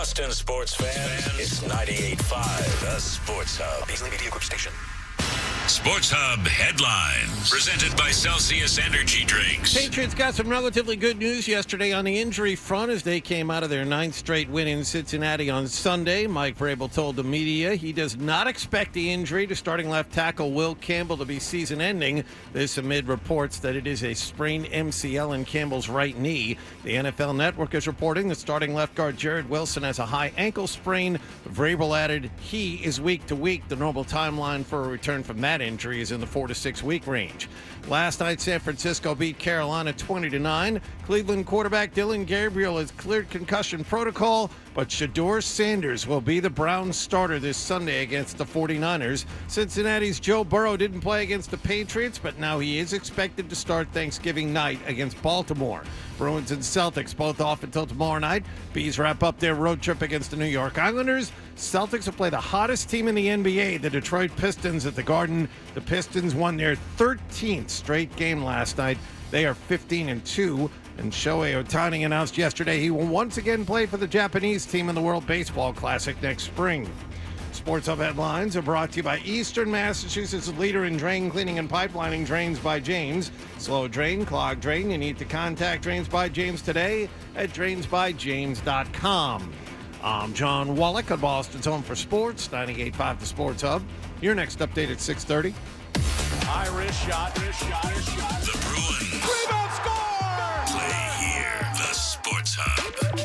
Boston sports fans, it's 98.5, the Sports Hub. Paisley Media Group Station. Sports Hub headlines, presented by Celsius Energy Drinks. Patriots got some relatively good news yesterday on the injury front as they came out of their ninth straight win in Cincinnati on Sunday. Mike Vrabel told the media he does not expect the injury to starting left tackle Will Campbell to be season-ending. This amid reports that it is a sprained MCL in Campbell's right knee. The NFL Network is reporting that starting left guard Jared Wilson has a high ankle sprain. Vrabel added he is week to week. The normal timeline for a return from that injury is in the 4 to 6 week range. Last night, San Francisco beat Carolina 20-9. Cleveland quarterback Dylan Gabriel has cleared concussion protocol, but Shedeur Sanders will be the Browns starter this Sunday against the 49ers. Cincinnati's Joe Burrow didn't play against the Patriots, but now he is expected to start Thanksgiving night against Baltimore. Bruins and Celtics both off until tomorrow night. Bees wrap up their road trip against the New York Islanders. Celtics will play the hottest team in the NBA, the Detroit Pistons, at the Garden. The Pistons won their 13th straight game last night. They are 15-2. And Shohei Ohtani announced yesterday he will once again play for the Japanese team in the World Baseball Classic next spring. Sports Hub headlines are brought to you by Eastern Massachusetts' leader in drain cleaning and pipelining, Drains by James. Slow drain, clog drain. You need to contact Drains by James today at drainsbyjames.com. I'm John Wallach on Boston's Home for Sports, 98.5 The Sports Hub. Your next update at 6:30. High wrist shot. The Bruins. Rebound score! Play here, the Sports Hub.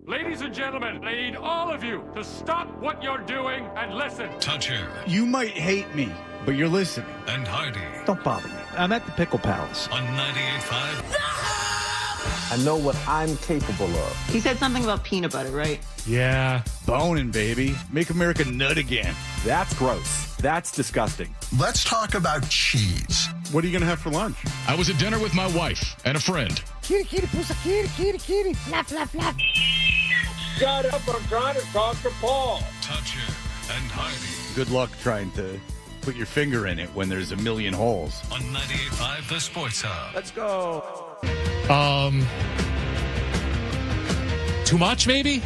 Ladies and gentlemen, I need all of you to stop what you're doing and listen. Toucher You might hate me, but you're listening. and Hardy Don't bother me. I'm at the Pickle Palace. on 98.5. I know what I'm capable of. He said something about peanut butter, right? Yeah. Boning, baby. Make America nut again. That's gross. That's disgusting. Let's talk about cheese. What are you going to have for lunch? I was at dinner with my wife and a friend. Kitty, pussy, kitty. Flap, flap, flap. Shut up, I'm trying to talk to Paul. Toucher and Hardy Good luck trying to put your finger in it when there's a million holes. on 98.5, the Sports Hub. Let's go. Too much, maybe?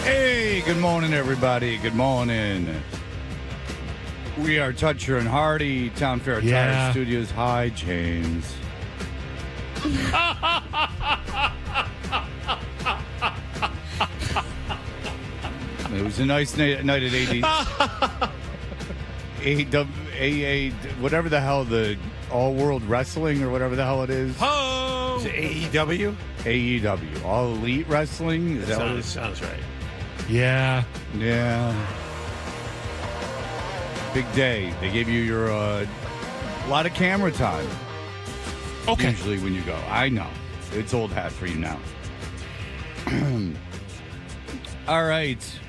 Hey, good morning, everybody. Good morning. We are Toucher and Hardy, Town Fair Tire Studios. Hi, James. It was a nice night at whatever the hell, the All World Wrestling or whatever the hell it is. Is it AEW? AEW, All Elite Wrestling. Is that what it is? Sounds right. Yeah. Yeah. Big day. They gave you your lot of camera time. Okay. Usually when you go. I know. It's old hat for you now. All right.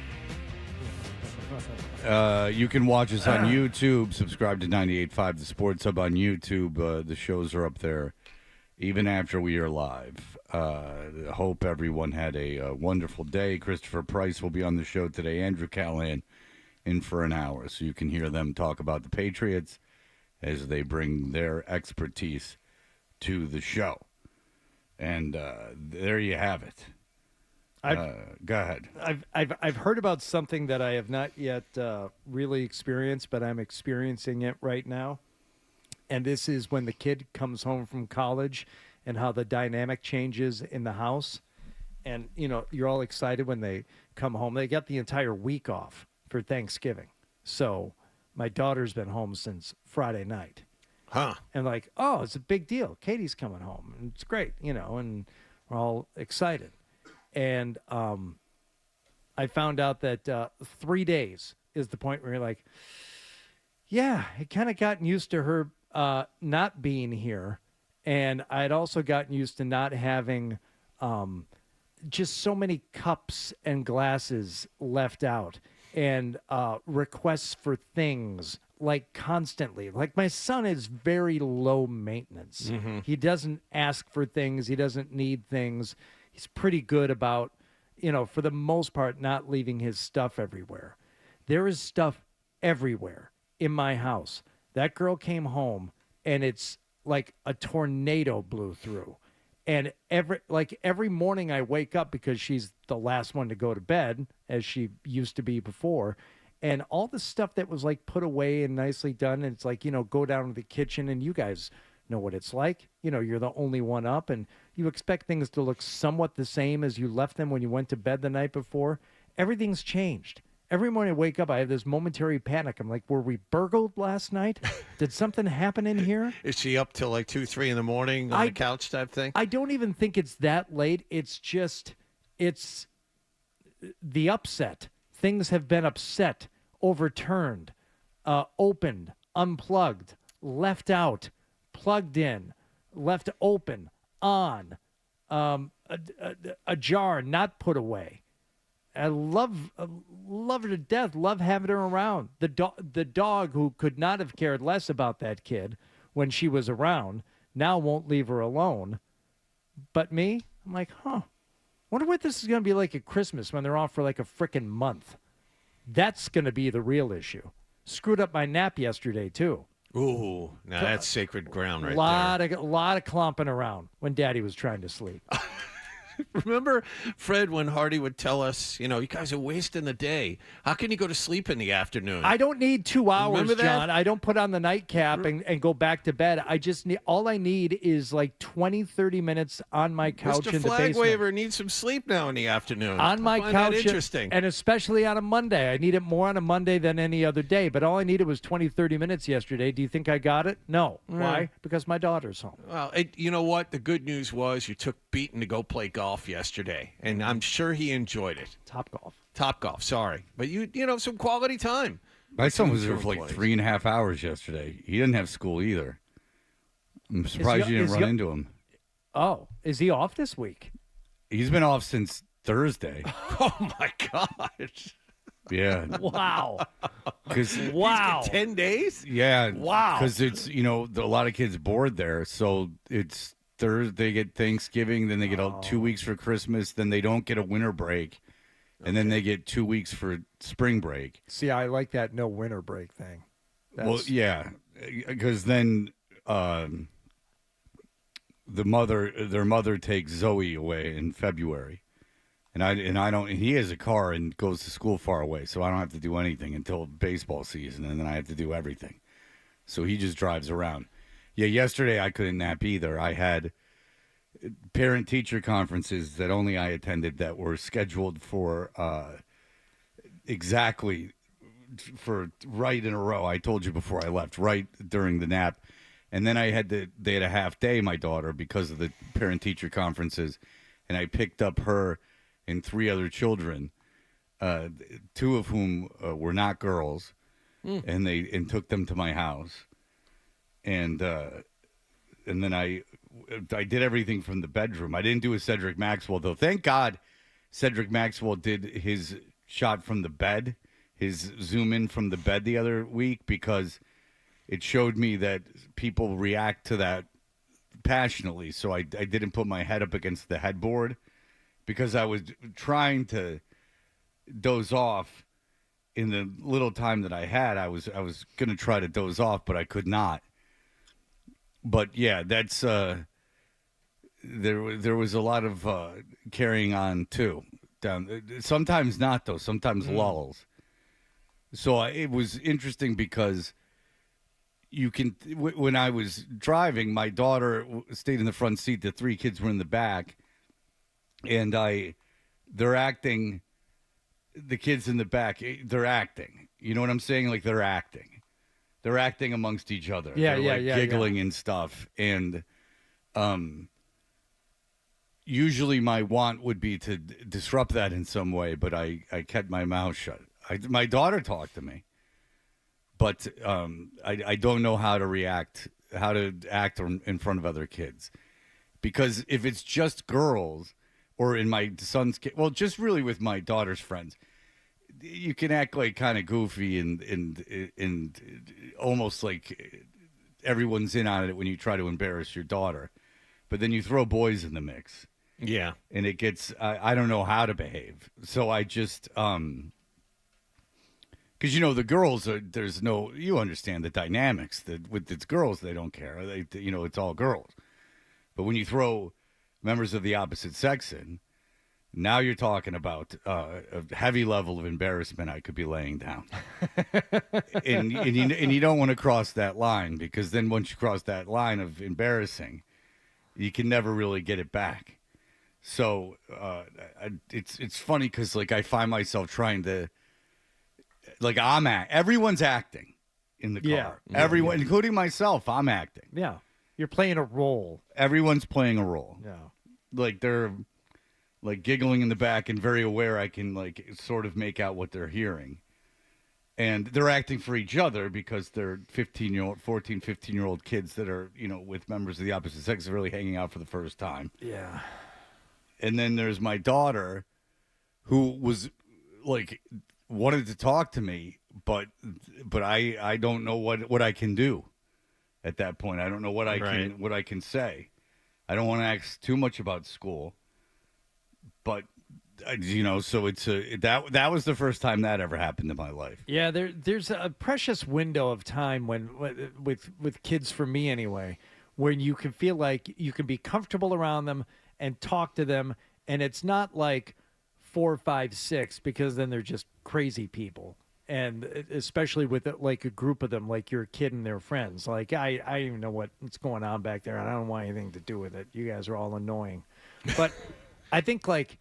You can watch us on YouTube. Subscribe to 98.5 The Sports Hub on YouTube. The shows are up there even after we are live. Hope everyone had a wonderful day. Christopher Price will be on the show today. Andrew Callahan in for an hour, so you can hear them talk about the Patriots as they bring their expertise to the show. And there you have it. Go ahead. I've heard about something that I have not yet really experienced, but I'm experiencing it right now. And this is when the kid comes home from college and how the dynamic changes in the house. And, you know, you're all excited when they come home. They got the entire week off for Thanksgiving. So my daughter's been home since Friday night. Huh. And like, oh, it's a big deal. Katie's coming home. And it's great, you know, and we're all excited. And I found out that 3 days is the point where you're like, yeah, I kind of gotten used to her not being here. And I'd also gotten used to not having just so many cups and glasses left out and requests for things like constantly. Like my son is very low maintenance. Mm-hmm. He doesn't ask for things. He doesn't need things. He's pretty good about, you know, for the most part, not leaving his stuff everywhere. There is stuff everywhere in my house That girl came home, and it's like a tornado blew through. And every morning I wake up because she's the last one to go to bed, as she used to be before. And all the stuff that was like put away and nicely done, and it's like, go down to the kitchen, and you guys know what it's like. You're the only one up, and you expect things to look somewhat the same as you left them when you went to bed the night before. Everything's changed. Every morning I wake up, I have this momentary panic. I'm like, were we burgled last night? Did something happen in here? Is she up till like 2, 3 in the morning on the couch type thing? I don't even think it's that late. It's the upset. Things have been upset, overturned, opened, unplugged, left out, plugged in, left open, on, ajar, not put away. I love her to death. Love having her around. The dog, who could not have cared less about that kid when she was around, now won't leave her alone. But me, I'm like, wonder what this is going to be like at Christmas when they're off for like a frickin' month. That's going to be the real issue. Screwed up my nap yesterday too. Ooh, now that's sacred ground right there. A lot of clomping around when Daddy was trying to sleep. Remember, Fred, when Hardy would tell us, you guys are wasting the day. How can you go to sleep in the afternoon? I don't need 2 hours, Remember that? John. I don't put on the nightcap and go back to bed. I just need, all I need is like 20, 30 minutes on my couch Mr. in the basement. Flagwaver needs some sleep now in the afternoon. On my I find couch, that interesting. and especially on a Monday. I need it more on a Monday than any other day, but all I needed was 20, 30 minutes yesterday. Do you think I got it? No. Why? Because my daughter's home. Well, you know what? The good news was you took Beaton to go play golf yesterday, and I'm sure he enjoyed it. Top golf, sorry. But you some quality time. My son was there for like 3.5 hours yesterday. He didn't have school either. I'm surprised you didn't run into him. Oh, is he off this week? He's been off since Thursday. Oh, my God. Yeah. Wow. Wow. 10 days? Yeah. Wow. Because it's, a lot of kids board there. So it's Thursday, they get Thanksgiving, then they get 2 weeks for Christmas, then they don't get a winter break, and then they get 2 weeks for spring break. See, I like that no winter break thing. Well, yeah, because then their mother takes Zoe away in February, and I don't. And he has a car and goes to school far away, so I don't have to do anything until baseball season, and then I have to do everything. So he just drives around. Yeah, yesterday I couldn't nap either. I had parent-teacher conferences that only I attended that were scheduled for exactly for right in a row. I told you before I left, right during the nap. And then they had a half day, my daughter, because of the parent-teacher conferences, and I picked up her and 3 other children, 2 of whom were not girls, and took them to my house. And then I did everything from the bedroom. I didn't do a Cedric Maxwell, though. Thank God Cedric Maxwell did his shot from the bed, his zoom in from the bed the other week, because it showed me that people react to that passionately. So I didn't put my head up against the headboard because I was trying to doze off in the little time that I had. I was going to try to doze off, but I could not. But yeah, that's there was a lot of carrying on too. Sometimes not though. Sometimes lulls. So it was interesting because you can. When I was driving, my daughter stayed in the front seat. The 3 kids were in the back, and they're acting. The kids in the back, they're acting. You know what I'm saying? Like they're acting. They're acting amongst each other. They're giggling and stuff. And usually my want would be to disrupt that in some way, but I kept my mouth shut. My daughter talked to me, but I don't know how to act in front of other kids. Because if it's just girls, or in my son's case, well, just really with my daughter's friends, you can act like kind of goofy and almost like everyone's in on it when you try to embarrass your daughter. But then you throw boys in the mix. Yeah. And it gets, I don't know how to behave. So I just, Because, the girls you understand the dynamics. That with its girls, they don't care. It's all girls. But when you throw members of the opposite sex in, now you're talking about a heavy level of embarrassment I could be laying down. and you don't want to cross that line, because then once you cross that line of embarrassing, you can never really get it back. So it's funny because, like, I find myself trying to, like, everyone's acting in the car. Yeah. Everyone, including myself, I'm acting. Yeah. You're playing a role. Everyone's playing a role. Yeah. Like, they're, like, giggling in the back and very aware I can, like, sort of make out what they're hearing. And they're acting for each other because they're 14, 15-year-old kids that are, with members of the opposite sex, really hanging out for the first time. Yeah. And then there's my daughter, who was, like, wanted to talk to me, but I don't know what I can do at that point. I don't know what I can say. I don't want to ask too much about school, but so it's that was the first time that ever happened in my life. Yeah, there's a precious window of time when with kids, for me anyway, when you can feel like you can be comfortable around them and talk to them, and it's not like 4, 5, 6, because then they're just crazy people. And especially with like a group of them, like your kid and their friends. Like, I don't even know what's going on back there, and I don't want anything to do with it. You guys are all annoying. But I think like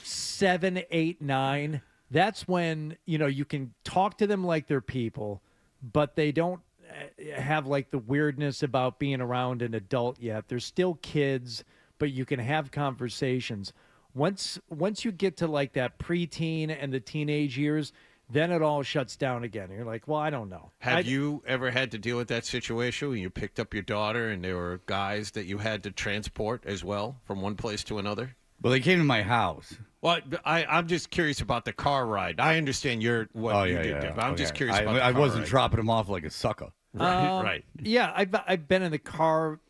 7, 8, 9, that's when, you can talk to them like they're people, but they don't have like the weirdness about being around an adult yet. They're still kids, but you can have conversations. Once you get to like that preteen and the teenage years, then it all shuts down again. You're like, well, I don't know. Have you ever had to deal with that situation when you picked up your daughter and there were guys that you had to transport as well from one place to another? Well, they came to my house. Well, I'm just curious about the car ride. I understand you did there, but I'm just curious about the car I wasn't ride. dropping them off like a sucker. Right. Yeah, I've been in the car,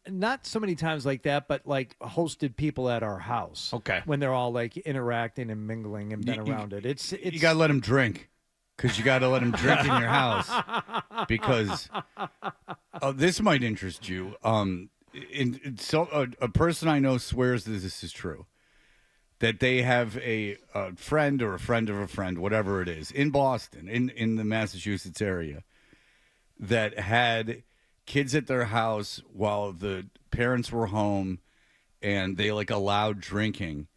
not so many times like that, but like hosted people at our house. Okay. When they're all like interacting and mingling and been around it. It's you gotta let them drink, because you gotta let them drink in your house. Because this might interest you. A person I know swears that this is true. That they have a friend or a friend of a friend, whatever it is, in Boston, in the Massachusetts area, that had kids at their house while the parents were home, and they like allowed drinking,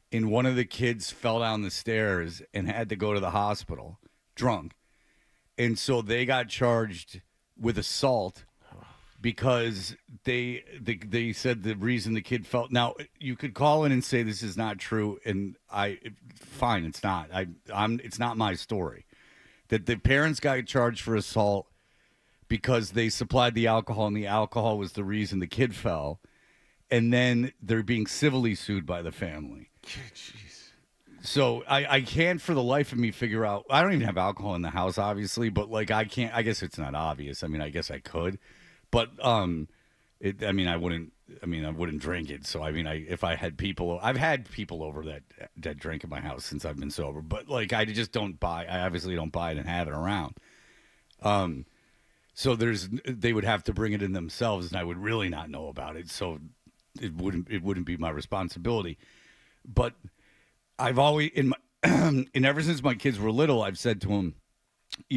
and one of the kids fell down the stairs and had to go to the hospital drunk, and so they got charged with assault because they said the reason the kid fell. Now you could call in and say this is not true, and fine, it's not. It's not my story. That the parents got charged for assault because they supplied the alcohol, and the alcohol was the reason the kid fell. And then they're being civilly sued by the family. Jeez. So I can't for the life of me figure out. I don't even have alcohol in the house, obviously, but like I can't. I guess it's not obvious. I mean, I guess I could, but I wouldn't drink it. So if I had people, I've had people over that drink in my house since I've been sober. But like I just don't buy. I obviously don't buy it and have it around. So they would have to bring it in themselves, and I would really not know about it. So it wouldn't be my responsibility. But I've always and ever since my kids were little, I've said to them,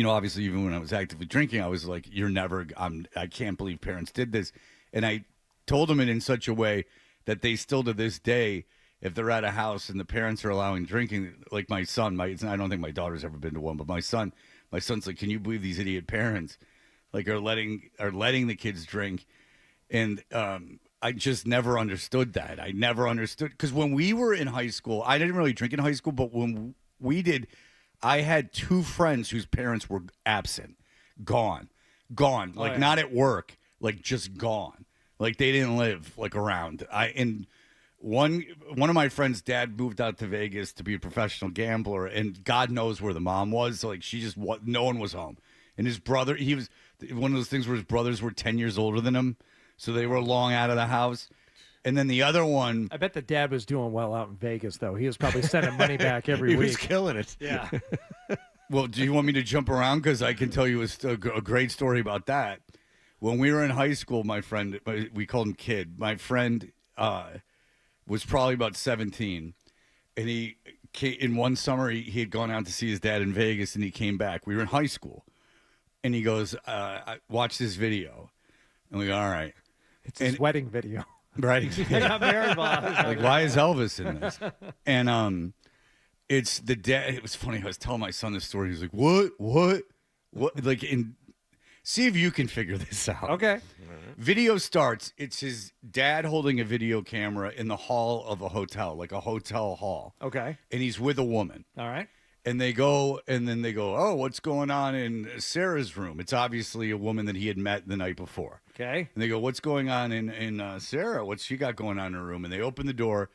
obviously even when I was actively drinking, I was like, I can't believe parents did this. And I told them it in such a way that they still to this day, if they're at a house and the parents are allowing drinking, like my son, I don't think my daughter's ever been to one, but my son's like, can you believe these idiot parents like are letting the kids drink? And I just never understood that. I never understood, because when we were in high school, I didn't really drink in high school, but when we did, I had 2 friends whose parents were absent, gone, like not at work, like just gone, like they didn't live like around. And one of my friends' dad moved out to Vegas to be a professional gambler, and God knows where the mom was. Like no one was home, and his brother, he was one of those things where his brothers were 10 years older than him. So they were long out of the house. And then the other one... I bet the dad was doing well out in Vegas, though. He was probably sending money back every week. He was killing it. Yeah. Well, do you want me to jump around? Because I can tell you a great story about that. When we were in high school, my friend, we called him Kid. My friend was probably about 17. And in one summer, he had gone out to see his dad in Vegas, and he came back. We were in high school. And he goes, watch this video. And we go, all right. It's his wedding video. Right. They got married while I was like, why is Elvis in this? And it's the dad. It was funny. I was telling my son this story. He was like, what? Like, see if you can figure this out. Okay. Video starts. It's his dad holding a video camera in the hall of a hotel, like a hotel hall. Okay. And he's with a woman. All right. And they go, oh, what's going on in Sarah's room? It's obviously a woman that he had met the night before. Okay. And they go, what's going on in Sarah? What's she got going on in her room? And they open the door,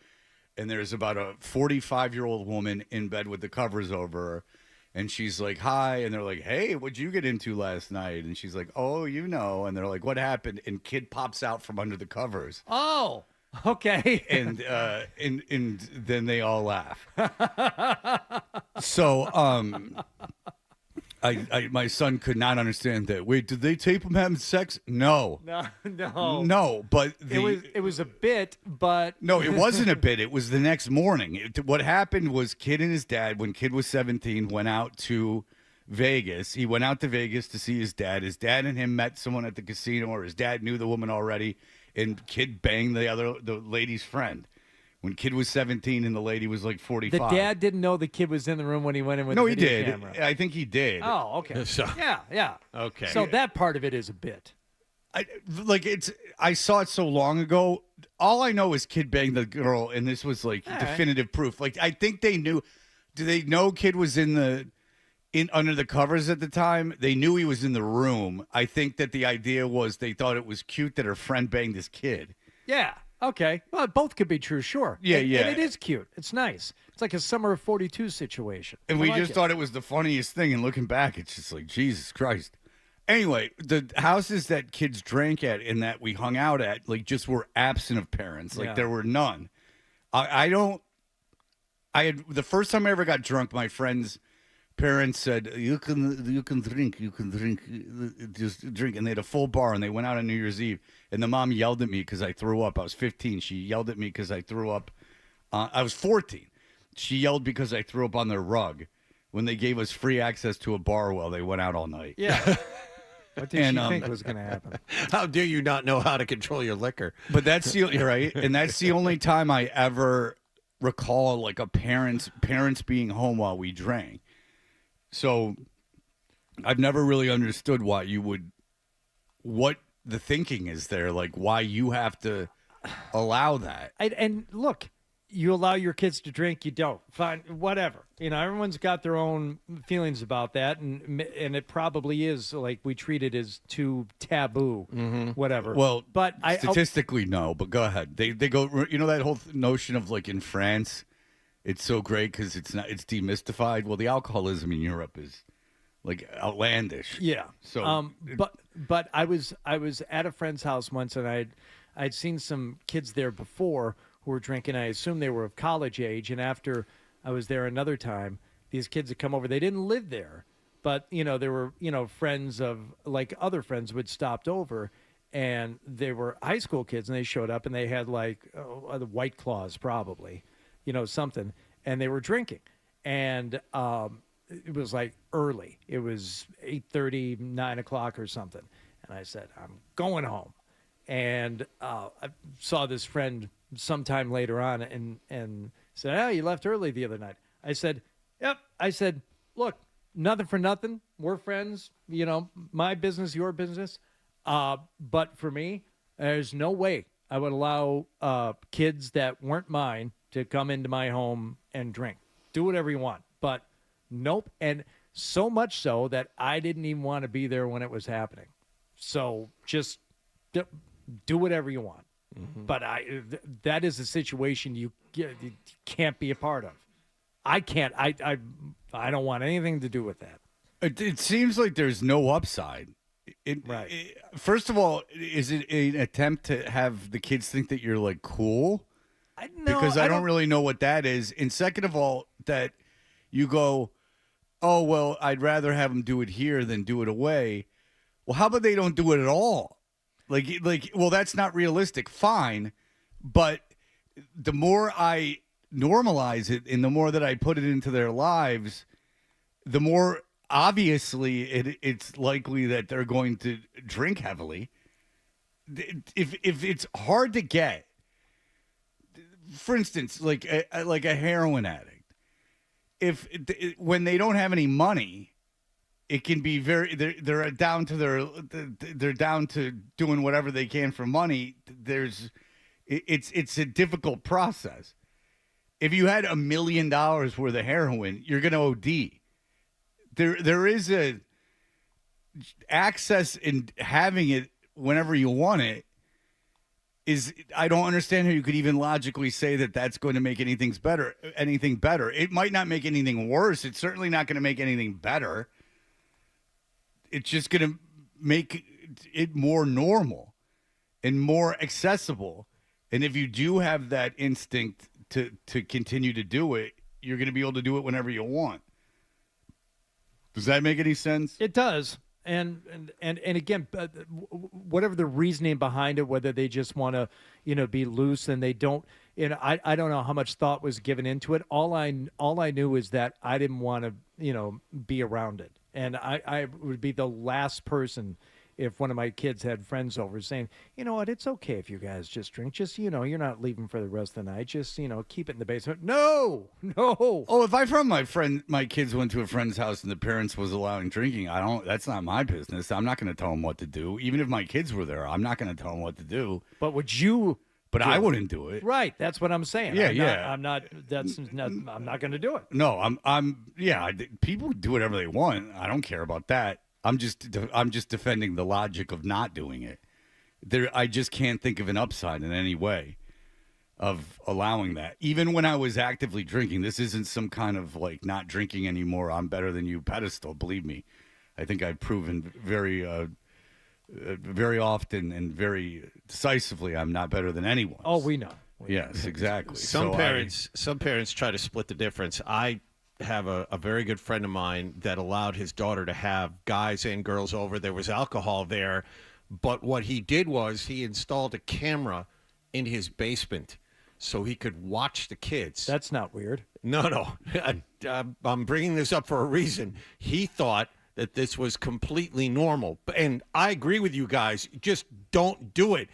and there's about a 45-year-old woman in bed with the covers over her. And she's like, hi. And they're like, hey, what'd you get into last night? And she's like, oh, you know. And they're like, what happened? And Kid pops out from under the covers. Oh, okay. And then they all laugh. So my son could not understand that. Wait, did they tape him having sex? No. No, but it was a bit, but no, it wasn't a bit. It was the next morning. What happened was Kid and his dad, when Kid was 17, went out to Vegas. He went out to Vegas to see his dad. His dad and him met someone at the casino, or his dad knew the woman already, and Kid banged the lady's friend. When Kid was 17 and the lady was like 45. The dad didn't know the kid was in the room when he went in with no, the he video did. camera. I think he did. Oh, okay. So- Yeah. Okay. So that part of it is a bit. I saw it so long ago. All I know is Kid banged the girl, and this was like definitive proof. Like, I think they knew. Do they know Kid was in under the covers at the time? They knew he was in the room. I think that the idea was they thought it was cute that her friend banged this kid. Yeah. Okay. Well, both could be true, sure. Yeah. And it is cute. It's nice. It's like a Summer of 42 situation. And we just thought it was the funniest thing. And looking back, it's just like, Jesus Christ. Anyway, the houses that kids drank at and that we hung out at, like, just were absent of parents. Like, there were none. The first time I ever got drunk, my friend's parents said, you can drink, just drink. And they had a full bar, and they went out on New Year's Eve. And the mom yelled at me because I threw up. I was 15. She yelled at me because I threw up. I was 14. She yelled because I threw up on their rug when they gave us free access to a bar while they went out all night. Yeah. What did she think was going to happen? How dare you not know how to control your liquor? But that's you're right, and that's the only time I ever recall like a parents being home while we drank. So I've never really understood what the thinking is there, like why you have to allow that. And look, you allow your kids to drink, you don't. Fine, whatever. You know, everyone's got their own feelings about that, and it probably is like we treat it as too taboo, whatever. Well, but statistically, no. But go ahead. They go. You know that whole notion of like in France, it's so great because it's demystified. Well, the alcoholism in Europe is like outlandish. Yeah. So, but I was at a friend's house once, and I'd seen some kids there before who were drinking. I assume they were of college age, and after I was there another time, these kids had come over. They didn't live there, but there were friends of like other friends who had stopped over, and they were high school kids, and they showed up, and they had like the White Claws probably, something, and they were drinking, and it was like early. It was 8:30, 9 o'clock or something, and I said, I'm going home, and I saw this friend sometime later on and said, oh, you left early the other night. I said, yep. I said, look, nothing for nothing. We're friends, my business, your business. But for me, there's no way I would allow kids that weren't mine to come into my home and drink. Do whatever you want. But nope. And so much so that I didn't even want to be there when it was happening. So just do whatever you want. But that is a situation you can't be a part of. I can't. I don't want anything to do with that. It seems like there's no upside. Right. First of all, is it an attempt to have the kids think that you're like cool? No, because I don't really know what that is. And second of all, that you go, oh, well, I'd rather have them do it here than do it away. Well, how about they don't do it at all? Well, that's not realistic. Fine. But the more I normalize it and the more that I put it into their lives, the more obviously it's likely that they're going to drink heavily. If it's hard to get, for instance, like a heroin addict, when they don't have any money, it can be they're down to doing whatever they can for money. It's a difficult process. If you had $1 million worth of heroin, you're going to OD. There is a access in having it whenever you want it. I don't understand how you could even logically say that that's going to make anything better. It might not make anything worse. It's certainly not going to make anything better. It's just going to make it more normal and more accessible. And if you do have that instinct to continue to do it, you're going to be able to do it whenever you want. Does that make any sense? It does. And again, whatever the reasoning behind it, whether they just want to, be loose and they don't, I don't know how much thought was given into it. All I knew is that I didn't want to, be around it. And I would be the last person if one of my kids had friends over saying, you know what, it's okay if you guys just drink. Just, you're not leaving for the rest of the night. Just, keep it in the basement. No. Oh, if my kids went to a friend's house and the parents was allowing drinking, that's not my business. I'm not going to tell them what to do. Even if my kids were there, I'm not going to tell them what to do. But would you? But I wouldn't do it. Right. That's what I'm saying. I'm not going to do it. No, people do whatever they want. I don't care about that. I'm just defending the logic of not doing it. I just can't think of an upside in any way of allowing that. Even when I was actively drinking, this isn't some kind of like not drinking anymore, I'm better than you pedestal. Believe me, I think I've proven very often and very decisively I'm not better than anyone. Oh, we know. Yes, exactly. Some parents try to split the difference. I have a very good friend of mine that allowed his daughter to have guys and girls over. There was alcohol there, but what he did was he installed a camera in his basement so he could watch the kids. That's not weird. No. I'm bringing this up for a reason. He thought that this was completely normal. And I agree with you guys. Just don't do it.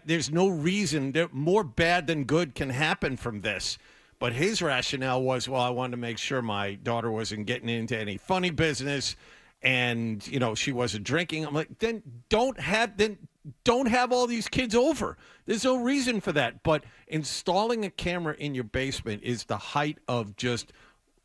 There's no reason. More bad than good can happen from this. But his rationale was, well, I wanted to make sure my daughter wasn't getting into any funny business and, she wasn't drinking. I'm like, then don't have all these kids over. There's no reason for that. But installing a camera in your basement is the height of just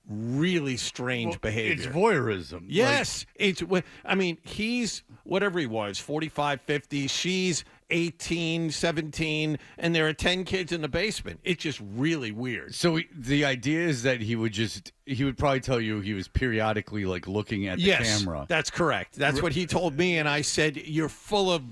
really strange behavior. It's voyeurism. Yes. He's whatever he was, 45, 50. She's 18, 17, and there are 10 kids in the basement. It's just really weird. So the idea is that he would probably tell you he was periodically like looking at the camera. That's correct. That's what he told me, and I said, you're full of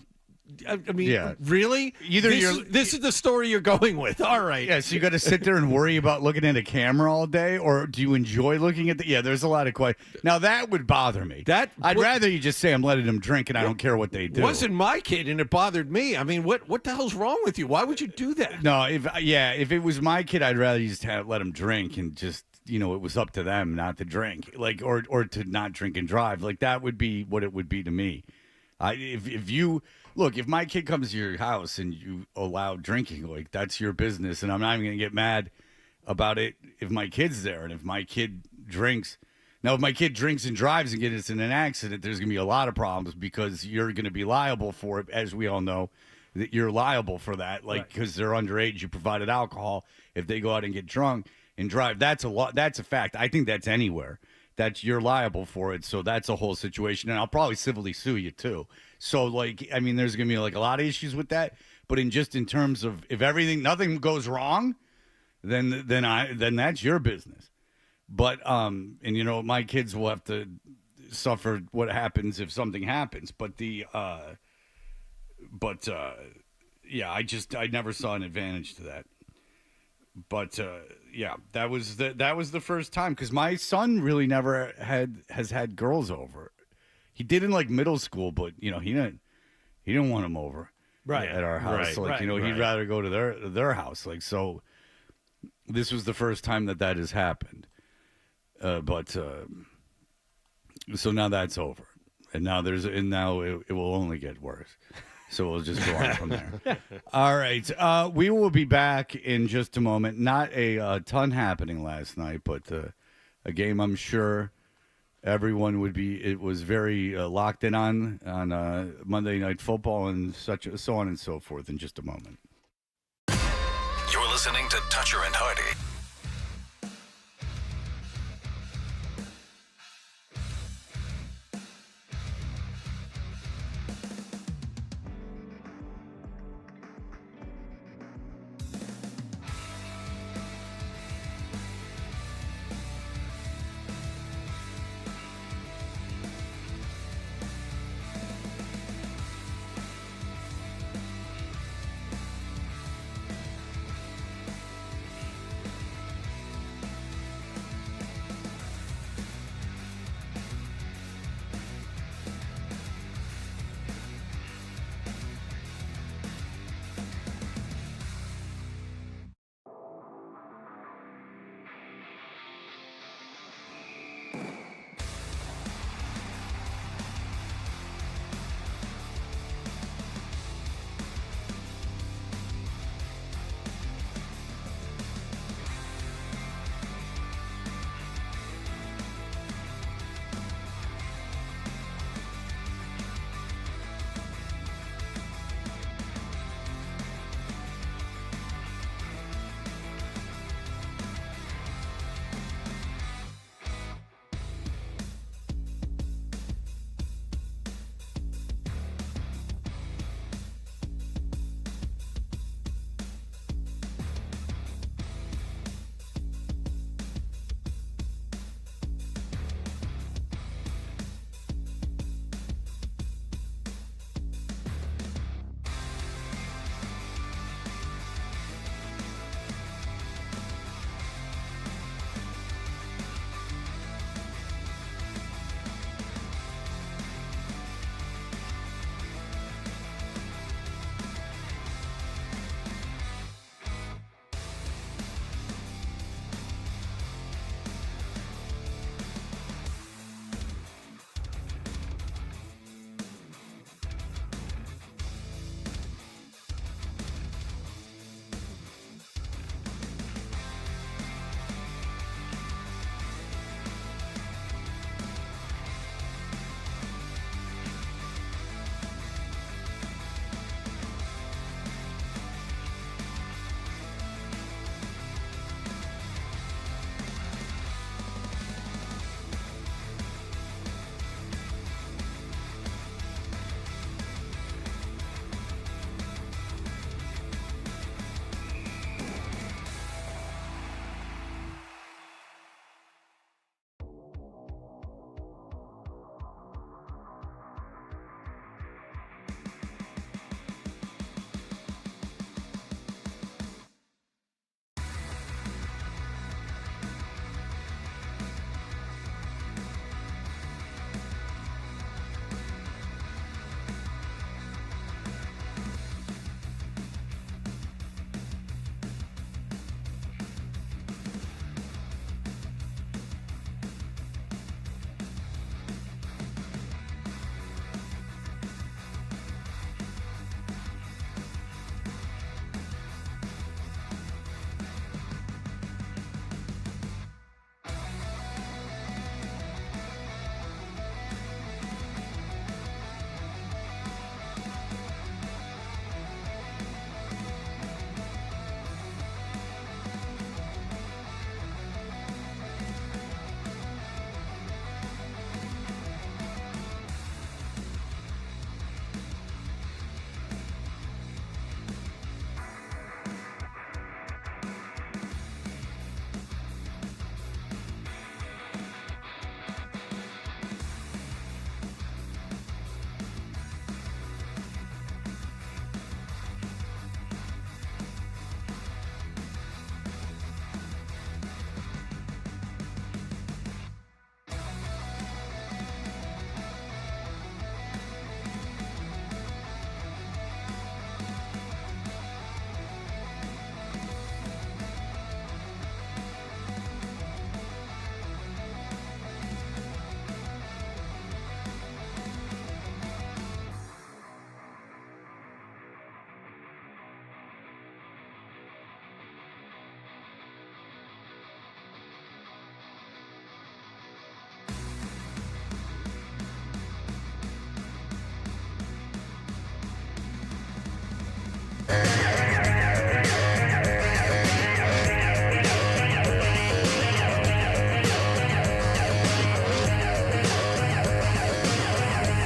really? This is the story you're going with. All right. Yeah, so you got to sit there and worry about looking at a camera all day, or do you enjoy looking at there's a lot of questions. Now, that would bother me. I'd rather you just say I'm letting them drink and I don't care what they do. Wasn't my kid, and it bothered me. I mean, what the hell's wrong with you? Why would you do that? No, if it was my kid, I'd rather you just let them drink and just, it was up to them not to drink, or to not drink and drive. Like, that would be what it would be to me. Look, if my kid comes to your house and you allow drinking, like, that's your business, and I'm not even going to get mad about it if my kid's there. And if my kid drinks, now if my kid drinks and drives and gets in an accident, there's going to be a lot of problems because you're going to be liable for it, as we all know, that you're liable for that, because they're underage. You provided alcohol. If they go out and get drunk and drive, that's a fact. I think that's anywhere. You're liable for it, so that's a whole situation, and I'll probably civilly sue you too. So, there's gonna be a lot of issues with that. But in terms of if nothing goes wrong, then that's your business. But my kids will have to suffer what happens if something happens. But I never saw an advantage to that. But yeah, that was the first time because my son really never has had girls over. He did in like middle school, but he didn't want them over at our house. He'd rather go to their house. Like so, this was the first time that has happened. So now that's over, and now it will only get worse. So we'll just go on from there. All right. We will be back in just a moment. Not a ton happening last night, but a game I'm sure everyone would be. It was very locked in on Monday Night Football and so on and so forth in just a moment. You're listening to Toucher and Hardy.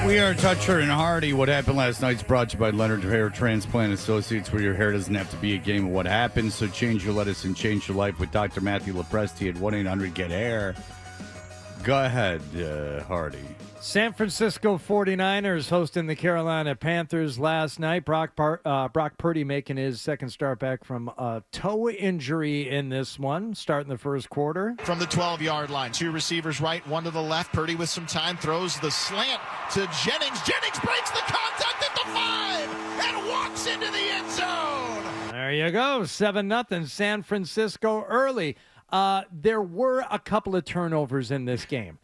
We are Toucher and Hardy. What happened last night's brought to you by Leonard Hair Transplant Associates, where your hair doesn't have to be a game of what happened. So change your lettuce and change your life with Dr. Matthew Lepresti at 1-800-GET-HAIR. Go ahead, Hardy. San Francisco 49ers hosting the Carolina Panthers last night. Brock Purdy making his second start back from a toe injury in this one, starting the first quarter. From the 12-yard line, two receivers right, one to the left. Purdy with some time throws the slant to Jennings. Jennings breaks the contact at the 5 and walks into the end zone. There you go, 7-0 San Francisco early. There were a couple of turnovers in this game.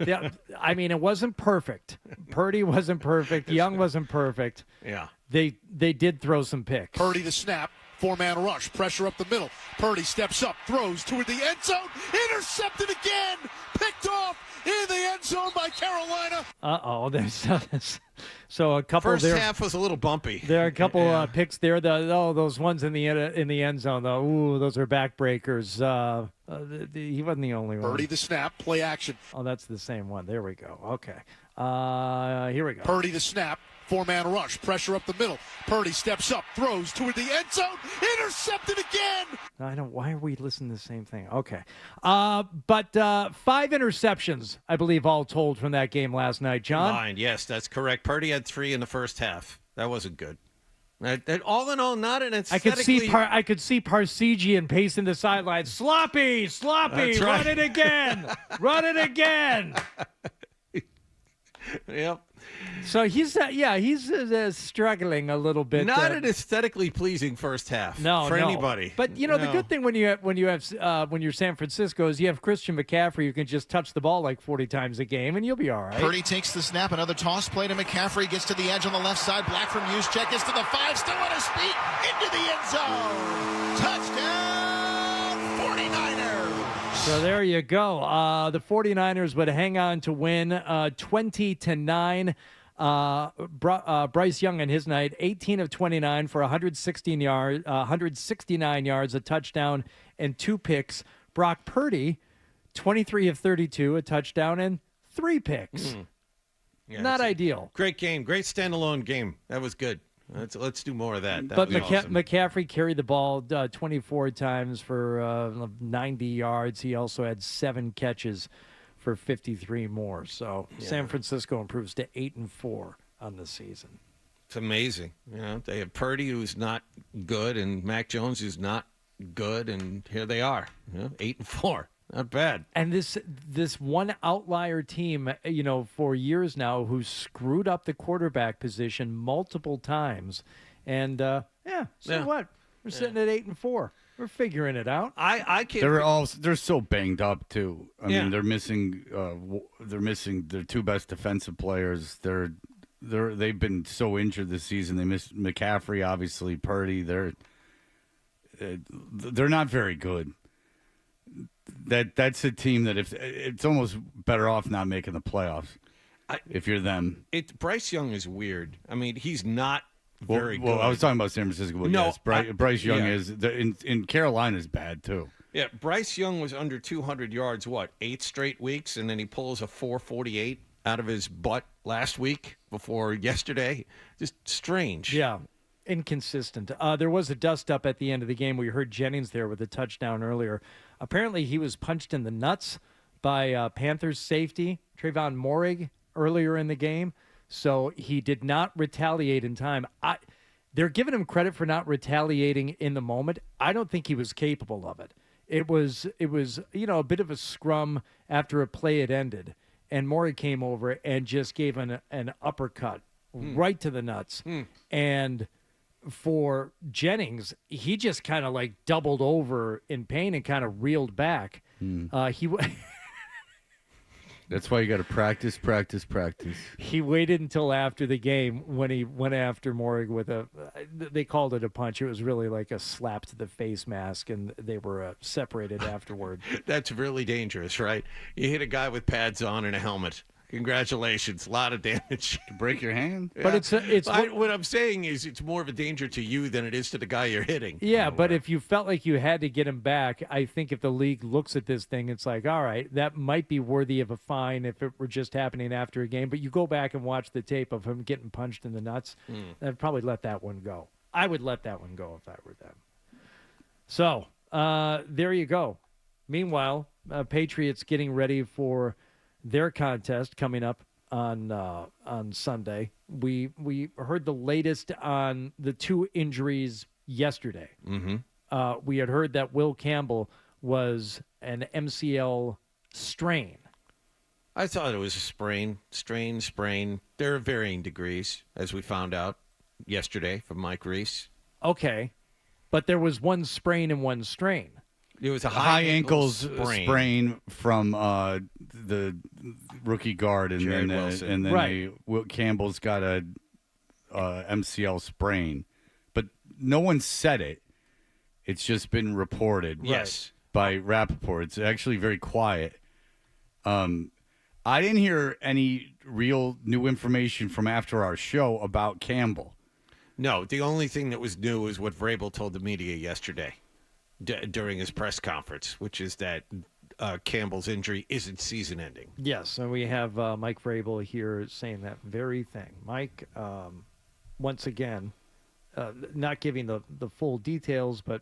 Yeah, I mean, it wasn't perfect. Purdy wasn't perfect. Young wasn't perfect. Yeah. They did throw some picks. Purdy the snap. Four-man rush. Pressure up the middle. Purdy steps up. Throws toward the end zone. Intercepted again. Picked off in the end zone by Carolina. There's so a couple. First half was a little bumpy. There are a couple picks there. Those ones in the end zone though. Ooh, those are backbreakers. He wasn't the only one. Purdy the snap. Play action. Oh, that's the same one. There we go. Okay. Here we go. Purdy the snap. Four-man rush. Pressure up the middle. Purdy steps up. Throws toward the end zone. Intercepted again. Why are we listening to the same thing? Okay. But 5 interceptions, I believe, all told from that game last night, John. Combined, yes, that's correct. Purdy had 3 in the first half. That wasn't good. All in all, not an aesthetically... I could see Parsegian pacing the sideline. Sloppy, That's right. Run it again. Run it again. Yep. So he's struggling a little bit. Not an aesthetically pleasing first half. For anybody. But the good thing when you're San Francisco is you have Christian McCaffrey who can just touch the ball like 40 times a game and you'll be all right. Purdy takes the snap. Another toss play to McCaffrey. Gets to the edge on the left side. Black from Juszczyk gets to the 5. Still on his feet. Into the end zone. Touchdown 49ers. So there you go. The 49ers would hang on to win 20-9. Bryce Young in his night, 18 of 29 for 169 yards, a touchdown, and 2 picks. Brock Purdy, 23 of 32, a touchdown, and 3 picks. Yeah, Not ideal. Great game. Great standalone game. That was good. Let's do more of that. But awesome. McCaffrey carried the ball 24 times for 90 yards. He also had 7 catches for 53 more. So San Francisco improves to 8-4 on the season. It's amazing. They have Purdy, who's not good, and Mac Jones, who's not good, and here they are. 8-4. Not bad. And this one outlier team, for years now, who's screwed up the quarterback position multiple times. And what? We're sitting at 8-4. We're figuring it out. I can't. They're so banged up too. I mean, they're missing their 2 best defensive players. They've been so injured this season. They missed McCaffrey, obviously. Purdy. They're not very good. That's a team that if it's almost better off not making the playoffs. If you're them, Bryce Young is weird. I mean, he's not very good. Well, I was talking about San Francisco. But no, yes, Bryce Young is in Carolina is bad too. Yeah, Bryce Young was under 200 yards. 8 straight weeks, and then he pulls a 448 out of his butt last week before yesterday. Just strange. Yeah. Inconsistent. There was a dust-up at the end of the game. We heard Jennings there with a touchdown earlier. Apparently, he was punched in the nuts by Panthers safety, Trayvon Moehrig, earlier in the game. So he did not retaliate in time. They're giving him credit for not retaliating in the moment. I don't think he was capable of it. It was a bit of a scrum after a play had ended, and Moehrig came over and just gave an uppercut right to the nuts. And for Jennings, he just kind of like doubled over in pain and kind of reeled back. That's why you got to practice. He waited until after the game when he went after Moehrig with they called it a punch. It was really like a slap to the face mask, and they were separated afterward. That's really dangerous, right? You hit a guy with pads on and a helmet. Congratulations. A lot of damage. Break your hand? But it's what I'm saying is it's more of a danger to you than it is to the guy you're hitting. Yeah, but if you felt like you had to get him back, I think if the league looks at this thing, it's like, all right, that might be worthy of a fine if it were just happening after a game. But you go back and watch the tape of him getting punched in the nuts, I'd probably let that one go. I would let that one go if I were them. So there you go. Meanwhile, Patriots getting ready for their contest coming up on Sunday. We heard the latest on the 2 injuries yesterday. Mm-hmm. We had heard that Will Campbell was an MCL strain. I thought it was a sprain. There are varying degrees, as we found out yesterday from Mike Reese. Okay, but there was one sprain and one strain. It was a high ankle sprain from the rookie guard, and Jared then Wilson. Right. Will Campbell's got a MCL sprain, but no one said it. It's just been reported. Yes. By Rappaport. It's actually very quiet. I didn't hear any real new information from after our show about Campbell. No, the only thing that was new is what Vrabel told the media yesterday during his press conference, which is that Campbell's injury isn't season-ending. Yes, and we have Mike Vrabel here saying that very thing. Mike, once again, not giving the full details, but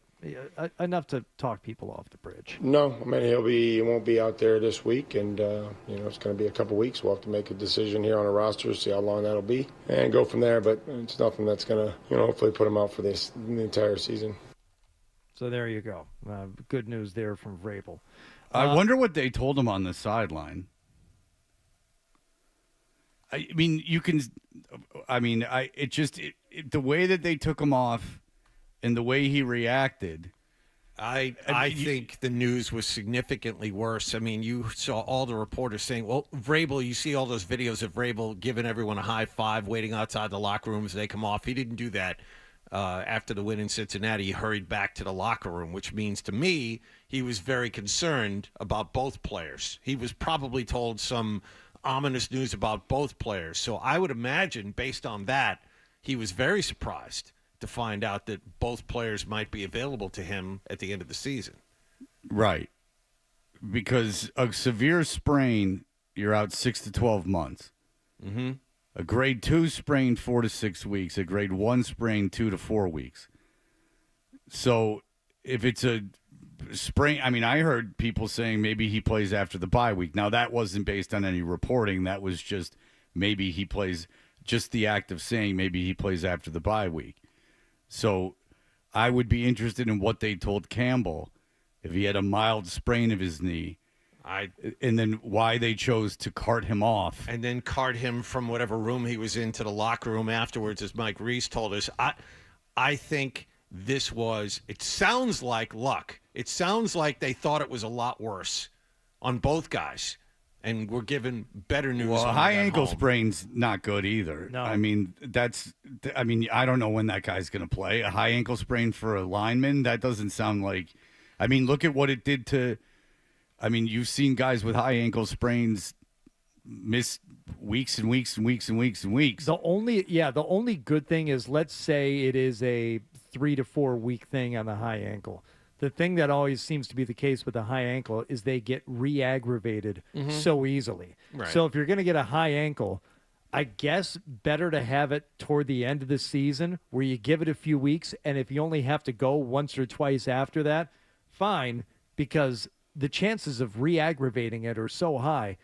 enough to talk people off the bridge. No, I mean, he won't be out there this week, and it's going to be a couple weeks. We'll have to make a decision here on a roster, see how long that'll be, and go from there. But it's nothing that's going to, hopefully put him out for the entire season. So there you go. Good news there from Vrabel. I wonder what they told him on the sideline. I mean, the way that they took him off and the way he reacted. I think the news was significantly worse. I mean, you saw all the reporters saying, well, Vrabel, you see all those videos of Vrabel giving everyone a high five, waiting outside the locker room as they come off. He didn't do that. After the win in Cincinnati, he hurried back to the locker room, which means to me he was very concerned about both players. He was probably told some ominous news about both players. So I would imagine, based on that, he was very surprised to find out that both players might be available to him at the end of the season. Right. Because a severe sprain, you're out 6 to 12 months. Mm-hmm. A grade 2 sprain, 4 to 6 weeks. A grade 1 sprain, 2 to 4 weeks. So if it's a sprain, I mean, I heard people saying maybe he plays after the bye week. Now, that wasn't based on any reporting. That was just maybe he plays, just the act of saying maybe he plays after the bye week. So I would be interested in what they told Campbell if he had a mild sprain of his knee. And then why they chose to cart him off. And then cart him from whatever room he was in to the locker room afterwards, as Mike Reese told us. I think this was, it sounds like luck. It sounds like they thought it was a lot worse on both guys. And we're given better news. Well, a high ankle sprain's not good either. No. I mean, I don't know when that guy's going to play. A high ankle sprain for a lineman, that doesn't sound like, I mean, look at what it did to, I mean, you've seen guys with high ankle sprains miss weeks and weeks and weeks and weeks and weeks. The only good thing is, let's say it is a 3 to 4 week thing on the high ankle. The thing that always seems to be the case with the high ankle is they get re-aggravated so easily. Right. So if you're going to get a high ankle, I guess better to have it toward the end of the season where you give it a few weeks, and if you only have to go once or twice after that, fine, because the chances of re-aggravating it are so high.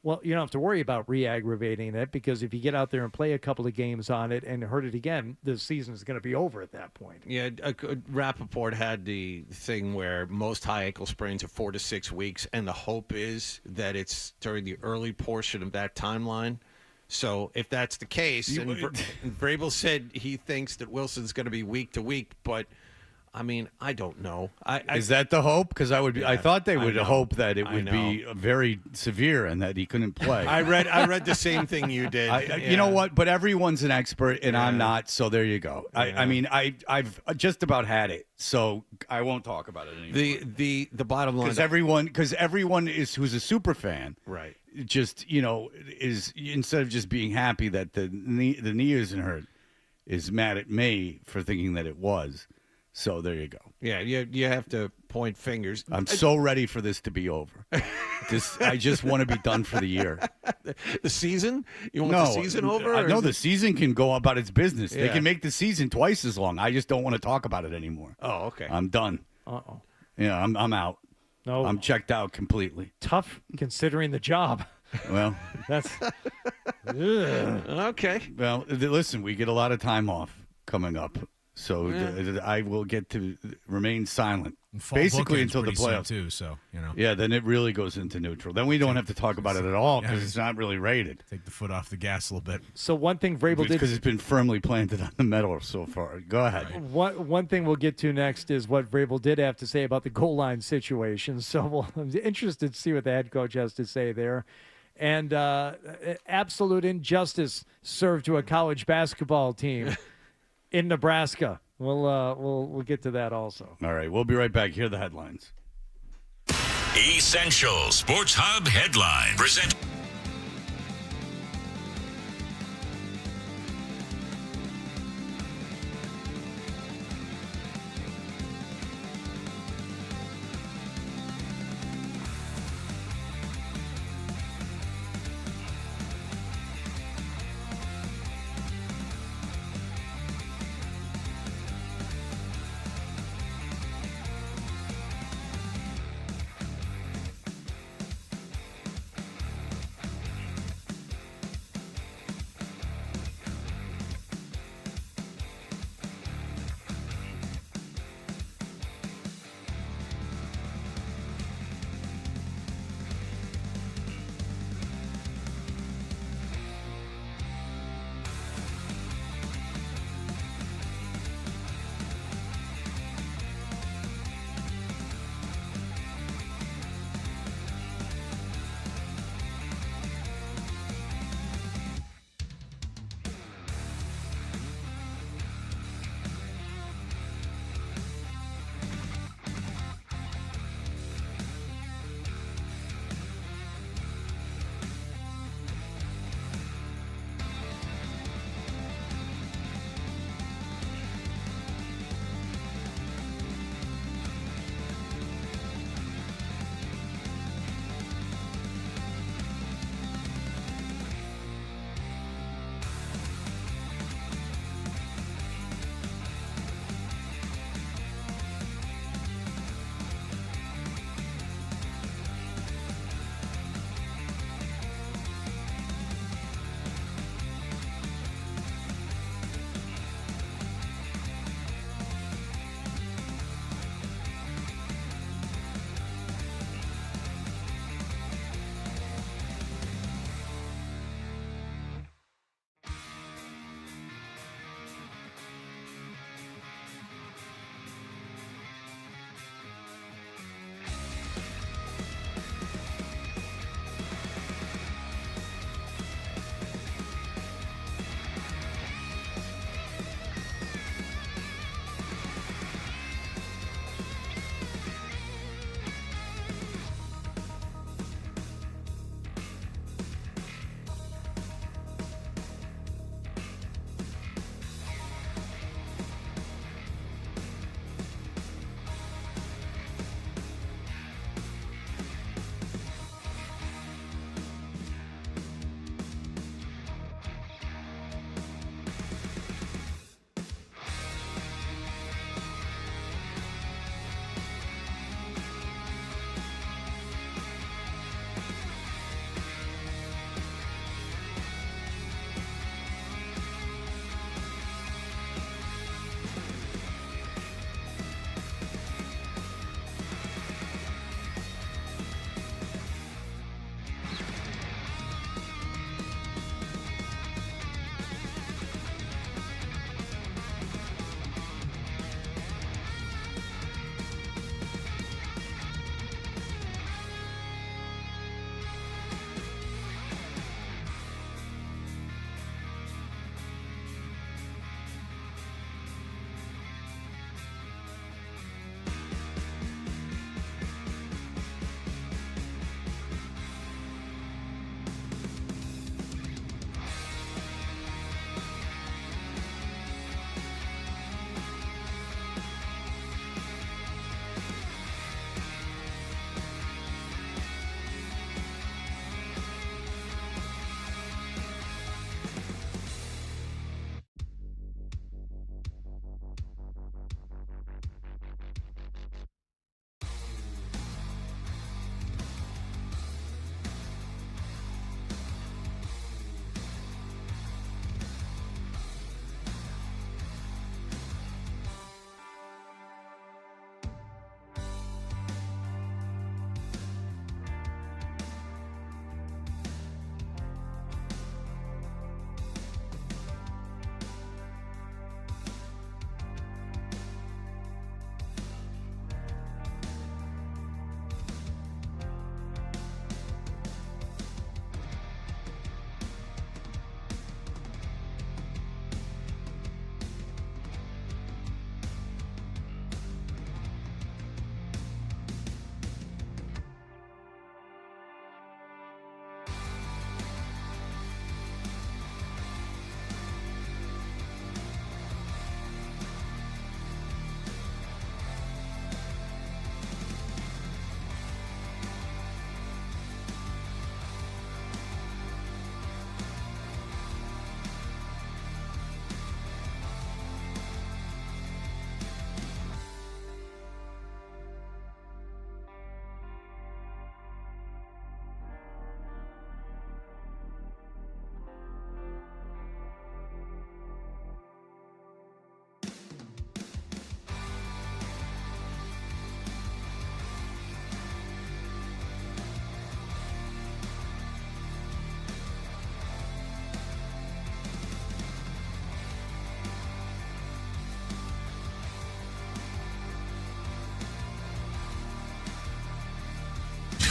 Well, you don't have to worry about re-aggravating it, because if you get out there and play a couple of games on it and hurt it again, the season is going to be over at that point. Yeah, Rappaport had the thing where most high ankle sprains are 4 to 6 weeks, and the hope is that it's during the early portion of that timeline. So if that's the case, and Vrabel said he thinks that Wilson's going to be week to week, but I mean, I don't know. Is that the hope? Because I thought they would hope that it would be very severe and that he couldn't play. I read the same thing you did. You know what? But everyone's an expert, and I'm not. So there you go. I mean, I've just about had it, so I won't talk about it anymore. The bottom line, because everyone who's a super fan, right, just, is instead of just being happy that the knee isn't hurt, is mad at me for thinking that it was. So there you go. Yeah, you have to point fingers. I'm so ready for this to be over. I just want to be done for the year. The season? You want the season over? No, the season can go about its business. Yeah. They can make the season twice as long. I just don't want to talk about it anymore. Oh, okay. I'm done. Uh-oh. Yeah, I'm out. No. I'm checked out completely. Tough considering the job. Well, that's okay. Well, listen, we get a lot of time off coming up. So I will get to remain silent, basically until the playoffs too. So yeah, then it really goes into neutral. Then we don't have to talk about it at all because it's not really rated. Take the foot off the gas a little bit. So one thing Vrabel did, because it's been firmly planted on the metal so far. Go ahead. One thing we'll get to next is what Vrabel did have to say about the goal line situation. So I'm interested to see what the head coach has to say there. And absolute injustice served to a college basketball team in Nebraska. We'll get to that also. All right, we'll be right back. Here are the headlines. Essential Sports Hub headline present.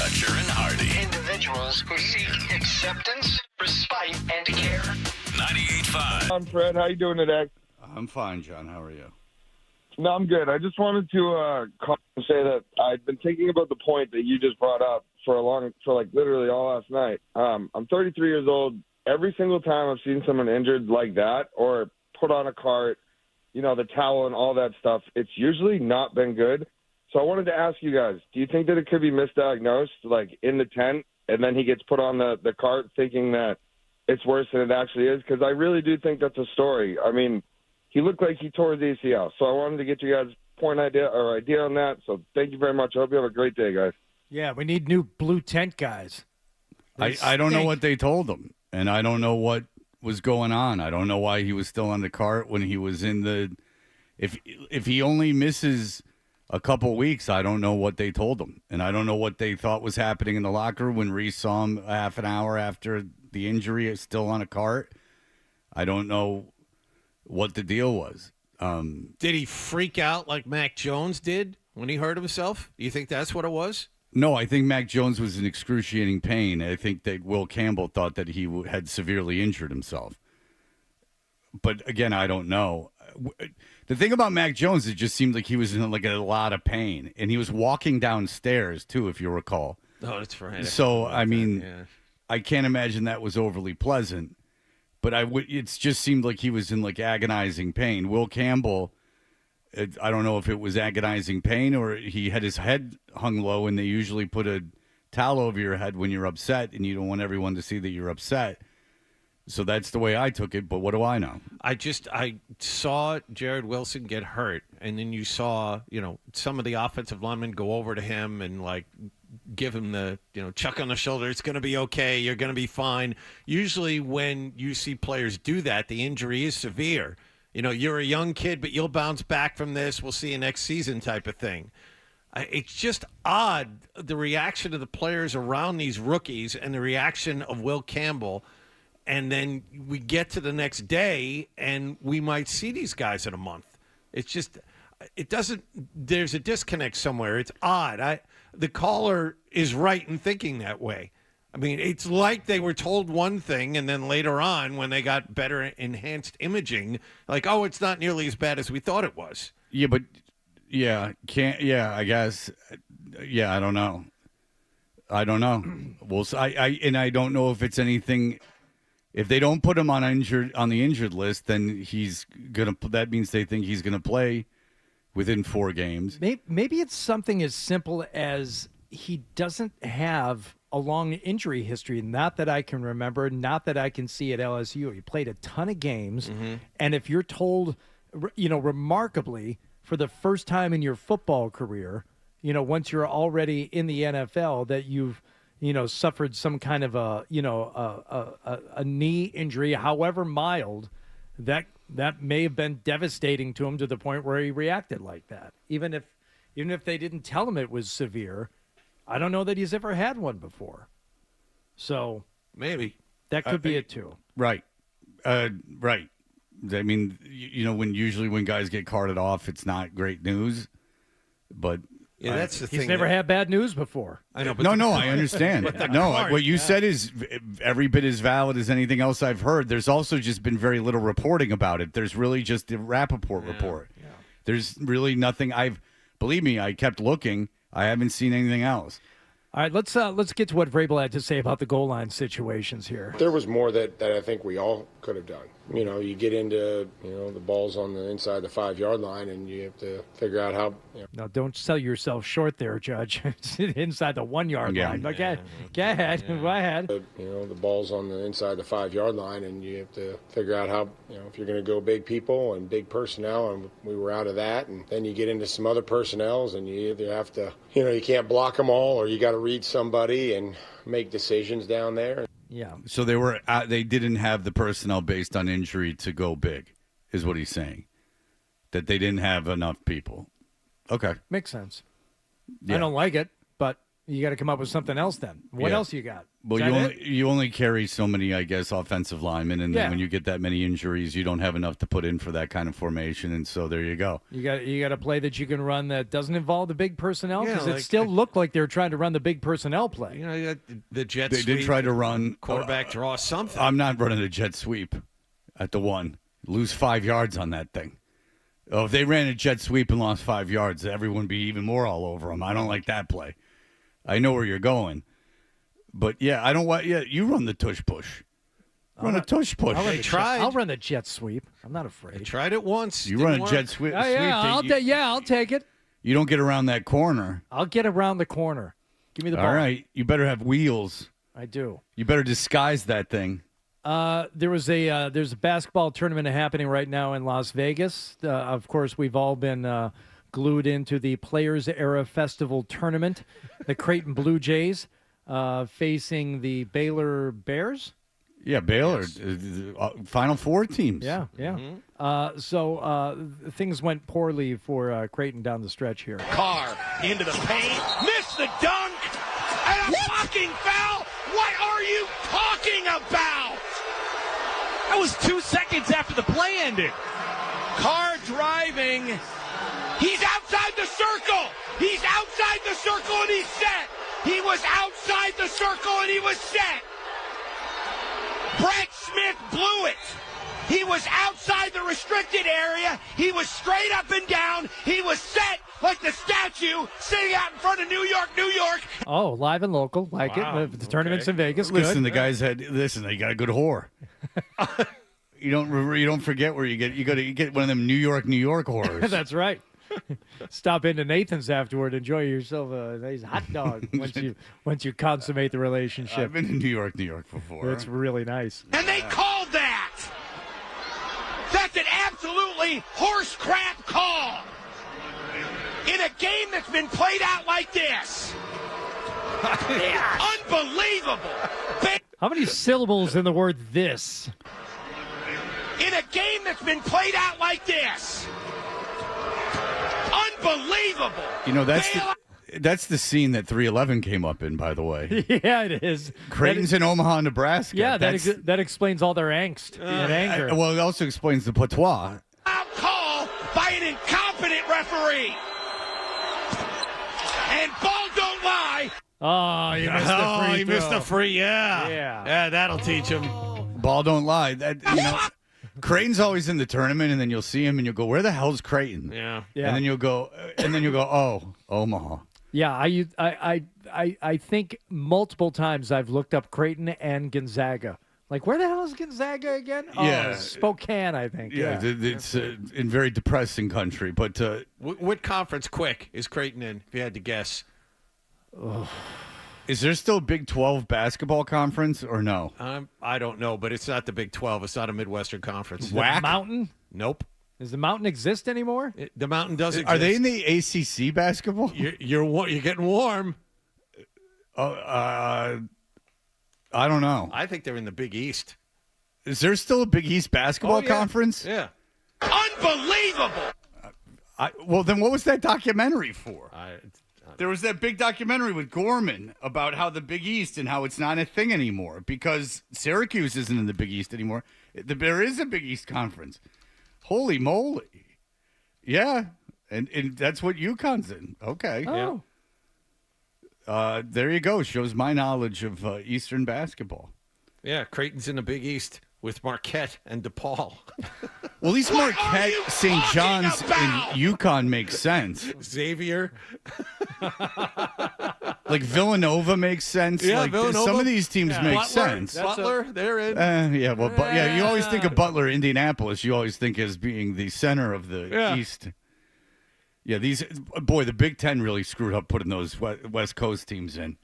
Dutcher and Hardy. Individuals who seek acceptance, respite, and care. 98.5. I'm Fred. How you doing today? I'm fine, John. How are you? No, I'm good. I just wanted to call and say that I've been thinking about the point that you just brought up for literally all last night. I'm 33 years old. Every single time I've seen someone injured like that or put on a cart, the towel and all that stuff, it's usually not been good. So I wanted to ask you guys, do you think that it could be misdiagnosed, like in the tent, and then he gets put on the cart thinking that it's worse than it actually is? Because I really do think that's a story. I mean, he looked like he tore his ACL. So I wanted to get you guys' idea on that. So thank you very much. I hope you have a great day, guys. Yeah, we need new blue tent guys. I don't know what they told him, and I don't know what was going on. I don't know why he was still on the cart when he was in the – if he only misses a couple weeks, I don't know what they told him. And I don't know what they thought was happening in the locker room when Reese saw him half an hour after the injury is still on a cart. I don't know what the deal was. Did he freak out like Mac Jones did when he hurt himself? Do you think that's what it was? No, I think Mac Jones was in excruciating pain. I think that Will Campbell thought that he had severely injured himself. But again, I don't know. The thing about Mac Jones, it just seemed like he was in a lot of pain, and he was walking downstairs too, if you recall. Oh, that's right. So I mean, I can't imagine that was overly pleasant. But it just seemed like he was in agonizing pain. Will Campbell, I don't know if it was agonizing pain or he had his head hung low, and they usually put a towel over your head when you're upset, and you don't want everyone to see that you're upset. So that's the way I took it, but what do I know? I saw Jared Wilson get hurt, and then you saw, some of the offensive linemen go over to him and give him the, chuck on the shoulder. It's going to be okay. You're going to be fine. Usually when you see players do that, the injury is severe. You're a young kid, but you'll bounce back from this. We'll see you next season type of thing. It's just odd, the reaction of the players around these rookies and the reaction of Will Campbell. And then we get to the next day, and we might see these guys in a month. It's just, there's a disconnect somewhere. It's odd. The caller is right in thinking that way. I mean, it's like they were told one thing, and then later on, when they got better enhanced imaging, it's not nearly as bad as we thought it was. Yeah, but, I guess. Yeah, I don't know. Well, I don't know if it's anything. If they don't put him on the injured list, then that means they think he's gonna play within 4 games. Maybe it's something as simple as he doesn't have a long injury history. Not that I can remember. Not that I can see at LSU. He played a ton of games, and if you're told, remarkably, for the first time in your football career, once you're already in the NFL, that you've suffered some kind of a knee injury, however mild, that may have been devastating to him to the point where he reacted like that. Even if they didn't tell him it was severe, I don't know that he's ever had one before. So maybe that could be it too. Right. Right. I mean, when guys get carted off, it's not great news, but. Yeah, that's the thing. He's never had bad news before. I know, but I understand. What you said is every bit as valid as anything else I've heard. There's also just been very little reporting about it. There's really just the Rappaport report. Yeah. There's really nothing. Believe me, I kept looking. I haven't seen anything else. All right, let's get to what Vrabel had to say about the goal line situations here. There was more that I think we all could have done. You get into, the balls on the inside the 5-yard line, and you have to figure out how. Now, don't sell yourself short there, Judge. Inside the 1-yard line. Okay, go ahead. Go ahead. The balls on the inside the 5-yard line, and you have to figure out how, if you're going to go big people and big personnel, and we were out of that. And then you get into some other personnels, and you either have to, you can't block them all, or you got to read somebody and make decisions down there. Yeah. So they didn't have the personnel based on injury to go big, is what he's saying. That they didn't have enough people. Okay. Makes sense. Yeah. I don't like it, but, You got to come up with something else then. What Yeah. else you got? Well, you only carry so many, I guess, offensive linemen, and then when you get that many injuries, you don't have enough to put in for that kind of formation, and so there you go. You got a play that you can run that doesn't involve the big personnel, because Yeah, it still looked like they were trying to run the big personnel play. You know, you got the jet They sweep. did try to run quarterback draw something. I'm not running a jet sweep at the one. Lose 5 yards on that thing. Oh, if they ran a jet sweep and lost 5 yards, everyone would be even more all over them. I don't like that play. I know where you're going. But, yeah, I don't want – yeah, you run the tush push. Run a tush push. I'll run the jet sweep. I'm not afraid. They tried it once. You Didn't run a work. jet sweep. I'll take it. You don't get around that corner. I'll get around the corner. Give me the ball. All right. You better have wheels. I do. You better disguise that thing. There's a basketball tournament happening right now in Las Vegas. Of course, we've all been glued into the Players Era Festival tournament. The Creighton Blue Jays facing the Baylor Bears. Yeah, Baylor. Final Four teams. Yeah. So things went poorly for Creighton down the stretch here. Carr into the paint, missed the dunk, and a fucking foul. What are you talking about? That was 2 seconds after the play ended. Carr driving. He's outside the circle. He's outside the circle and he's set. He was outside the circle and he was set. Brett Smith blew it. He was outside the restricted area. He was straight up and down. He was set like the statue sitting out in front of New York, New York. Oh, live and local, like it. The tournament's in Vegas. Listen, good. the guys had. Listen, they got a good whore. You don't forget where you get one of them New York whores. That's right. Stop into Nathan's afterward. Enjoy yourself a nice hot dog once you consummate the relationship. I've been in New York before. It's really nice. And they called that. That's an absolutely horse crap call. In a game that's been played out like this. Unbelievable. How many syllables in the word this? In a game that's been played out like this. Unbelievable. You know, that's the scene that 311 came up in, by the way. Yeah, it is. Creighton's in Omaha, Nebraska. Yeah, that explains all their angst and anger. Well, it also explains the patois. Call by an incompetent referee. And ball don't lie. Oh, you missed the free he missed the free. Yeah, that'll teach him. Ball don't lie. Creighton's always in the tournament, and then you'll see him, and you'll go, "Where the hell's Creighton?" Yeah. And then you'll go, "Oh, Omaha." Yeah, I think multiple times I've looked up Creighton and Gonzaga. Like, where the hell is Gonzaga again? Yeah. Oh, Spokane, I think. Yeah, it's in very depressing country. But what conference, quick, is Creighton in, if you had to guess? Is there still a Big 12 basketball conference or no? I don't know, but it's not the Big 12. It's not a Midwestern conference. WAC? Mountain? Nope. Does the Mountain exist anymore? The Mountain doesn't exist. Are they in the ACC basketball? You're getting warm. I don't know. I think they're in the Big East. Is there still a Big East basketball conference? Yeah. Unbelievable. Well, then what was that documentary for? There was that big documentary with Gorman about how the Big East and how it's not a thing anymore because Syracuse isn't in the Big East anymore. There is a Big East conference. Holy moly. Yeah. And that's what UConn's in. Okay. Oh. There you go. Shows my knowledge of Eastern basketball. Yeah, Creighton's in the Big East with Marquette and DePaul. Well, at least Marquette, St. John's, and UConn makes sense. Xavier. Like Villanova makes sense. Yeah, like Villanova. some of these teams make sense. Butler, they're in. You always think of Butler, Indianapolis. You always think as being the center of the East. Yeah, the Big Ten really screwed up putting those West Coast teams in.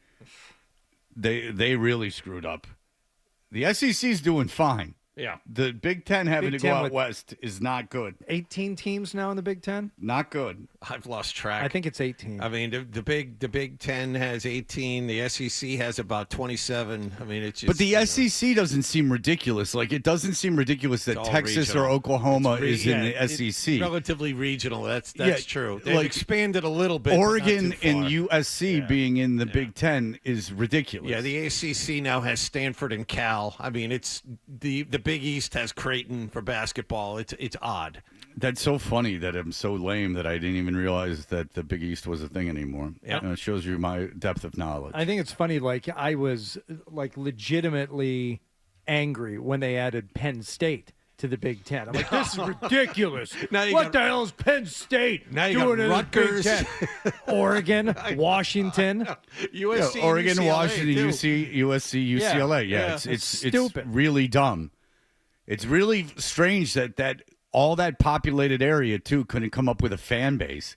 They really screwed up. The SEC's doing fine. Yeah. The Big Ten having Big to go Ten out with- west is not good. 18 teams now in the Big Ten? Not good. I've lost track. I think it's 18. I mean, the Big Ten has 18. The SEC has about 27. I mean, it's just. But the SEC doesn't seem ridiculous. Like, it doesn't seem ridiculous that all Texas regional. or Oklahoma It's is in the it's SEC. relatively regional. That's Yeah, true. They've like, expanded a little bit. but not Oregon too far. and USC being in the Big Ten is ridiculous. Yeah, the ACC now has Stanford and Cal. I mean, it's the Big East has Creighton for basketball. It's odd. That's so funny that I'm so lame that I didn't even realize that the Big East was a thing anymore. Yep. It shows you my depth of knowledge. I think it's funny. Like, I was like legitimately angry when they added Penn State to the Big Ten. I'm like, this is ridiculous. What the hell is Penn State Now you doing got in Rutgers. the Big Ten? Oregon, Washington. USC, Oregon, UCLA, Washington, too. USC, UCLA. Yeah, yeah. it's Stupid. really dumb. It's really strange that all that populated area too couldn't come up with a fan base.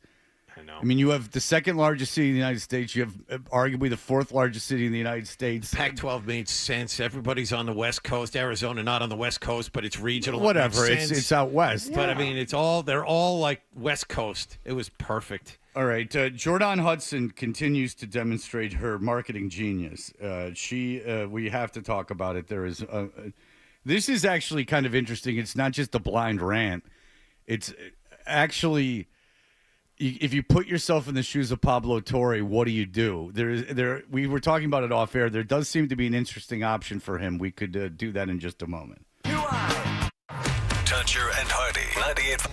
I know. I mean, you have the second largest city in the United States. You have arguably the fourth largest city in the United States. Pac-12 made sense. Everybody's on the West Coast. Arizona not on the West Coast, but it's regional. It Whatever. makes It's sense. out west. But I mean, they're all like West Coast. It was perfect. All right. Jordan Hudson continues to demonstrate her marketing genius. We have to talk about it. This is actually kind of interesting. It's not just a blind rant. It's actually, if you put yourself in the shoes of Pablo Torre, what do you do? We were talking about it off air. There does seem to be an interesting option for him. We could do that in just a moment. Toucher and Hardy, 98.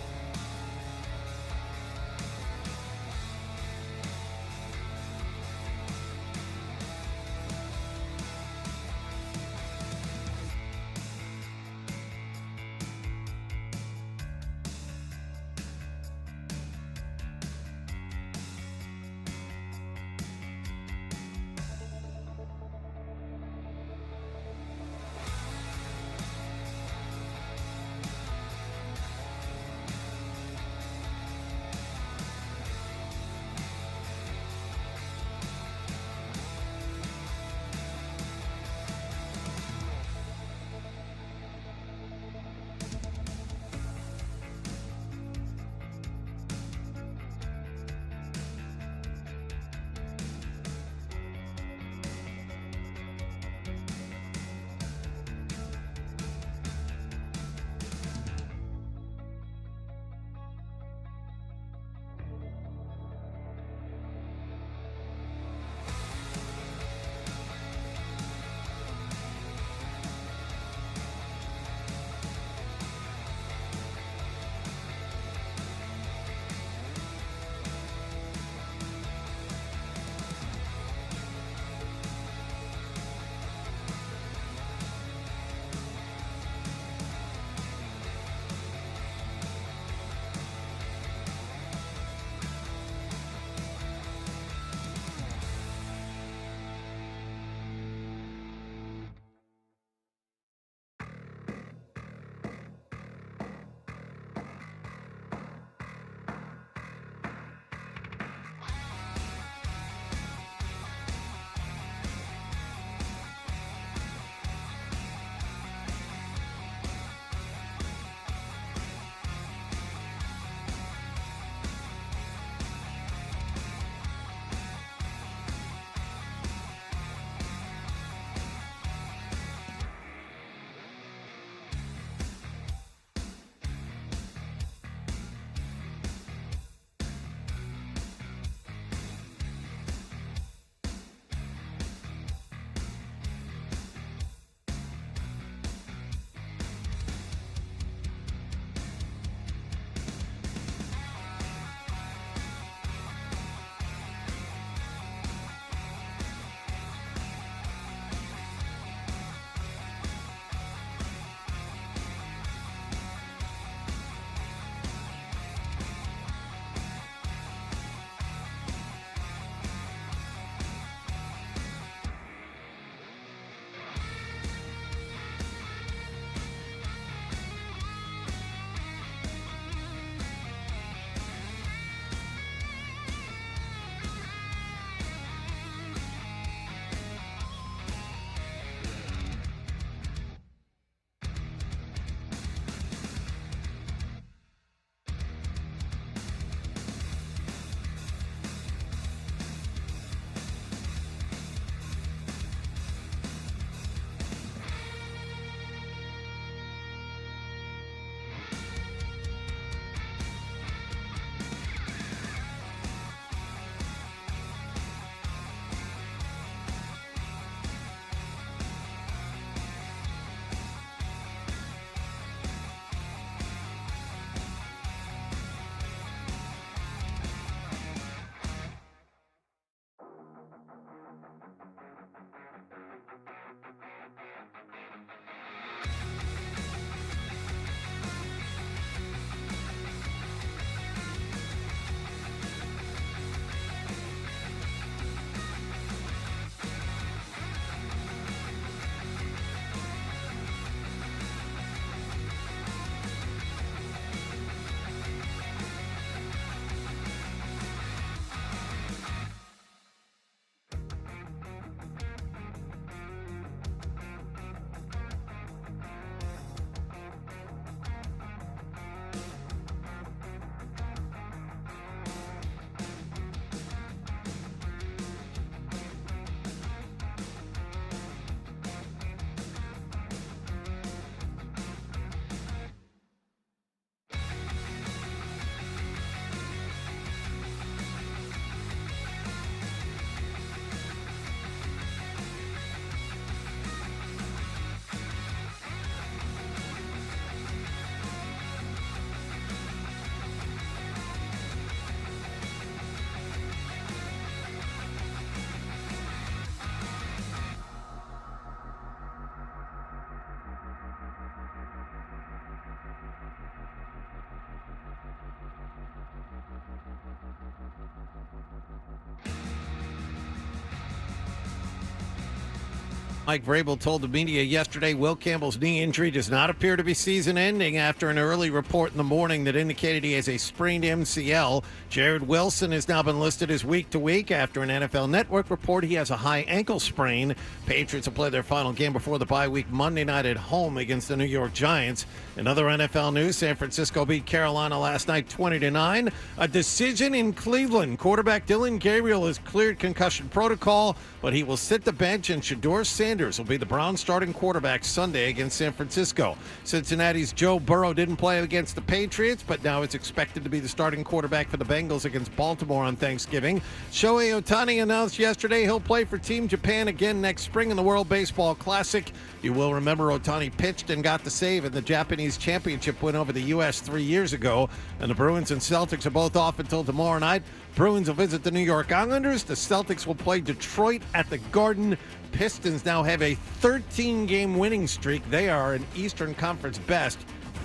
Mike Vrabel told the media yesterday Will Campbell's knee injury does not appear to be season-ending after an early report in the morning that indicated he has a sprained MCL. Jared Wilson has now been listed as week-to-week after an NFL Network report he has a high ankle sprain. Patriots will play their final game before the bye week Monday night at home against the New York Giants. In other NFL news, San Francisco beat Carolina last night 20-9. A decision in Cleveland. Quarterback Dylan Gabriel has cleared concussion protocol, but he will sit the bench, and Shedeur Sanders will be the Browns starting quarterback Sunday against San Francisco. Cincinnati's Joe Burrow didn't play against the Patriots, but now is expected to be the starting quarterback for the Bengals against Baltimore on Thanksgiving. Shohei Ohtani announced yesterday he'll play for Team Japan again next spring in the World Baseball Classic. You will remember Ohtani pitched and got the save in the Japanese championship win over the U.S. 3 years ago. And the Bruins and Celtics are both off until tomorrow night. Bruins will visit the New York Islanders. The Celtics will play Detroit at the Garden. Pistons now have a 13-game winning streak. They are an Eastern Conference best,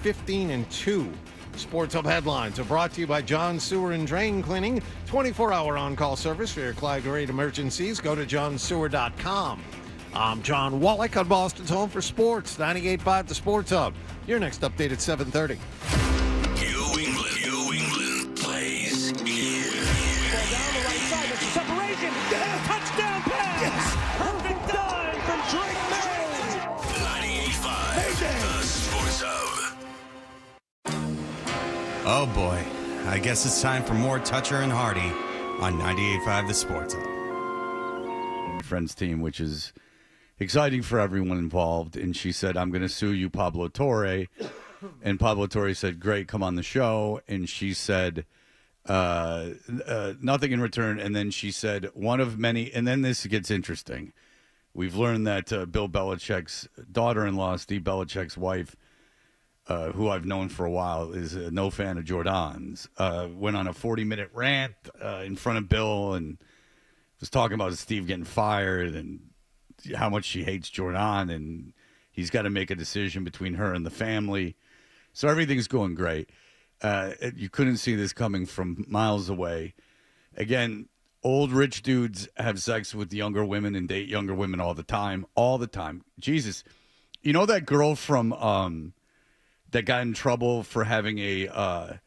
15-2. Sports Hub headlines are brought to you by John Sewer and Drain Cleaning. 24-hour on-call service for your Clyde grade emergencies. Go to johnsewer.com. I'm John Wallach on Boston's Home for Sports, 98.5 The Sports Hub. Your next update at 7:30. New England plays here. Down the right side, there's a separation. Touchdown pass. Yes. Perfect dive from Drake May. 98.5 The Sports Hub. Oh boy, I guess it's time for more Toucher and Hardy on 98.5 The Sports Hub. Friends team, which is exciting for everyone involved. And she said, I'm going to sue you, Pablo Torre. And Pablo Torre said, great, come on the show. And she said, nothing in return. And then she said, one of many. And then this gets interesting. We've learned that Bill Belichick's daughter-in-law, Steve Belichick's wife, who I've known for a while, is no fan of Jordan's, went on a 40-minute rant in front of Bill and was talking about Steve getting fired and how much she hates Jordan, and he's got to make a decision between her and the family. So everything's going great. You couldn't see this coming from miles away. Again, old rich dudes have sex with younger women and date younger women all the time. All the time. Jesus. You know that girl from that got in trouble for having a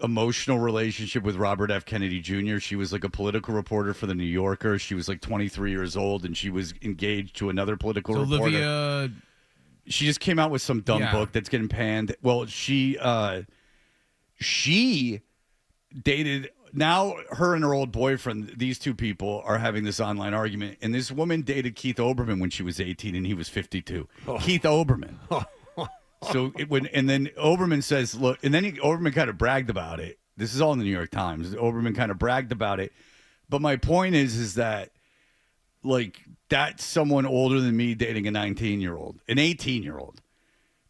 emotional relationship with Robert F. Kennedy Jr.? She was like a political reporter for the New Yorker. She was like 23 years old, and she was engaged to another political reporter. Olivia. She just came out with some dumb book that's getting panned. Well, she dated, now her and her old boyfriend, these two people are having this online argument, and this woman dated Keith Olbermann when she was 18 and he was 52. Oh. Keith Olbermann. So and then Olbermann says, look, and then Olbermann kind of bragged about it. This is all in the New York Times. Olbermann kind of bragged about it. But my point is that, like, that's someone older than me dating a 19-year-old, an 18-year-old.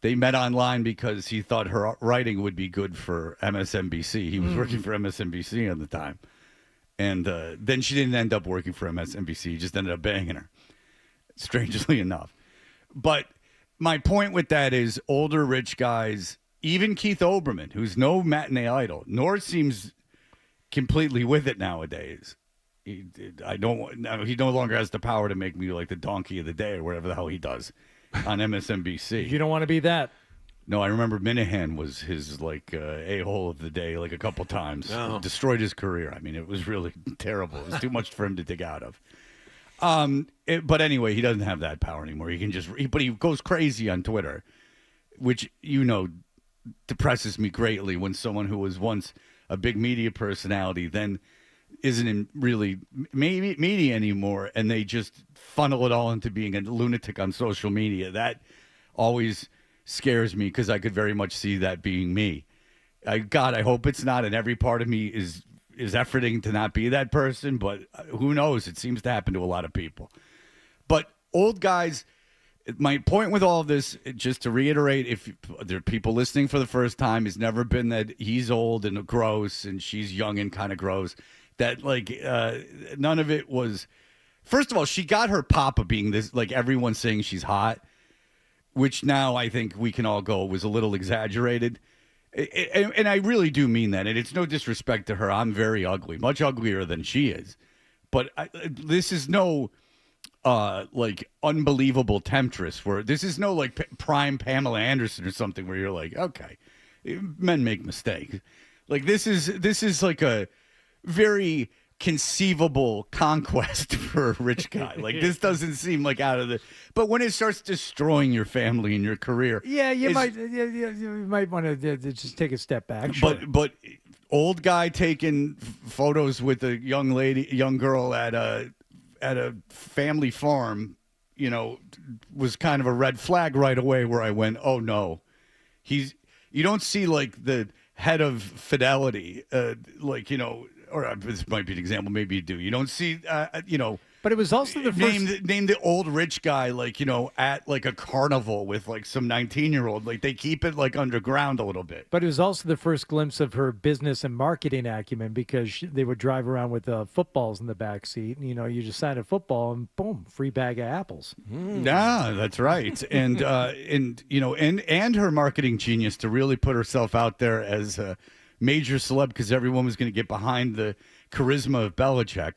They met online because he thought her writing would be good for MSNBC. He was working for MSNBC at the time. And then she didn't end up working for MSNBC. He just ended up banging her, strangely enough. But my point with that is older rich guys, even Keith Olbermann, who's no matinee idol, nor seems completely with it nowadays. He no longer has the power to make me like the donkey of the day or whatever the hell he does on MSNBC. You don't want to be that. No, I remember Minahan was his like a-hole of the day like a couple times. No. Destroyed his career. I mean, it was really terrible. It was too much for him to dig out of. But anyway, he doesn't have that power anymore. He can just, but he goes crazy on Twitter, which, depresses me greatly when someone who was once a big media personality then isn't in really media anymore, and they just funnel it all into being a lunatic on social media. That always scares me because I could very much see that being me. I hope it's not, and every part of me is efforting to not be that person, but who knows? It seems to happen to a lot of people. But old guys, my point with all of this, just to reiterate, if there are people listening for the first time, it's never been that he's old and gross and she's young and kind of gross. That, like, none of it was... First of all, she got her papa being this, like, everyone saying she's hot, which now I think we can all go was a little exaggerated. And I really do mean that. And it's no disrespect to her. I'm very ugly, much uglier than she is. But this is no like unbelievable temptress. Where this is no like prime Pamela Anderson or something where you're like, okay, men make mistakes. Like this is like a very conceivable conquest for a rich guy. Like this doesn't seem like out of the. But when it starts destroying your family and your career, you might want to just take a step back. Sure. But old guy taking photos with a young girl at a family farm, was kind of a red flag right away. Where I went, oh no, you don't see like the head of Fidelity, or this might be an example. Maybe you do. You don't see, But it was also the first name the old rich guy, at like a carnival with like some 19-year-old. Like they keep it like underground a little bit. But it was also the first glimpse of her business and marketing acumen because they would drive around with footballs in the back seat. And, you just sign a football and boom, free bag of apples. Yeah, that's right. And and her marketing genius to really put herself out there as a major celeb because everyone was going to get behind the charisma of Belichick.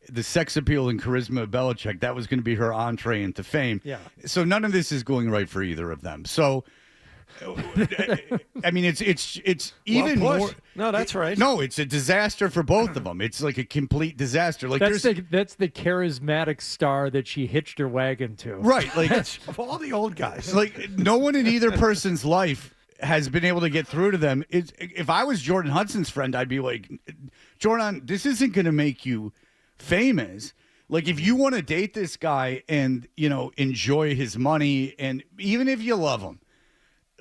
The sex appeal and charisma of Belichick, that was going to be her entree into fame. Yeah. So none of this is going right for either of them. So, I mean, it's even more. No, that's right. No, it's a disaster for both of them. It's like a complete disaster. Like that's the charismatic star that she hitched her wagon to. Right. Like Of all the old guys. like no one in either person's life has been able to get through to them. If I was Jordan Hudson's friend, I'd be like, Jordan, this isn't going to make you famous. Like if you want to date this guy and enjoy his money, and even if you love him,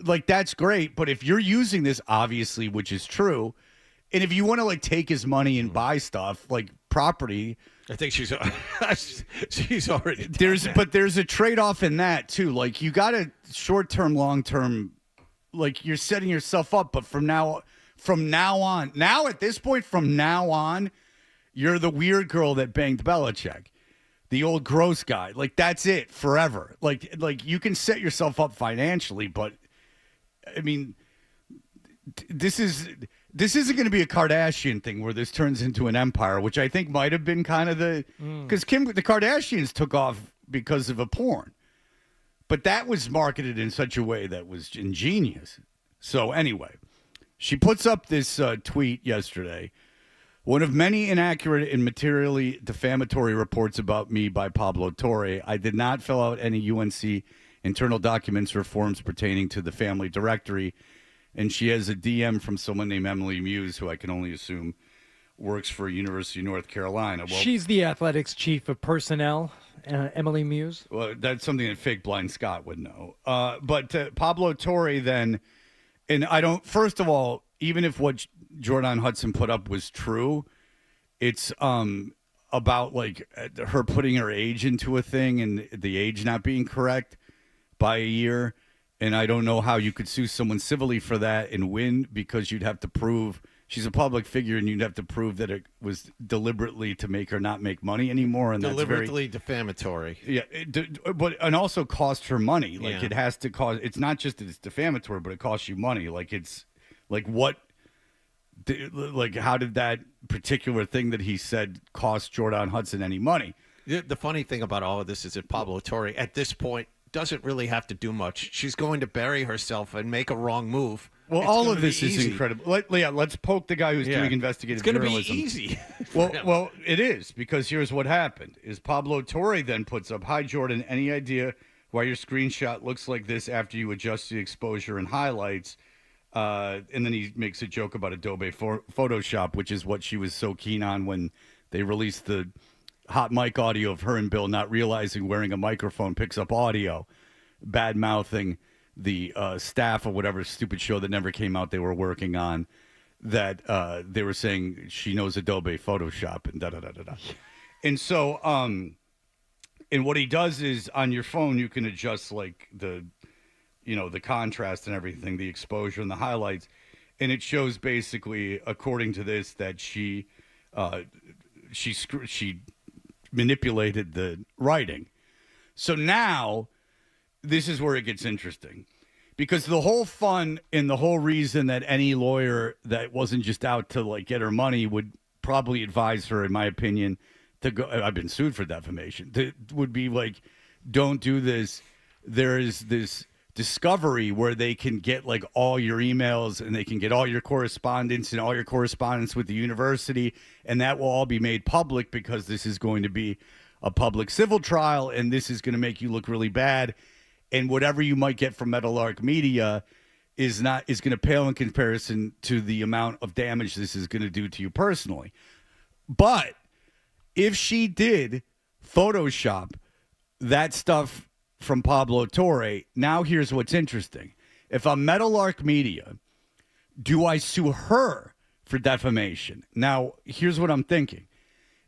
like that's great, but if you're using this obviously, which is true, and if you want to like take his money and buy stuff like property, I think she's already there's a trade-off in that too. Like you got a short-term, long-term, like you're setting yourself up, but from now on, at this point, from now on, you're the weird girl that banged Belichick, the old gross guy. Like that's it forever. Like you can set yourself up financially, but I mean, this isn't going to be a Kardashian thing where this turns into an empire, which I think might have been kind of the the Kardashians took off because of a porn, but that was marketed in such a way that was ingenious. So anyway, she puts up this tweet yesterday. One of many inaccurate and materially defamatory reports about me by Pablo Torre. I did not fill out any UNC internal documents or forms pertaining to the family directory. And she has a DM from someone named Emily Muse, who I can only assume works for University of North Carolina. Well, she's the athletics chief of personnel, Emily Muse. Well, that's something that fake blind Scott would know. But Pablo Torre then, and I don't, first of all, even if what Jordan Hudson put up was true, it's about like her putting her age into a thing and the age not being correct by a year. And I don't know how you could sue someone civilly for that and win, because you'd have to prove she's a public figure and you'd have to prove that it was deliberately to make her not make money anymore. And deliberately defamatory. Yeah, and also cost her money. Like Yeah. it has to cost. It's not just that it's defamatory, but it costs you money. Like it's like what. Like, how did that particular thing that he said cost Jordan Hudson any money? The funny thing about all of this is that Pablo Torre, at this point, doesn't really have to do much. She's going to bury herself and make a wrong move. Well, It's all gonna of this be is easy. incredible. Let's poke the guy who's doing investigative It's going to be journalism. easy. Well, it is, because here's what happened. Is Pablo Torre then puts up, "Hi, Jordan, any idea why your screenshot looks like this after you adjust the exposure and highlights?" And then he makes a joke about Adobe Photoshop, which is what she was so keen on when they released the hot mic audio of her and Bill not realizing wearing a microphone picks up audio, bad-mouthing the staff of whatever stupid show that never came out they were working on, that they were saying she knows Adobe Photoshop and da-da-da-da-da. And so, and what he does is on your phone you can adjust like the contrast and everything, the exposure and the highlights. And it shows basically, according to this, that she manipulated the writing. So now this is where it gets interesting, because the whole fun and the whole reason that any lawyer that wasn't just out to like get her money would probably advise her, in my opinion, to go. I've been sued for defamation. Would be like, don't do this. There is this discovery where they can get like all your emails and they can get all your correspondence and all your correspondence with the university, and that will all be made public because this is going to be a public civil trial, and this is going to make you look really bad. And whatever you might get from Meadowlark Media is going to pale in comparison to the amount of damage this is going to do to you personally. But if she did Photoshop that stuff from Pablo Torre, now here's what's interesting. If I'm Meadowlark Media, do I sue her for defamation? Now, here's what I'm thinking,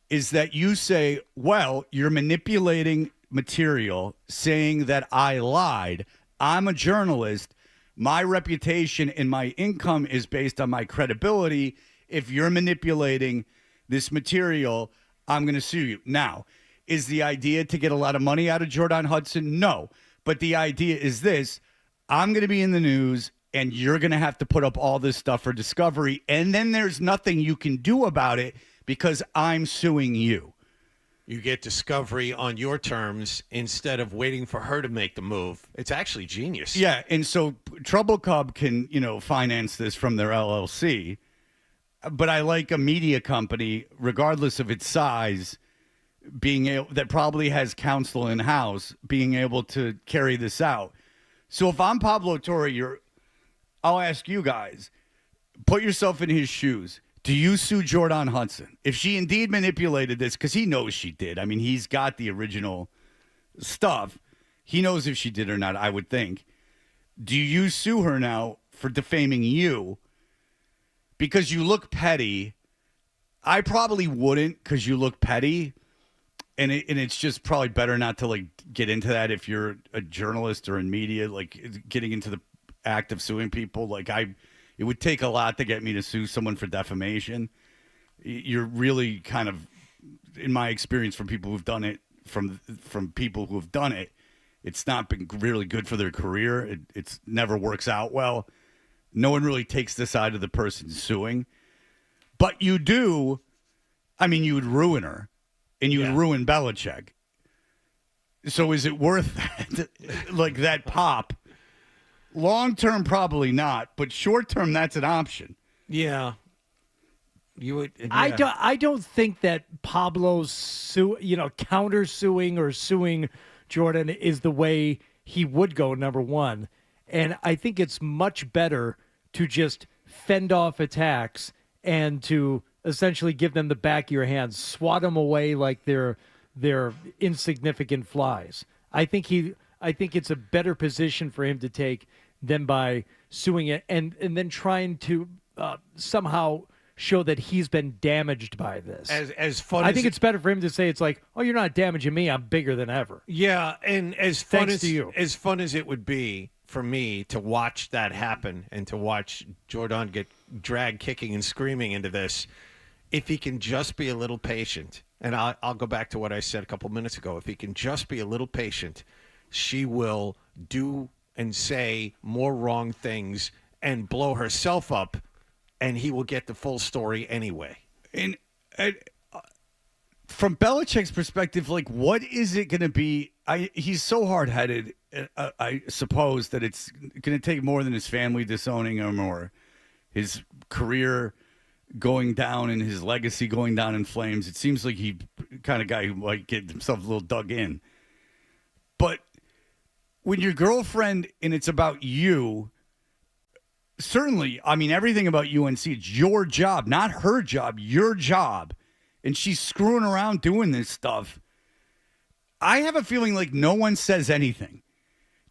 is that you say, well, you're manipulating material saying that I lied. I'm a journalist. My reputation and my income is based on my credibility. If you're manipulating this material, I'm going to sue you. Now, is the idea to get a lot of money out of Jordan Hudson? No. But the idea is this. I'm going to be in the news, and you're going to have to put up all this stuff for discovery, and then there's nothing you can do about it because I'm suing you. You get discovery on your terms instead of waiting for her to make the move. It's actually genius. Yeah, and so Trouble Cub can, finance this from their LLC, but I like a media company, regardless of its size, being able, that probably has counsel in house, being able to carry this out. So if I'm Pablo Torre, I'll ask you guys, put yourself in his shoes. Do you sue Jordan Hudson? If she indeed manipulated this, because he knows she did. I mean, he's got the original stuff. He knows if she did or not, I would think. Do you sue her now for defaming you? Because you look petty. I probably wouldn't, because you look petty. And it's just probably better not to like get into that if you're a journalist or in media, like getting into the act of suing people. Like it would take a lot to get me to sue someone for defamation. You're really kind of, in my experience, from people who've done it, from people who have done it, it's not been really good for their career. It's never works out well. No one really takes the side of the person suing, but you do. I mean, you would ruin her. And you would ruin Belichick. So is it worth that? Like that pop? Long term, probably not. But short term, that's an option. Yeah. You would. Yeah. I don't think that Pablo's countersuing or suing Jordan is the way he would go. Number one, and I think it's much better to just fend off attacks and to essentially give them the back of your hand, swat them away like they're insignificant flies. I think it's a better position for him to take than by suing it and then trying to somehow show that he's been damaged by this. As fun I as think it's better for him to say it's like, oh, you're not damaging me, I'm bigger than ever. Yeah, and as fun Thanks to you. As fun as it would be for me to watch that happen and to watch Jordan get dragged kicking and screaming into this, if he can just be a little patient, and I'll go back to what I said a couple minutes ago, if he can just be a little patient, she will do and say more wrong things and blow herself up, and he will get the full story anyway. And from Belichick's perspective, like, what is it going to be? He's so hard-headed, I suppose, that it's going to take more than his family disowning him or his career going down and his legacy going down in flames. It seems like he kind of guy who might get himself a little dug in. But when your girlfriend and it's about you, certainly, I mean, everything about UNC, it's your job, not her job, your job. And she's screwing around doing this stuff. I have a feeling like no one says anything.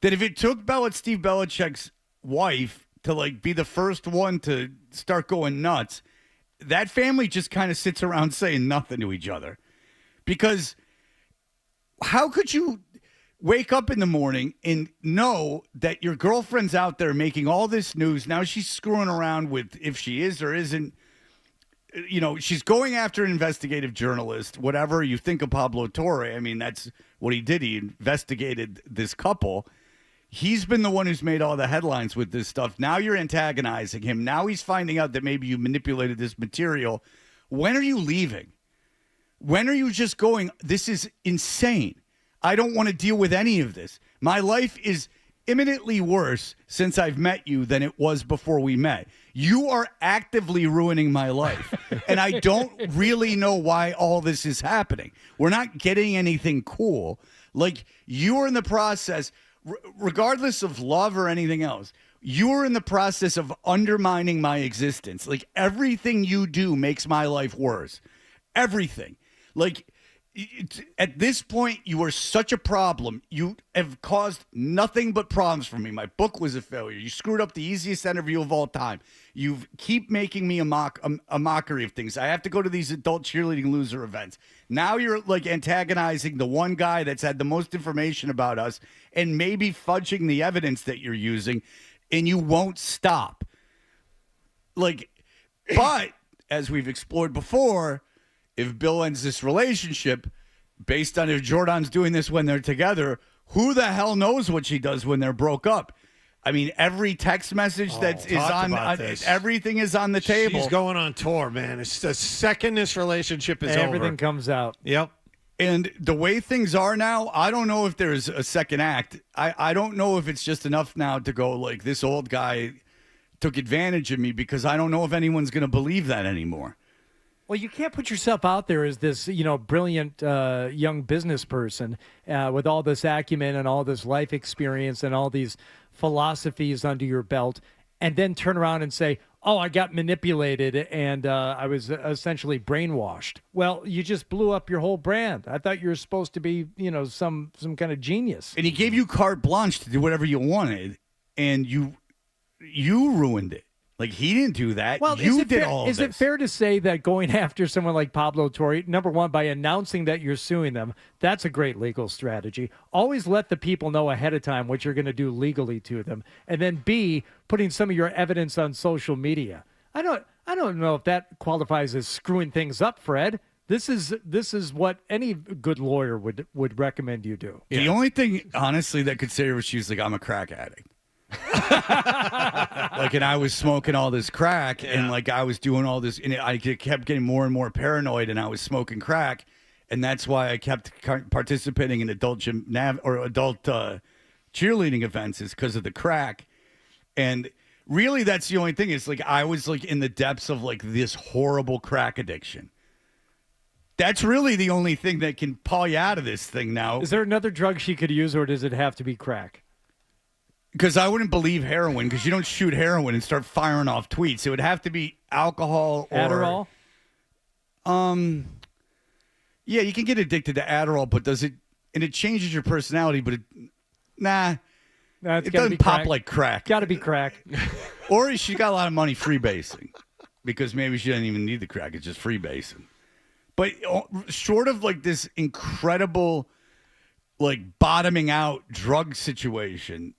That if it took Steve Belichick's wife to like be the first one to start going nuts, that family just kind of sits around saying nothing to each other. Because how could you wake up in the morning and know that your girlfriend's out there making all this news? Now she's screwing around with if she is or isn't. She's going after an investigative journalist, whatever you think of Pablo Torre. I mean, that's what he did. He investigated this couple. He's been the one who's made all the headlines with this stuff. Now you're antagonizing him. Now he's finding out that maybe you manipulated this material. When are you leaving? When are you just going, this is insane. I don't want to deal with any of this. My life is imminently worse since I've met you than it was before we met. You are actively ruining my life. And I don't really know why all this is happening. We're not getting anything cool. Like, you are in the process, regardless of love or anything else, you are in the process of undermining my existence. Like, everything you do makes my life worse. Everything. Like, at this point, you are such a problem. You have caused nothing but problems for me. My book was a failure. You screwed up the easiest interview of all time. You keep making me a mockery of things. I have to go to these adult cheerleading loser events. Now you're like antagonizing the one guy that's had the most information about us and maybe fudging the evidence that you're using, and you won't stop. Like, but as we've explored before, if Bill ends this relationship, based on if Jordan's doing this when they're together, who the hell knows what she does when they're broke up? I mean, every text message everything is on the table. She's going on tour, man. It's the second this relationship is over. Everything comes out. Yep. And the way things are now, I don't know if there's a second act. I don't know if it's just enough now to go like, this old guy took advantage of me, because I don't know if anyone's going to believe that anymore. Well, you can't put yourself out there as this, brilliant young business person with all this acumen and all this life experience and all these philosophies under your belt, and then turn around and say, oh, I got manipulated and I was essentially brainwashed. Well, you just blew up your whole brand. I thought you were supposed to be, some kind of genius. And he gave you carte blanche to do whatever you wanted, and you ruined it. Like, he didn't do that. Well, you did all of this. Is it fair to say that going after someone like Pablo Torre, number one, by announcing that you're suing them, that's a great legal strategy. Always let the people know ahead of time what you're going to do legally to them. And then B, putting some of your evidence on social media. I don't know if that qualifies as screwing things up, Fred. This is what any good lawyer would recommend you do. The only thing, honestly, that could say her was she was like, I'm a crack addict. And I was smoking all this crack, and like I was doing all this, and I kept getting more and more paranoid, and I was smoking crack, and that's why I kept participating in adult cheerleading events, is because of the crack. And really, that's the only thing. Is like I was like in the depths of like this horrible crack addiction. That's really the only thing that can pull you out of this thing now. Is there another drug she could use, or does it have to be crack? Because I wouldn't believe heroin, because you don't shoot heroin and start firing off tweets. It would have to be alcohol or Adderall. Yeah, you can get addicted to Adderall, but does it? And it changes your personality, but it doesn't pop like crack. Got to be crack. Or she got a lot of money freebasing, because maybe she doesn't even need the crack; it's just freebasing. But short of like this incredible, like bottoming out drug situation.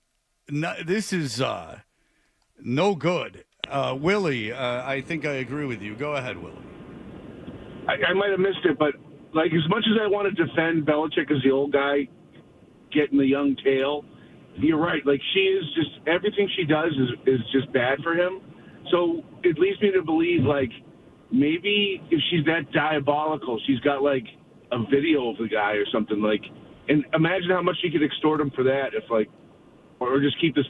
No, this is no good. Willie, I think I agree with you. Go ahead, Willie. I might have missed it, but like as much as I want to defend Belichick as the old guy getting the young tail, you're right. Like she is just everything she does is just bad for him. So it leads me to believe like maybe if she's that diabolical, she's got like a video of the guy or something like. And imagine how much she could extort him for that if like. Or just keep this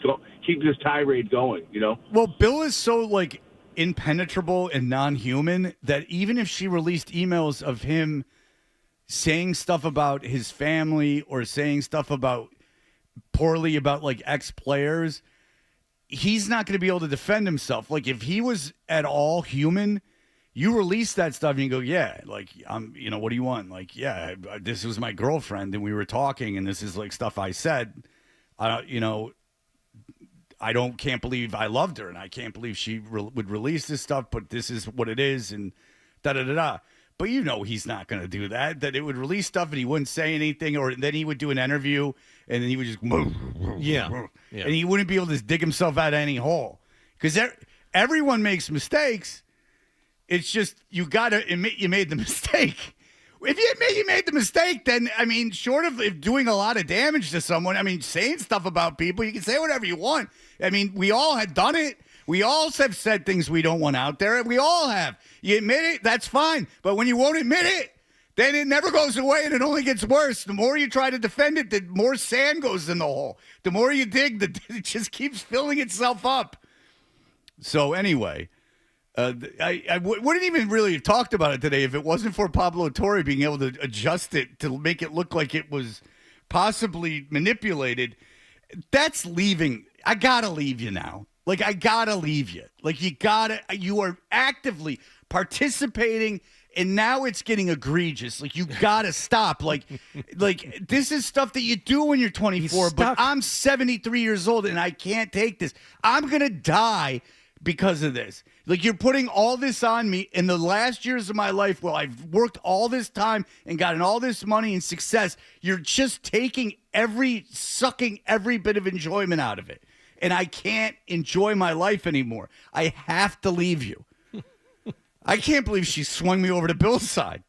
tirade going, Well, Bill is so like impenetrable and non-human that even if she released emails of him saying stuff about his family or saying stuff poorly about like ex-players, he's not going to be able to defend himself. Like if he was at all human, you release that stuff and you go, yeah, like what do you want? Like, yeah, this was my girlfriend and we were talking and this is like stuff I said. Can't believe I loved her, and I can't believe she would release this stuff, but this is what it is, and da-da-da-da. But he's not going to do that, that it would release stuff and he wouldn't say anything, or then he would do an interview, and then he would just... Yeah. And he wouldn't be able to dig himself out of any hole. Because everyone makes mistakes. It's just, you got to admit you made the mistake. If you admit you made the mistake, then, short of doing a lot of damage to someone, saying stuff about people, you can say whatever you want. We all had done it. We all have said things we don't want out there. We all have. You admit it, that's fine. But when you won't admit it, then it never goes away and it only gets worse. The more you try to defend it, the more sand goes in the hole. The more you dig, it just keeps filling itself up. So anyway, I wouldn't even really have talked about it today if it wasn't for Pablo Torre being able to adjust it to make it look like it was possibly manipulated. That's leaving. I got to leave you now. Like, I got to leave you. Like, you are actively participating, and now it's getting egregious. Like, you got to stop. Like, this is stuff that you do when you're 24, but I'm 73 years old, and I can't take this. I'm going to die because of this. Like, you're putting all this on me in the last years of my life where I've worked all this time and gotten all this money and success. You're just sucking every bit of enjoyment out of it. And I can't enjoy my life anymore. I have to leave you. I can't believe she swung me over to Bill's side.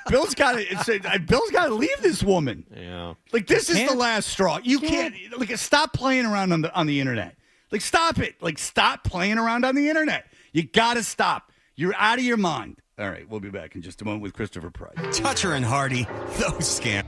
Bill's got to leave this woman. Yeah. Like, this is the last straw. You can't like, stop playing around on the internet. Like, stop it. Like, stop playing around on the internet. You got to stop. You're out of your mind. All right, we'll be back in just a moment with Christopher Price. Toucher and Hardy, those scams.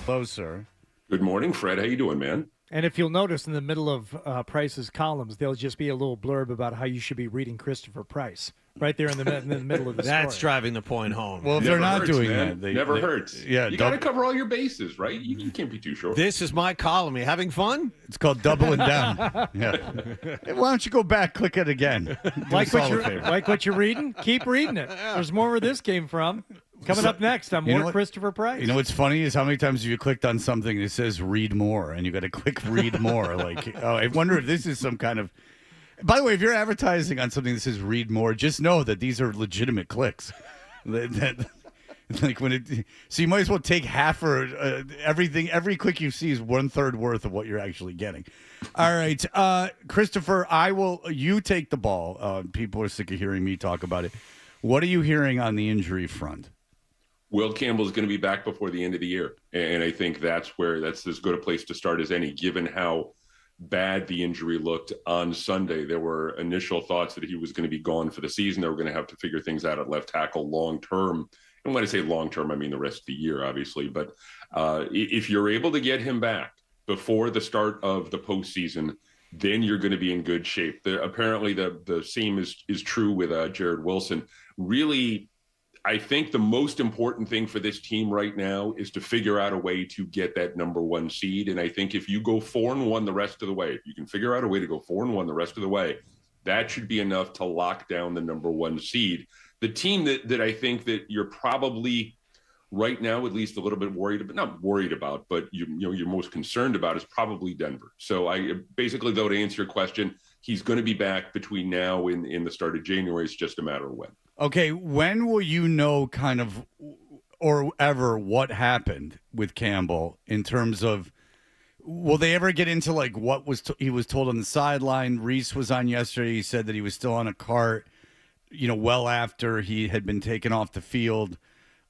Hello, sir. Good morning, Fred. How you doing, man? And if you'll notice in the middle of Price's columns, there'll just be a little blurb about how you should be reading Christopher Price right there in the middle of the That's story. driving the point home. Well, if they're not doing that, It never hurts. Yeah, you got to cover all your bases, right? You can't be too short. This is my column. You having fun? It's called doubling down. Yeah. Hey, why don't you go back, click it again? Like what you're reading? Keep reading it. There's more where this came from. Coming up next, I'm more Christopher Price. You know what's funny is how many times have you clicked on something and it says read more, and you got to click read more. Like, oh, I wonder if this is some kind of. By the way, if you're advertising on something that says read more, just know that these are legitimate clicks. Like when it, so you might as well take half or everything. Every click you see is 1/3 worth of what you're actually getting. All right, Christopher, you take the ball. People are sick of hearing me talk about it. What are you hearing on the injury front? Will Campbell is going to be back before the end of the year. And I think that's as good a place to start as any, given how bad the injury looked on Sunday. There were initial thoughts that he was going to be gone for the season. They were going to have to figure things out at left tackle long term. And when I say long term, I mean the rest of the year, obviously. But if you're able to get him back before the start of the postseason, then you're going to be in good shape. Apparently, the same is true with Jared Wilson. Really, I think the most important thing for this team right now is to figure out a way to get that number 1 seed. And I think if you go 4-1 the rest of the way, if you can figure out a way to go 4-1 the rest of the way, that should be enough to lock down the number 1 seed. The team that I think that you're probably right now at least a little bit worried about, not worried about, but you're most concerned about is probably Denver. So I basically, though, to answer your question, he's going to be back between now and in the start of January. It's just a matter of when. Okay, when will you know kind of or ever what happened with Campbell in terms of will they ever get into like what he was told on the sideline? Reese was on yesterday. He said that he was still on a cart, well after he had been taken off the field.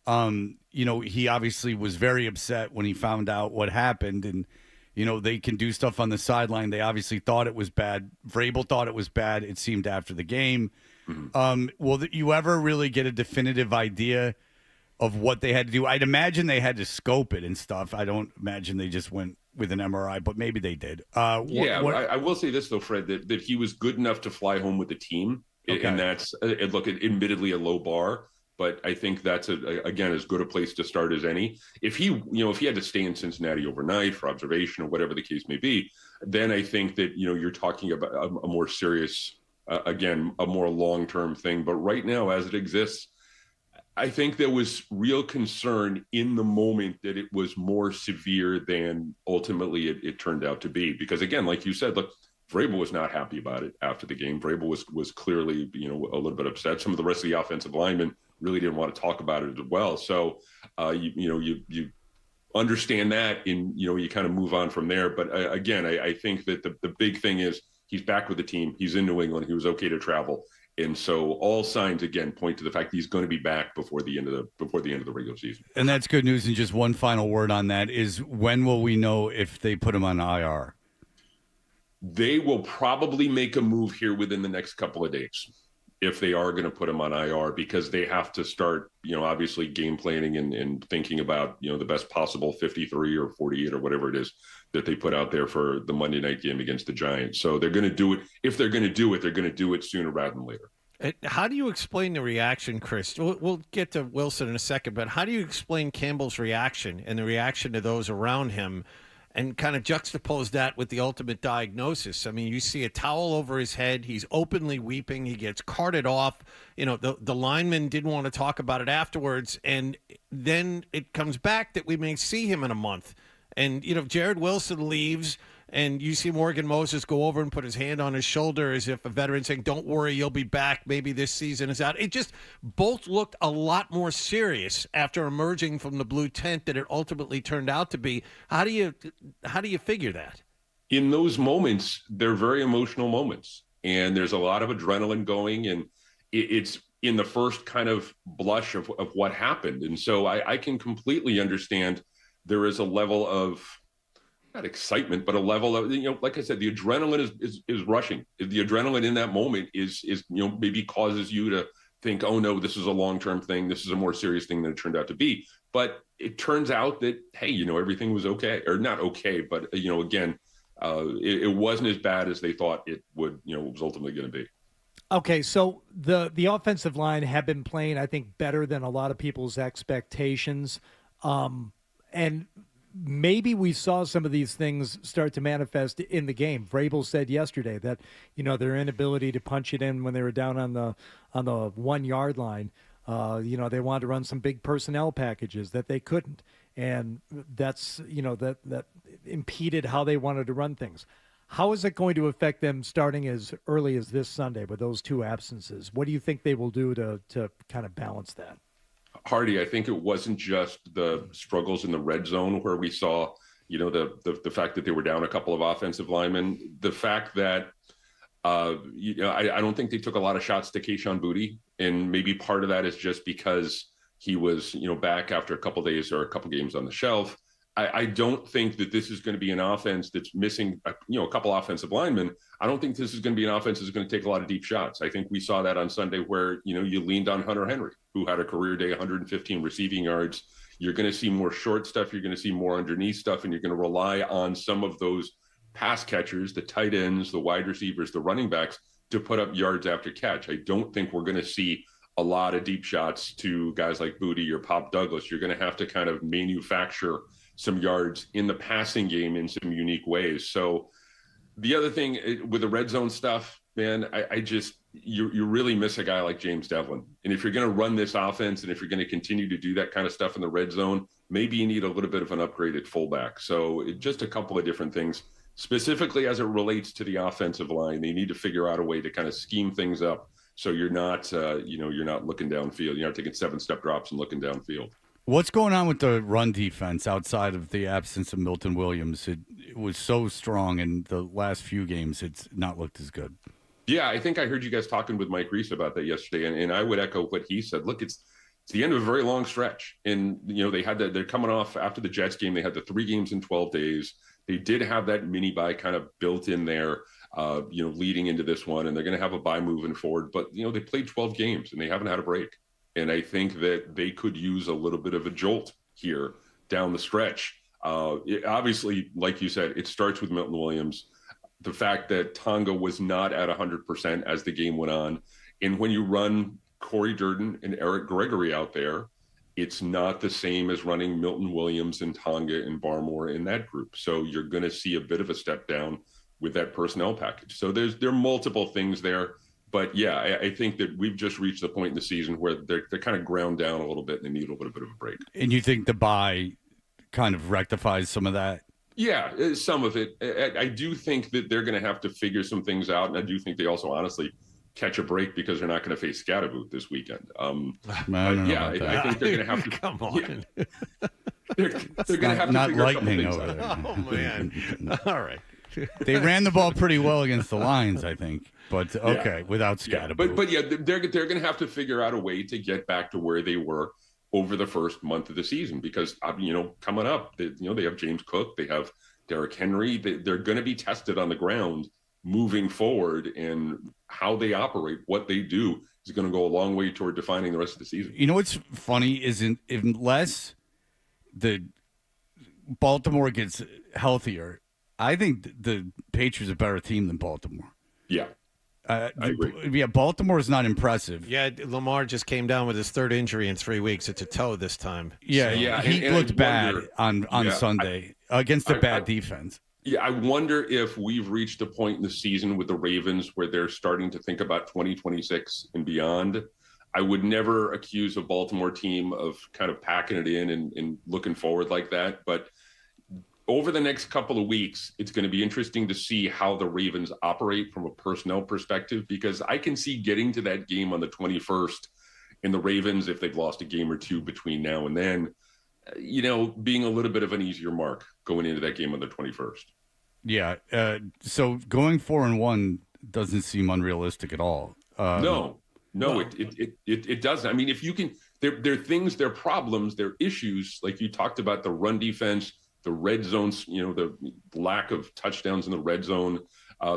He obviously was very upset when he found out what happened, and they can do stuff on the sideline. They obviously thought it was bad. Vrabel thought it was bad. It seemed after the game. Will you ever really get a definitive idea of what they had to do? I'd imagine they had to scope it and stuff. I don't imagine they just went with an MRI, but maybe they did. I will say this, though, Fred, that he was good enough to fly home with the team. Okay. And that's, admittedly a low bar. But I think that's, again, as good a place to start as any. If he had to stay in Cincinnati overnight for observation or whatever the case may be, then I think that, you're talking about a more serious, again, a more long-term thing. But right now, as it exists, I think there was real concern in the moment that it was more severe than ultimately it turned out to be. Because, again, like you said, look, Vrabel was not happy about it after the game. Vrabel was clearly, a little bit upset. Some of the rest of the offensive linemen really didn't want to talk about it as well. So, you understand that and, you kind of move on from there. But again, I think that the big thing is he's back with the team. He's in New England. He was okay to travel. And so all signs, again, point to the fact that he's going to be back before the end of the regular season. And that's good news. And just one final word on that is when will we know if they put him on IR? They will probably make a move here within the next couple of days if they are going to put him on IR, because they have to start, obviously game planning and thinking about, the best possible 53 or 48 or whatever it is that they put out there for the Monday night game against the Giants. So they're going to do it. If they're going to do it, they're going to do it sooner rather than later. How do you explain the reaction, Chris? We'll get to Wilson in a second, but how do you explain Campbell's reaction and the reaction to those around him and kind of juxtapose that with the ultimate diagnosis? I mean, you see a towel over his head. He's openly weeping. He gets carted off. The lineman didn't want to talk about it afterwards. And then it comes back that we may see him in a month. And, Jared Wilson leaves, and you see Morgan Moses go over and put his hand on his shoulder as if a veteran saying, don't worry, you'll be back. Maybe this season is out. It just both looked a lot more serious after emerging from the blue tent than it ultimately turned out to be. How do you figure that? In those moments, they're very emotional moments, and there's a lot of adrenaline going, and it's in the first kind of blush of what happened. And so I can completely understand there is a level of not excitement, but a level of, like I said, the adrenaline is rushing. The adrenaline in that moment is maybe causes you to think, oh no, this is a long-term thing. This is a more serious thing than it turned out to be. But it turns out that, hey, everything was okay, or not okay, but again, it wasn't as bad as they thought it would. Was ultimately going to be. Okay, so the offensive line have been playing, I think, better than a lot of people's expectations, and maybe we saw some of these things start to manifest in the game. Vrabel said yesterday that their inability to punch it in when they were down on the 1 yard line. They wanted to run some big personnel packages that they couldn't, and that's that impeded how they wanted to run things. How is it going to affect them starting as early as this Sunday with those two absences? What do you think they will do to kind of balance that? Hardy, I think it wasn't just the struggles in the red zone where we saw, the fact that they were down a couple of offensive linemen. The fact that, I don't think they took a lot of shots to Kayshon Boutte, and maybe part of that is just because he was, back after a couple days or a couple games on the shelf. I don't think that this is going to be an offense that's missing, a couple offensive linemen. I don't think this is going to be an offense that's going to take a lot of deep shots. I think we saw that on Sunday where, you leaned on Hunter Henry, who had a career day, 115 receiving yards. You're going to see more short stuff. You're going to see more underneath stuff, and you're going to rely on some of those pass catchers, the tight ends, the wide receivers, the running backs to put up yards after catch. I don't think we're going to see a lot of deep shots to guys like Boutte or Pop Douglas. You're going to have to kind of manufacture some yards in the passing game in some unique ways. So the other thing with the red zone stuff, man, you really miss a guy like James Devlin. And if you're going to run this offense and if you're going to continue to do that kind of stuff in the red zone, maybe you need a little bit of an upgraded fullback. So just a couple of different things, specifically as it relates to the offensive line. They need to figure out a way to kind of scheme things up so you're not, you're not looking downfield. You're not taking 7-step drops and looking downfield. What's going on with the run defense outside of the absence of Milton Williams? It was so strong in the last few games. It's not looked as good. Yeah, I think I heard you guys talking with Mike Reese about that yesterday, and I would echo what he said. Look, it's the end of a very long stretch, and they're coming off after the Jets game. They had the 3 games in 12 days. They did have that mini bye kind of built in there, leading into this one, and they're going to have a bye moving forward. But they played 12 games and they haven't had a break. And I think that they could use a little bit of a jolt here down the stretch. Obviously, like you said, it starts with Milton Williams. The fact that Tonga was not at 100% as the game went on. And when you run Corey Durden and Eric Gregory out there, it's not the same as running Milton Williams and Tonga and Barmore in that group. So you're going to see a bit of a step down with that personnel package. So there are multiple things there. But yeah, I think that we've just reached the point in the season where they're kind of ground down a little bit and they need a little bit of a break. And you think the bye kind of rectifies some of that? Yeah, some of it. I do think that they're going to have to figure some things out, and I do think they also honestly catch a break because they're not going to face Scatterboot this weekend. I think they're going to have to. Come on. Yeah, they're going to have to not figure lightning a couple over things out. Oh, man. All right. They ran the ball pretty well against the Lions, I think. But okay, without Scatterboot. But they're going to have to figure out a way to get back to where they were over the first month of the season because coming up, they have James Cook, they have Derrick Henry. They're going to be tested on the ground moving forward, and how they operate, what they do, is going to go a long way toward defining the rest of the season. You know what's funny is unless the Baltimore gets healthier, I think the Patriots are a better team than Baltimore. Yeah. I agree. Yeah, Baltimore is not impressive. Yeah, Lamar just came down with his 3rd injury in 3 weeks. It's a toe this time. Yeah, so. yeah. He looked bad on Sunday against a bad defense. Yeah, I wonder if we've reached a point in the season with the Ravens where they're starting to think about 2026 and beyond. I would never accuse a Baltimore team of kind of packing it in and looking forward like that. But over the next couple of weeks, it's going to be interesting to see how the Ravens operate from a personnel perspective, because I can see getting to that game on the 21st and the Ravens, if they've lost a game or two between now and then, being a little bit of an easier mark going into that game on the 21st. Yeah. So going 4-1 doesn't seem unrealistic at all. No, it doesn't. I mean, if you can, there are things, there are problems, there are issues, like you talked about the run defense, the red zones, the lack of touchdowns in the red zone,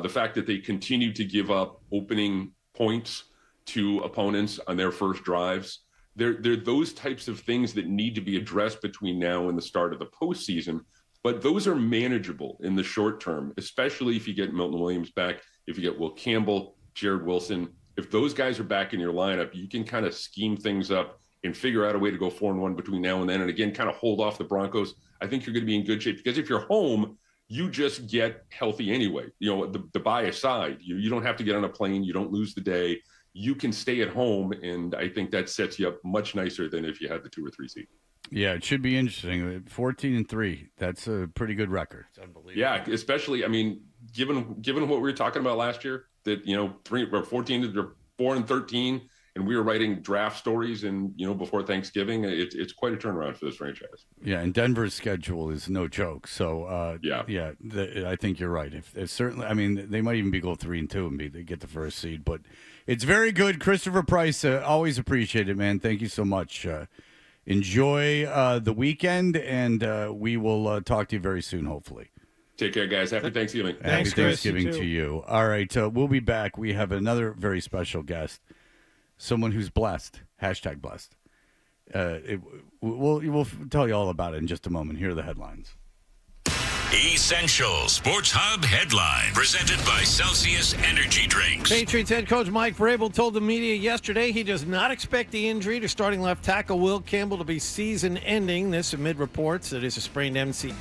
the fact that they continue to give up opening points to opponents on their first drives. They're those types of things that need to be addressed between now and the start of the postseason. But those are manageable in the short term, especially if you get Milton Williams back, if you get Will Campbell, Jared Wilson. If those guys are back in your lineup, you can kind of scheme things up and figure out a way to go 4-1 between now and then. And again, kind of hold off the Broncos. I think you're going to be in good shape because if you're home, you just get healthy anyway. You know, the bye aside, you don't have to get on a plane. You don't lose the day. You can stay at home, and I think that sets you up much nicer than if you had the 2 or 3 seed. Yeah, it should be interesting. 14-3, that's a pretty good record. It's unbelievable. Yeah, especially, I mean, given what we were talking about last year, that 14 or 4-13, and we were writing draft stories, and before Thanksgiving, it's quite a turnaround for this franchise. Yeah, and Denver's schedule is no joke. So I think you're right. If certainly, I mean, they might even be go 3-2 and they get the first seed, but it's very good. Christopher Price, always appreciate it, man. Thank you so much. Enjoy the weekend, and we will talk to you very soon, hopefully. Take care, guys. Happy Thanksgiving. Happy Thanksgiving to you. All right, we'll be back. We have another very special guest, someone who's blessed. # blessed. We'll tell you all about it in just a moment. Here are the headlines. Essential Sports Hub headline presented by Celsius Energy Drinks. Patriots head coach Mike Vrabel told the media yesterday he does not expect the injury to starting left tackle Will Campbell to be season-ending. This amid reports that it's a sprained MCL.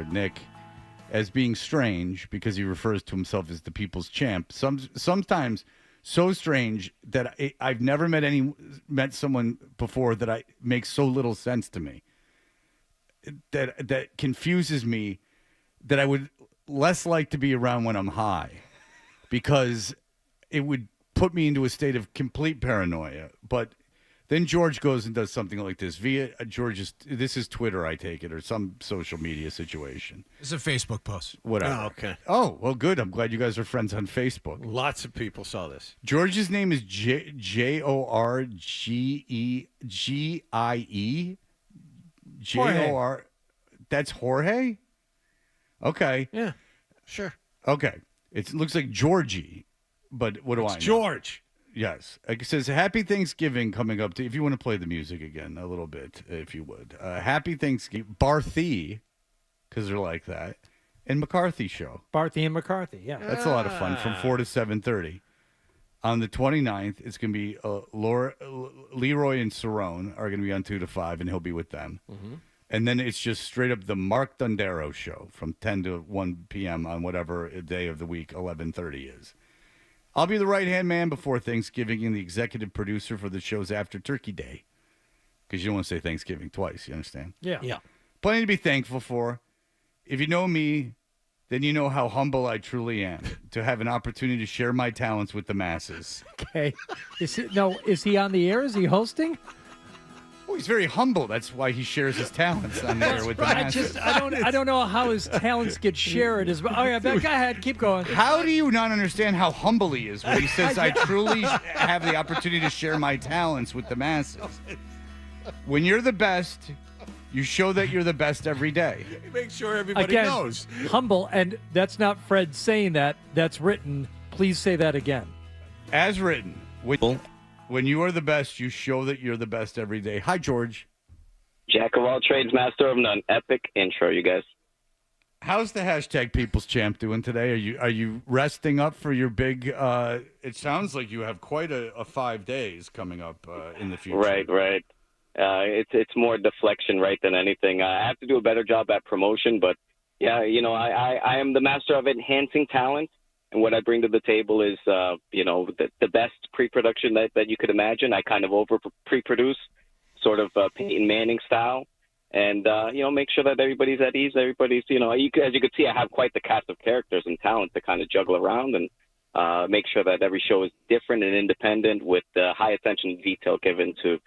Nick as being strange because he refers to himself as the people's champ. Sometimes so strange that I've never met someone before that makes so little sense to me. That confuses me, that I would less like to be around when I'm high, because it would put me into a state of complete paranoia. But then George goes and does something like this via this is Twitter, I take it, or some social media situation. It's a Facebook post. Whatever. Oh, okay. Oh, well, good. I'm glad you guys are friends on Facebook. Lots of people saw this. George's name is Jorgie. J-O-R. That's Jorge? Okay. Yeah, sure. Okay. It looks like Georgie, but what do I know? George. Yes. It says, Happy Thanksgiving coming up. If you want to play the music again a little bit, if you would. Happy Thanksgiving. Barthy, because they're like that. And McCarthy Show. Barthy and McCarthy, yeah. That's a lot of fun from 4 to 7:30. On the 29th, it's going to be Leroy and Cerrone are going to be on 2 to 5, and he'll be with them. Mm-hmm. And then it's just straight up the Mark Dondero Show from 10 to 1 p.m. on whatever day of the week 11:30 is. I'll be the right-hand man before Thanksgiving and the executive producer for the shows after Turkey Day. Because you don't want to say Thanksgiving twice, you understand? Yeah. Yeah. Plenty to be thankful for. If you know me, then you know how humble I truly am to have an opportunity to share my talents with the masses. Okay. Is he on the air? Is he hosting? Oh, he's very humble. That's why he shares his talents on the air with the masses. I don't know how his talents get shared. Oh yeah, go ahead, keep going. How do you not understand how humble he is when he says, I truly have the opportunity to share my talents with the masses? When you're the best, you show that you're the best every day. Make sure everybody knows. Humble, and that's not Fred saying that. That's written. Please say that again. As written. When you are the best, you show that you're the best every day. Hi, George. Jack of all trades, master of none. Epic intro, you guys. How's the hashtag People's Champ doing today? Are you resting up for your big? It sounds like you have quite a 5 days coming up in the future. Right. It's more deflection, right, than anything. I have to do a better job at promotion, but yeah, I am the master of enhancing talent. And what I bring to the table is, the best pre-production that you could imagine. I kind of pre-produce, sort of Peyton Manning style, and make sure that everybody's at ease. Everybody's, as you can see, I have quite the cast of characters and talent to kind of juggle around and make sure that every show is different and independent with high attention to detail given to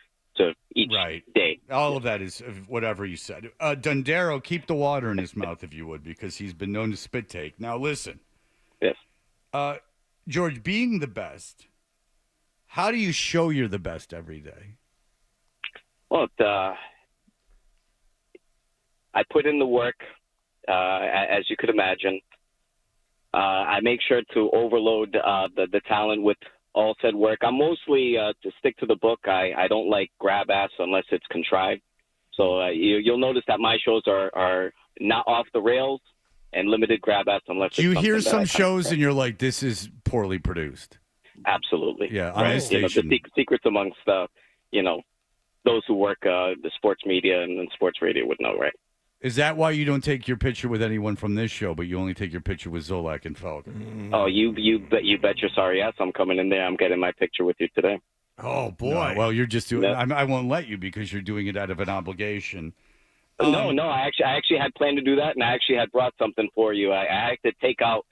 each day. All of that is whatever you said. Dondero, keep the water in his mouth if you would, because he's been known to spit take. Now listen. Yes. George, being the best, how do you show you're the best every day? Well, I put in the work, as you could imagine. I make sure to overload the talent with all said work. I'm mostly to stick to the book. I don't like grab ass unless it's contrived. So you'll notice that my shows are not off the rails. And limited grab ass unless do you hear some shows and you're like, this is poorly produced? Absolutely. Yeah, on this station. The secrets amongst those who work the sports media and sports radio would know, right? Is that why you don't take your picture with anyone from this show, but you only take your picture with Zolak and Felger? Oh, you bet your sorry ass I'm coming in there. I'm getting my picture with you today. Oh boy! No, well, you're just doing. I won't let you because you're doing it out of an obligation. No, I actually had planned to do that, and I actually had brought something for you. I had to take out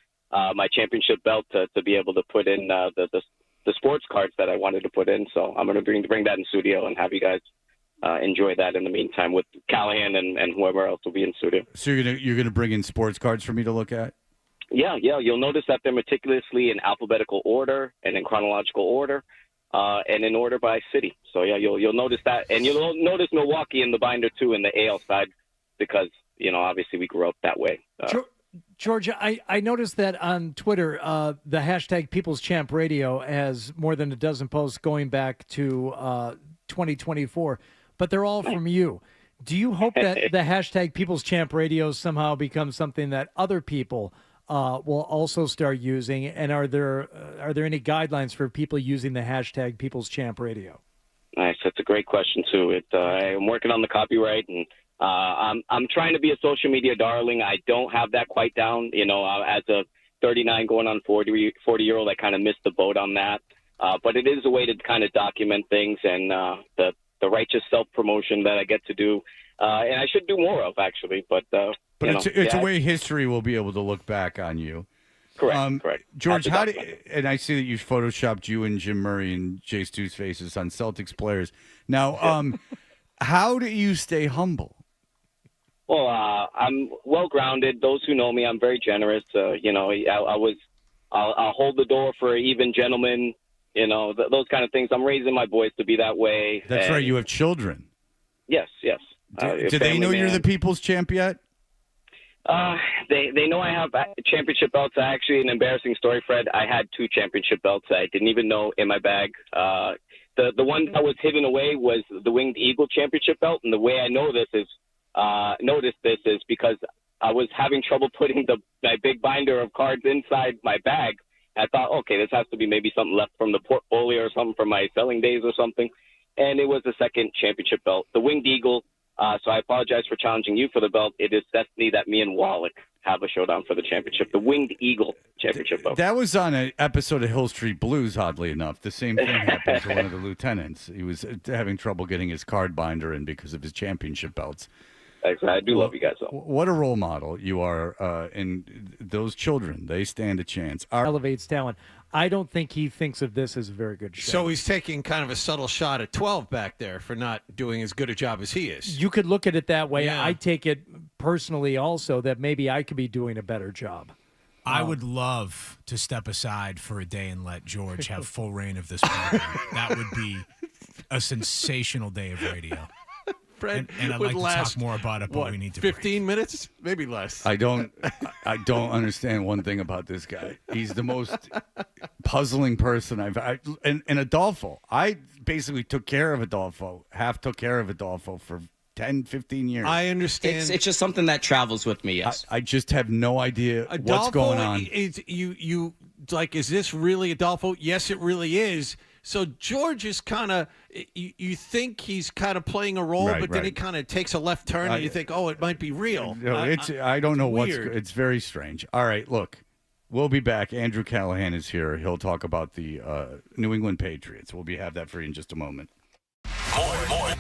my championship belt to be able to put in the sports cards that I wanted to put in. So I'm going to bring that in studio and have you guys enjoy that in the meantime with Callahan and whoever else will be in studio. So you're gonna bring in sports cards for me to look at? Yeah. You'll notice that they're meticulously in alphabetical order and in chronological order. And in order by city. So, yeah, you'll notice that. And you'll notice Milwaukee in the binder, too, in the AL side because, obviously we grew up that way. Georgia, I noticed that on Twitter, the hashtag People's Champ Radio has more than a dozen posts going back to 2024, but they're all from you. Do you hope that the hashtag People's Champ Radio somehow becomes something that other people will also start using, and are there any guidelines for people using the hashtag People's Champ Radio? Nice, that's a great question too. I'm working on the copyright, and I'm trying to be a social media darling. I don't have that quite down. As a 39 going on 40-year-old, I kind of missed the boat on that. But it is a way to kind of document things and the righteous self-promotion that I get to do. And I should do more of, actually. But it's a way history will be able to look back on you. Correct. George, and I see that you photoshopped you and Jim Murray and Jay Stu's faces on Celtics players. Now, how do you stay humble? Well, I'm well-grounded. Those who know me, I'm very generous. I'll hold the door for even gentlemen, those kind of things. I'm raising my boys to be that way. That's right. You have children. Yes. Do they know you're the people's champ yet? They know I have championship belts. Actually, an embarrassing story, Fred. I had 2 championship belts I didn't even know in my bag. The one that was hidden away was the Winged Eagle championship belt, and the way I noticed this is because I was having trouble putting my big binder of cards inside my bag. I thought, okay, this has to be maybe something left from the portfolio or something from my selling days or something. And it was the second championship belt, the Winged Eagle. So I apologize for challenging you for the belt. It is destiny that me and Wallach have a showdown for the championship, the Winged Eagle championship belt. That was on an episode of Hill Street Blues, oddly enough. The same thing happened to one of the lieutenants. He was having trouble getting his card binder in because of his championship belts. I do love you guys, though. What a role model you are, and those children, they stand a chance. Elevates talent. I don't think he thinks of this as a very good show. So he's taking kind of a subtle shot at 12 back there for not doing as good a job as he is. You could look at it that way. Yeah. I take it personally also that maybe I could be doing a better job. I would love to step aside for a day and let George have full reign of this program. That would be a sensational day of radio. Fred and I'd would like last, to talk more about it, but we need to 15 minutes? Maybe less. I don't understand one thing about this guy. He's the most puzzling person and Adolfo. I basically took care of Adolfo for 10, 15 years. I understand. It's just something that travels with me, yes. I just have no idea what's going on. Is this really Adolfo? Yes, it really is. So George is kind of, you think he's kind of playing a role, but then he kind of takes a left turn and you think, oh, it might be real. No, I don't know it's very strange. All right, look, we'll be back. Andrew Callahan is here. He'll talk about the New England Patriots. We'll have that for you in just a moment. More.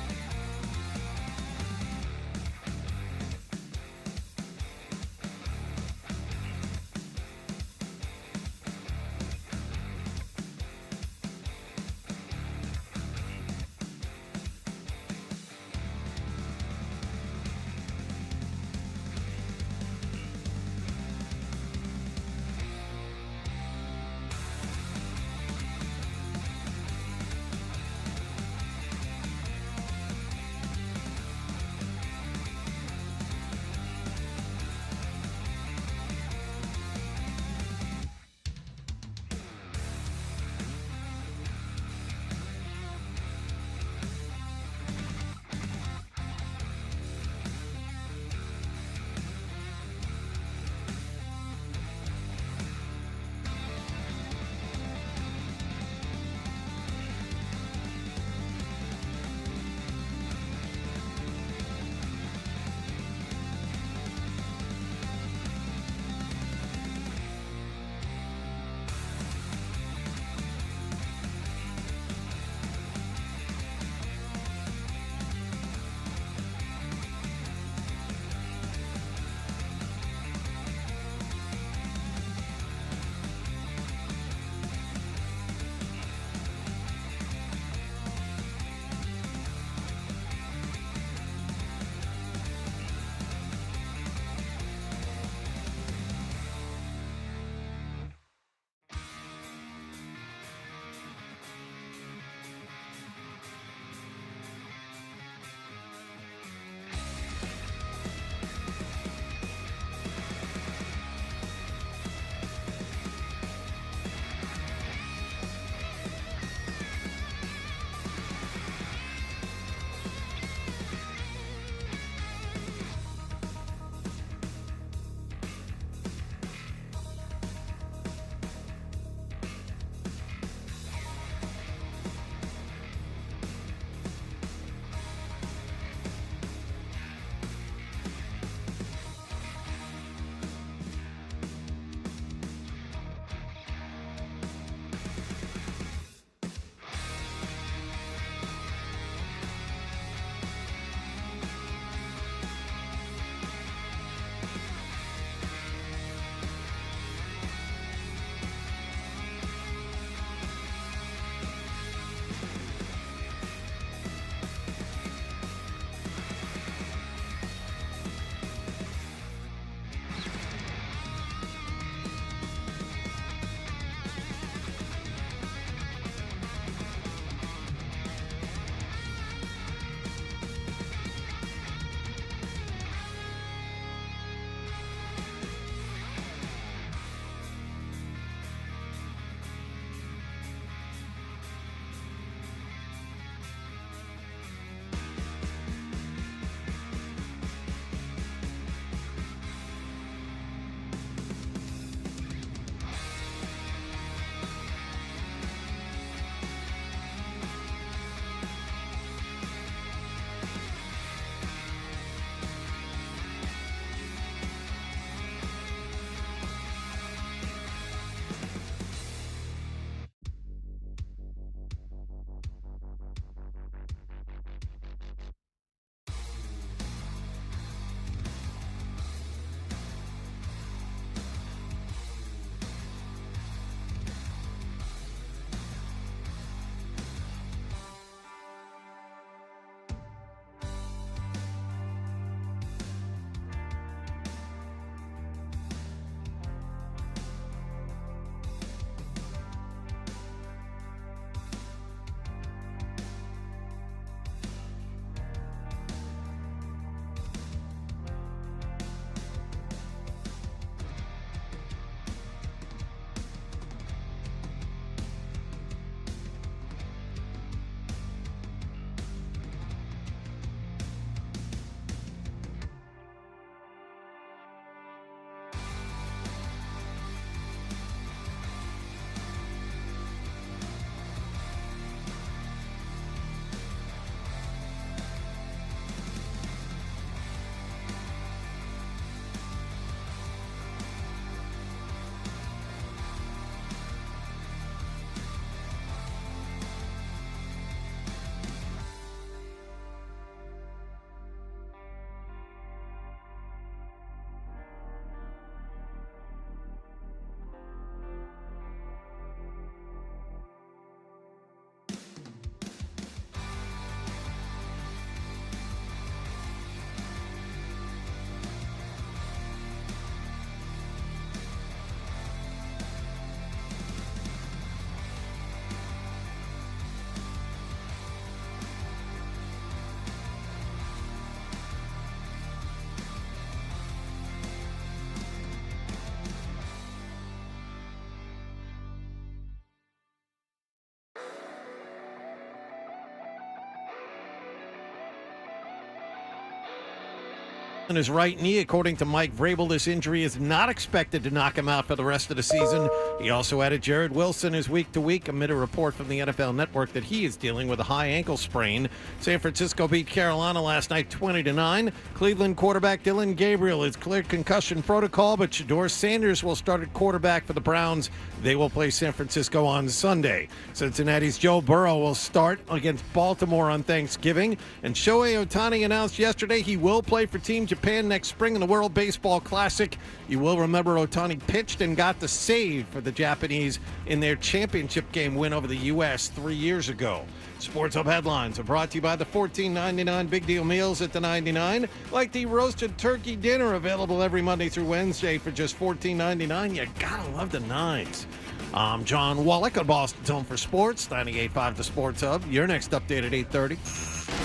in his right knee. According to Mike Vrabel, this injury is not expected to knock him out for the rest of the season. He also added Jared Wilson is week to week amid a report from the NFL Network that he is dealing with a high ankle sprain. San Francisco beat Carolina last night 20-9. Cleveland quarterback Dylan Gabriel is cleared concussion protocol, but Shedeur Sanders will start at quarterback for the Browns. They will play San Francisco on Sunday. Cincinnati's Joe Burrow will start against Baltimore on Thanksgiving. And Shohei Ohtani announced yesterday he will play for Team Japan next spring in the World Baseball Classic. You will remember Ohtani pitched and got the save for the Japanese in their championship game win over the U.S. 3 years ago. Sports Hub headlines are brought to you by the $14.99 Big Deal Meals at the 99. Like the roasted turkey dinner available every Monday through Wednesday for just $14.99. You gotta love the nines. I'm John Wallach on Boston's Home for Sports, 98.5 The Sports Hub. Your next update at 8:30.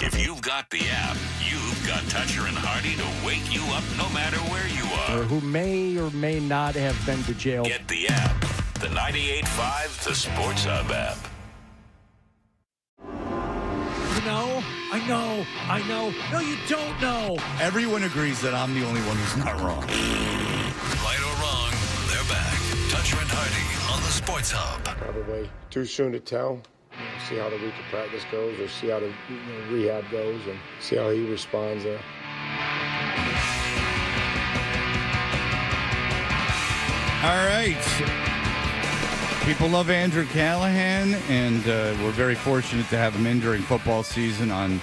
If you've got the app, you've got Toucher and Hardy to wake you up no matter where you are. Or who may or may not have been to jail. Get the app, the 98.5 The Sports Hub app. I know. No, you don't know. Everyone agrees that I'm the only one who's not wrong. Right or wrong, they're back. Toucher and Hardy on the Sports Hub. Probably too soon to tell. See how the week of practice goes, or see how the rehab goes, and see how he responds there. All right. People love Andrew Callahan, and we're very fortunate to have him in during football season on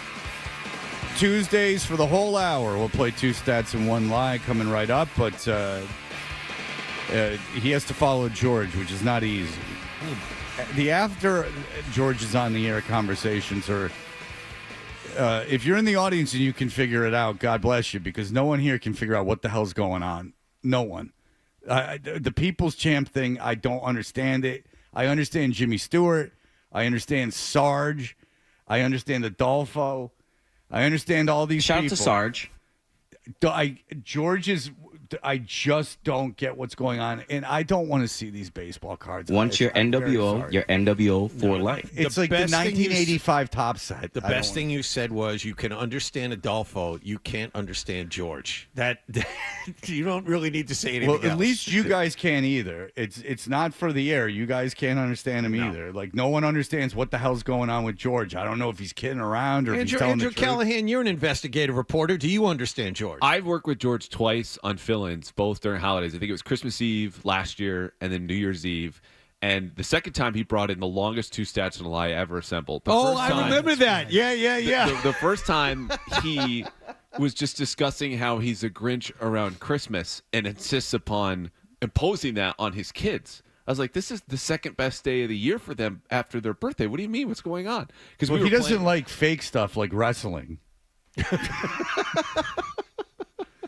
Tuesdays for the whole hour. We'll play two stats and one lie coming right up, but he has to follow George, which is not easy. The after George is on the air conversations are, if you're in the audience and you can figure it out, God bless you, because no one here can figure out what the hell's going on. No one. The People's Champ thing, I don't understand it. I understand Jimmy Stewart. I understand Sarge. I understand Adolfo. I understand all these people. Shout out to Sarge. George is... I just don't get what's going on, and I don't want to see these baseball cards. Once you're NWO, you're NWO for life. It's like the 1985 top set. The best thing you said was you can understand Adolfo, you can't understand George. That you don't really need to say anything else. Well, at least you guys can't either. It's not for the air. You guys can't understand him either. Like, no one understands what the hell's going on with George. I don't know if he's kidding around or if he's telling the truth. Callahan, you're an investigative reporter. Do you understand George? I've worked with George twice on fill-ins, both during holidays. I think it was Christmas Eve last year and then New Year's Eve. And the second time he brought in the longest two stats and a lie ever assembled. I remember that. Yeah. The first time he was just discussing how he's a Grinch around Christmas and insists upon imposing that on his kids. I was like, this is the second best day of the year for them after their birthday. What do you mean? What's going on? Because he doesn't like fake stuff like wrestling.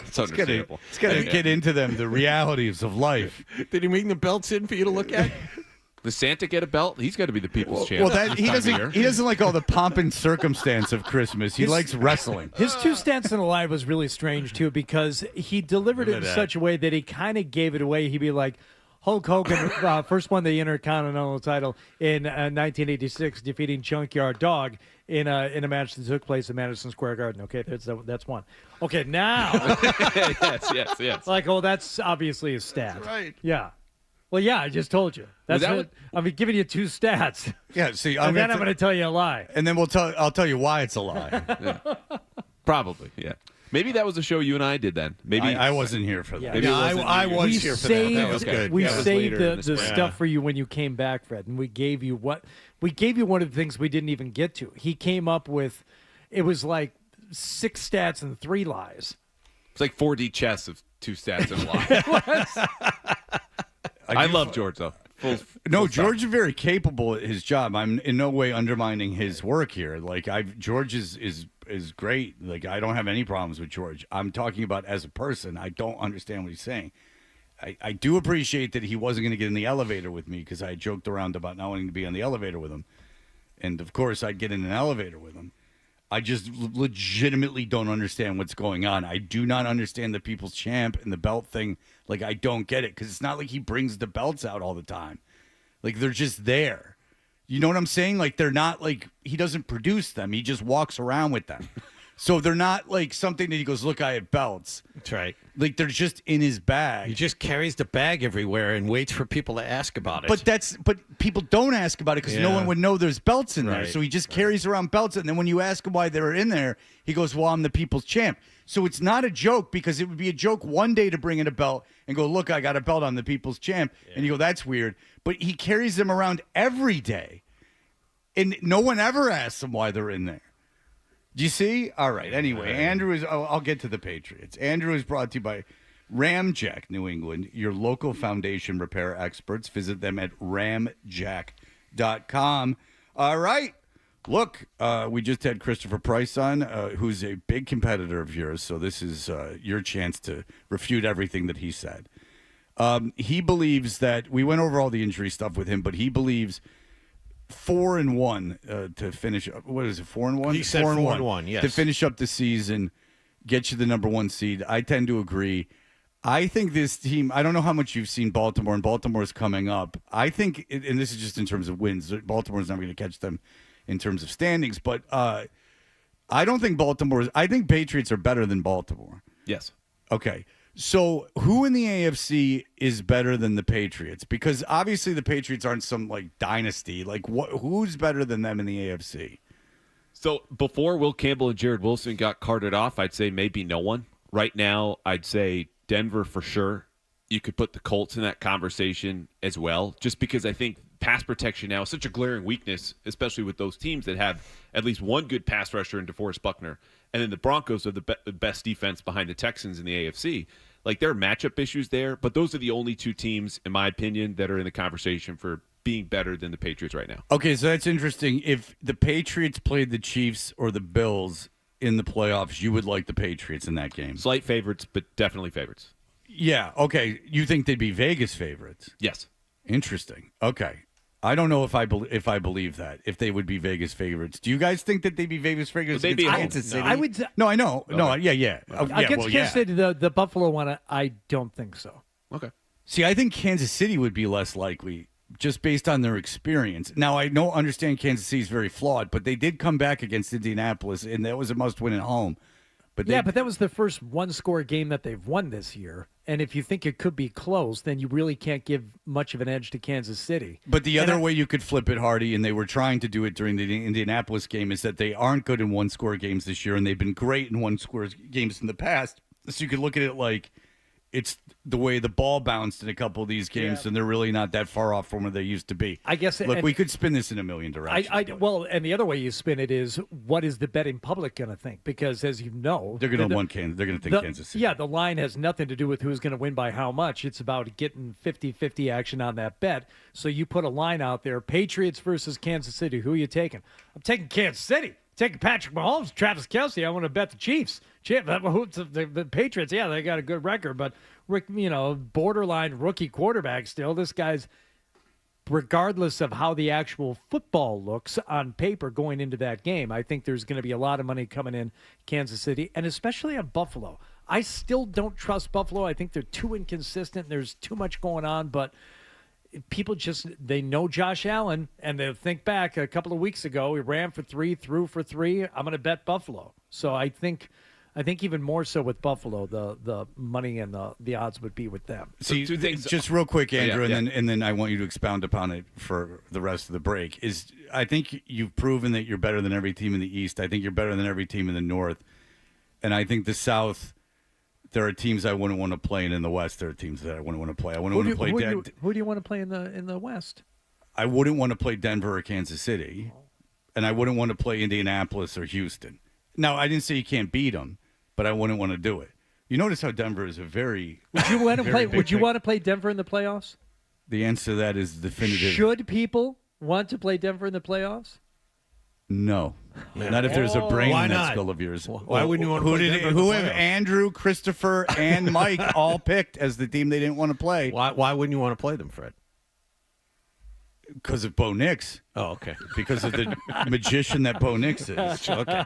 It's understandable. It's got to get into them, the realities of life. Did he bring the belts in for you to look at? Does Santa get a belt? He's got to be the people's champ. Well, he doesn't like all the pomp and circumstance of Christmas. He likes wrestling. His two stats in a lie was really strange, too, because he delivered it in such a way that he kind of gave it away. He'd be like, Hulk Hogan, first won the Intercontinental title in 1986, defeating Junkyard Dog in a match that took place in Madison Square Garden. Okay, that's one. Okay, now. yes. Like, that's obviously a stat. Right. Yeah. Well, yeah, I just told you. That's I'm giving you two stats. Yeah, see, I'm going to tell you a lie. And then I'll tell you why it's a lie. Yeah. Probably, yeah. Maybe that was a show you and I did then. Maybe I wasn't here for that. Yeah, I was here for that. That was good. We saved the stuff for you when you came back, Fred, and we gave you one of the things we didn't even get to. He came up with, it was like 6 stats and 3 lies. It's like 4D chess of 2 stats and a lie. I love George though. George is very capable at his job. I'm in no way undermining his work here. Like George is great. Like, I don't have any problems with George. I'm talking about as a person. I don't understand what he's saying. I do appreciate that he wasn't going to get in the elevator with me because I joked around about not wanting to be on the elevator with him. And of course I'd get in an elevator with him. I just legitimately don't understand what's going on. I do not understand the People's Champ and the belt thing. Like, I don't get it because it's not like he brings the belts out all the time. Like, they're just there. You know what I'm saying? Like, they're not like he doesn't produce them. He just walks around with them. So they're not like something that he goes, look, I have belts. That's right. Like they're just in his bag. He just carries the bag everywhere and waits for people to ask about it. But people don't ask about it because no one would know there's belts in there. Right. So he just carries around belts. And then when you ask him why they're in there, he goes, well, I'm the people's champ. So it's not a joke because it would be a joke one day to bring in a belt and go, look, I got a belt. I'm the people's champ. Yeah. And you go, that's weird. But he carries them around every day. And no one ever asks him why they're in there. Do you see? All right. Anyway, Andrew is. I'll get to the Patriots. Andrew is brought to you by Ramjack New England, your local foundation repair experts. Visit them at ramjack.com. All right. Look, we just had Christopher Price on, who's a big competitor of yours. So this is your chance to refute everything that he said. He believes that we went over all the injury stuff with him, but he believes 4-1 to finish up. What is it? 4-1. He said 4-1. Yes. To finish up the season, get you the number one seed. I tend to agree. I think this team. I don't know how much you've seen Baltimore, and Baltimore's coming up. I think, and this is just in terms of wins. Baltimore's not going to catch them in terms of standings, but I don't think I think Patriots are better than Baltimore. Yes. Okay. So who in the AFC is better than the Patriots? Because obviously the Patriots aren't some like dynasty. Like who's better than them in the AFC? So before Will Campbell and Jared Wilson got carted off, I'd say maybe no one. Right now, I'd say Denver for sure. You could put the Colts in that conversation as well, just because I think pass protection now is such a glaring weakness, especially with those teams that have at least one good pass rusher in DeForest Buckner. And then the Broncos are the best defense behind the Texans in the AFC. Like, there are matchup issues there, but those are the only two teams, in my opinion, that are in the conversation for being better than the Patriots right now. Okay, so that's interesting. If the Patriots played the Chiefs or the Bills in the playoffs, you would like the Patriots in that game. Slight favorites, but definitely favorites. Yeah, okay. You think they'd be Vegas favorites? Yes. Interesting. Okay. I don't know if I believe that, if they would be Vegas favorites. Do you guys think that they'd be Vegas favorites they'd be against Kansas City? I would. No, I know. Okay. No, yeah. Against Kansas City, the Buffalo one, I don't think so. Okay. See, I think Kansas City would be less likely just based on their experience. Now, I understand Kansas City is very flawed, but they did come back against Indianapolis, and that was a must-win at home. But that was the first one-score game that they've won this year. And if you think it could be close, then you really can't give much of an edge to Kansas City. But the other way you could flip it, Hardy, and they were trying to do it during the Indianapolis game, is that they aren't good in one-score games this year, and they've been great in one-score games in the past. So you could look at it like it's the way the ball bounced in a couple of these games, and they're really not that far off from where they used to be. I guess. Look, we could spin this in a million directions. Well, and the other way you spin it is, what is the betting public going to think? Because as you know, they're going to want Kansas. They're going to think Kansas City. Yeah, the line has nothing to do with who's going to win by how much. It's about getting 50-50 action on that bet. So you put a line out there: Patriots versus Kansas City. Who are you taking? I'm taking Kansas City. Taking Patrick Mahomes, Travis Kelce. I want to bet the Chiefs. The Patriots, yeah, they got a good record, but borderline rookie quarterback still. This guy's, regardless of how the actual football looks on paper going into that game, I think there's going to be a lot of money coming in Kansas City, and especially on Buffalo. I still don't trust Buffalo. I think they're too inconsistent. There's too much going on, but people they know Josh Allen, and they think back a couple of weeks ago, he ran for 3, threw for 3. I'm going to bet Buffalo. So I think even more so with Buffalo, the money and the odds would be with them. See, two things. Just real quick, Andrew, Yeah. and then I want you to expound upon it for the rest of the break. I think you've proven that you're better than every team in the East. I think you're better than every team in the North, and I think the South. There are teams I wouldn't want to play, and in the West, there are teams that I wouldn't want to play. Who do you want to play in the West? I wouldn't want to play Denver or Kansas City, and I wouldn't want to play Indianapolis or Houston. Now, I didn't say you can't beat them, but I wouldn't want to do it. You notice how Denver is a very. Would you want to play? Would you want to play Denver in the playoffs? The answer to that is definitive. Should people want to play Denver in the playoffs? No. Not if there's a brain in that skull of yours. Why wouldn't you want to play Denver in the Who have playoffs? Andrew, Christopher, and Mike all picked as the team they didn't want to play? Why wouldn't you want to play them, Fred? Because of Bo Nix. Oh, okay. Because of the magician that Bo Nix is. Okay.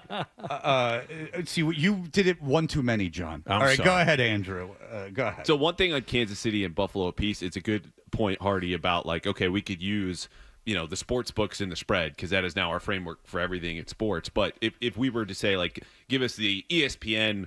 See, you did it one too many, John. I'm all right, sorry. go ahead, Andrew. Go ahead. So one thing on Kansas City and Buffalo apiece, it's a good point, Hardy, about like, okay, we could use the sports books and the spread, because that is now our framework for everything in sports. But if we were to say, like, give us the ESPN,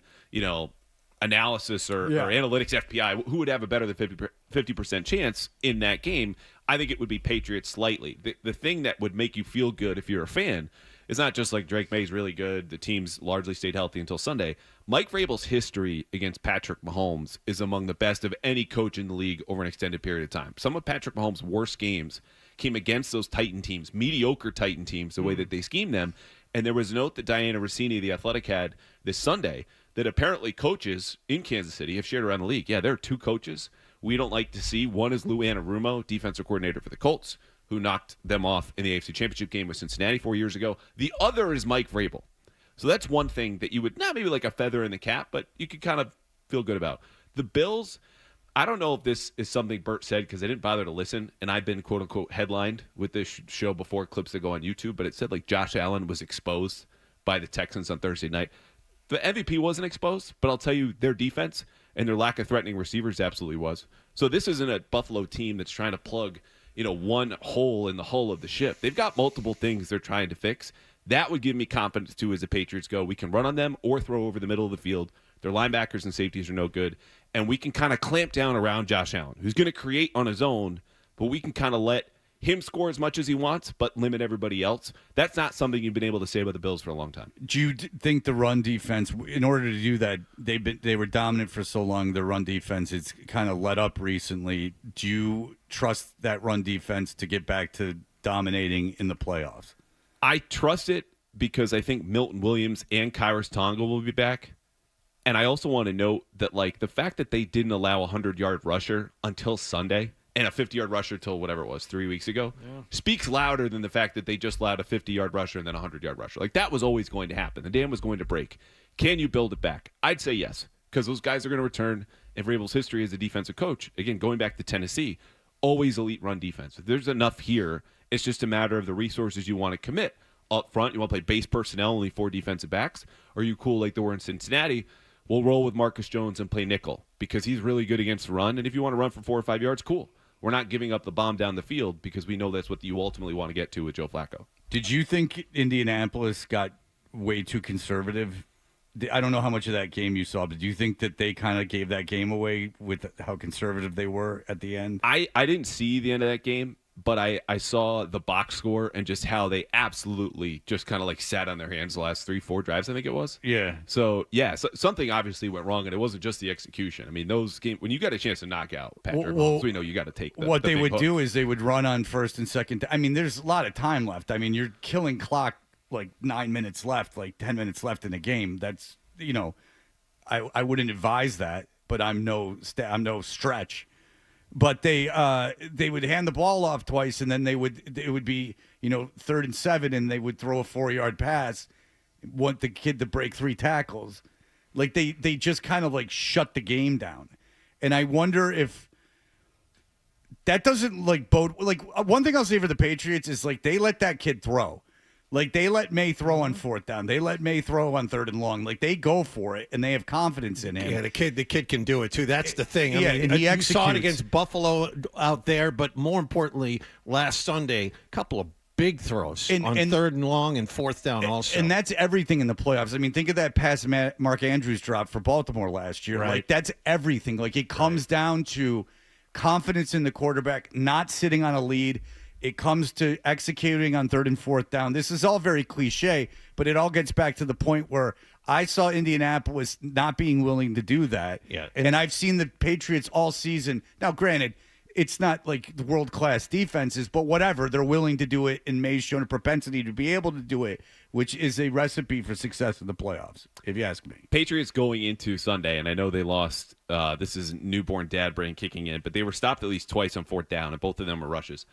analysis or analytics FPI, who would have a better than 50% chance in that game, I think it would be Patriots slightly. The thing that would make you feel good if you're a fan is not just like Drake May's really good, the team's largely stayed healthy until Sunday. Mike Vrabel's history against Patrick Mahomes is among the best of any coach in the league over an extended period of time. Some of Patrick Mahomes' worst games came against those Titan teams, mediocre Titan teams, the way that they schemed them. And there was a note that Diana Rossini, the Athletic, had this Sunday that apparently coaches in Kansas City have shared around the league. Yeah, there are two coaches we don't like to see. One is Lou Anarumo, defensive coordinator for the Colts, who knocked them off in the AFC Championship game with Cincinnati 4 years ago. The other is Mike Vrabel. So that's one thing that you would, not maybe like a feather in the cap, but you could kind of feel good about. The Bills, I don't know if this is something Bert said because I didn't bother to listen, and I've been quote-unquote headlined with this show before, clips that go on YouTube, but it said like Josh Allen was exposed by the Texans on Thursday night. The MVP wasn't exposed, but I'll tell you their defense and their lack of threatening receivers absolutely was. So this isn't a Buffalo team that's trying to plug, one hole in the hull of the ship. They've got multiple things they're trying to fix. That would give me confidence, too, as the Patriots go. We can run on them or throw over the middle of the field. Their linebackers and safeties are no good. And we can kind of clamp down around Josh Allen, who's going to create on his own, but we can kind of let him score as much as he wants, but limit everybody else. That's not something you've been able to say about the Bills for a long time. Do you think the run defense, in order to do that, they were dominant for so long, the run defense, it's kind of let up recently. Do you trust that run defense to get back to dominating in the playoffs? I trust it because I think Milton Williams and Kyrus Tonga will be back. And I also want to note that, like, the fact that they didn't allow a 100-yard rusher until Sunday and a 50-yard rusher till whatever it was, 3 weeks ago, speaks louder than the fact that they just allowed a 50-yard rusher and then a 100-yard rusher. Like, that was always going to happen. The dam was going to break. Can you build it back? I'd say yes, because those guys are going to return. And Vrabel's history as a defensive coach, again, going back to Tennessee, always elite run defense. If there's enough here, it's just a matter of the resources you want to commit. Up front, you want to play base personnel, only 4 defensive backs? Or are you cool like they were in Cincinnati? We'll roll with Marcus Jones and play nickel because he's really good against the run. And if you want to run for 4 or 5 yards, cool. We're not giving up the bomb down the field because we know that's what you ultimately want to get to with Joe Flacco. Did you think Indianapolis got way too conservative? I don't know how much of that game you saw, but do you think that they kind of gave that game away with how conservative they were at the end? I didn't see the end of that game, but I saw the box score and just how they absolutely just kind of like sat on their hands the last 3-4 drives, I think it was. Yeah. So something obviously went wrong, and it wasn't just the execution. I mean, those games, when you got a chance to knock out Patrick Mahomes, we know you got to take what they would hook. do is they would run on first and second. I mean, there's a lot of time left. I mean, you're killing clock like 9 minutes left, like 10 minutes left in the game. That's, I wouldn't advise that, but I'm no stretch. But they would hand the ball off twice, and then it would be 3rd and 7, and they would throw a 4-yard pass, want the kid to break 3 tackles. Like they just kind of like shut the game down. And I wonder if that doesn't like bode. Like one thing I'll say for the Patriots is like they let that kid throw. Like, they let May throw on 4th down. They let May throw on 3rd and long. Like, they go for it, and they have confidence in him. Yeah, the kid can do it, too. That's the thing. I mean, and he you saw it against Buffalo out there, but more importantly, last Sunday, a couple of big throws on 3rd and long and 4th down also. And that's everything in the playoffs. I mean, think of that pass Mark Andrews dropped for Baltimore last year. Right. Like, that's everything. Like, it comes down to confidence in the quarterback, not sitting on a lead. It comes to executing on 3rd and 4th down. This is all very cliche, but it all gets back to the point where I saw Indianapolis not being willing to do that. Yeah. And I've seen the Patriots all season. Now, granted, it's not like the world-class defenses, but whatever. They're willing to do it, and May's shown a propensity to be able to do it, which is a recipe for success in the playoffs, if you ask me. Patriots going into Sunday, and I know they lost. This is newborn dad brain kicking in, but they were stopped at least twice on 4th down, and both of them were rushes.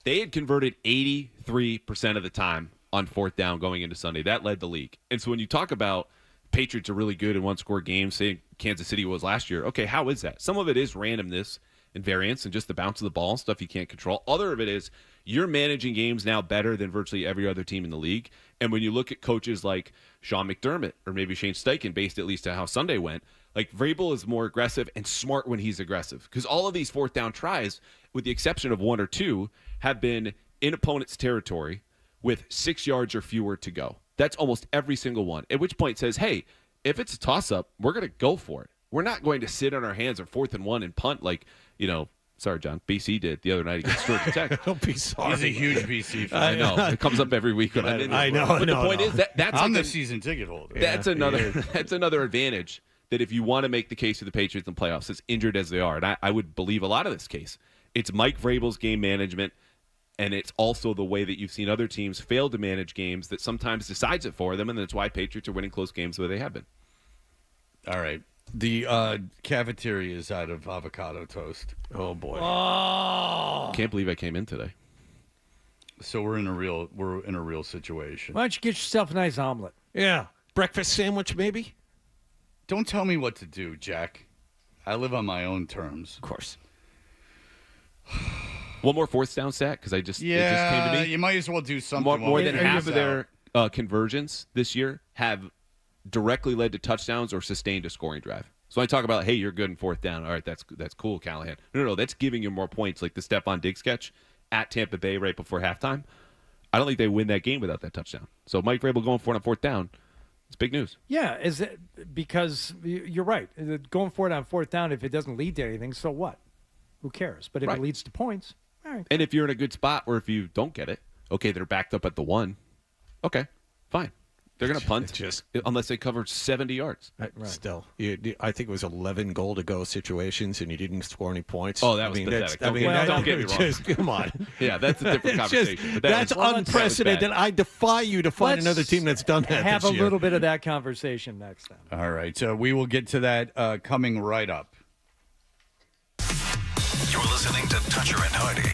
They had converted 83% of the time on 4th down going into Sunday. That led the league. And so when you talk about Patriots are really good in one-score games, say Kansas City was last year, okay, how is that? Some of it is randomness and variance and just the bounce of the ball and stuff you can't control. Other of it is you're managing games now better than virtually every other team in the league. And when you look at coaches like Sean McDermott or maybe Shane Steichen, based at least on how Sunday went, like Vrabel is more aggressive and smart when he's aggressive. Because all of these 4th down tries, with the exception of 1 or 2, have been in opponent's territory with 6 yards or fewer to go. That's almost every single one. At which point says, hey, if it's a toss-up, we're going to go for it. We're not going to sit on our hands on 4th and 1 and punt like, sorry, John, BC did the other night against Georgia Tech. Don't be sorry. He's a huge BC fan. I know. It comes up every week when I'm in. I know. But the point is that's I'm like the season ticket holder. That's another advantage that if you want to make the case for the Patriots in playoffs, as injured as they are, and I would believe a lot of this case, it's Mike Vrabel's game management, and it's also the way that you've seen other teams fail to manage games that sometimes decides it for them, and that's why Patriots are winning close games the way they have been. All right. The cafeteria is out of avocado toast. Oh boy! Can't believe I came in today. So we're in a real situation. Why don't you get yourself a nice omelet? Yeah, breakfast sandwich maybe. Don't tell me what to do, Jack. I live on my own terms. Of course. One more fourth down stat because it just came to me. You might as well do something. More than half of their conversions this year have directly led to touchdowns or sustained a scoring drive. So I talk about, hey, you're good in 4th down. All right, that's cool, Callahan. No, that's giving you more points, like the Stephon Diggs catch at Tampa Bay right before halftime. I don't think they win that game without that touchdown. So Mike Vrabel going for it on 4th down, it's big news. Yeah, is it because you're right. Going for it on 4th down, if it doesn't lead to anything, so what? Who cares? But if it leads to points, all right. And if you're in a good spot, or if you don't get it, okay, they're backed up at the 1. Okay, fine. They're going to punt unless they cover 70 yards. Still, I think it was 11 goal-to-go situations, and you didn't score any points. Oh, that was pathetic. Don't get me wrong. Come on. Yeah, that's a different conversation. That's unprecedented. I defy you to find another team that's done that Have this a year. little bit of that conversation next time. All right, so we will get to that coming right up. You're listening to Toucher and Hardy.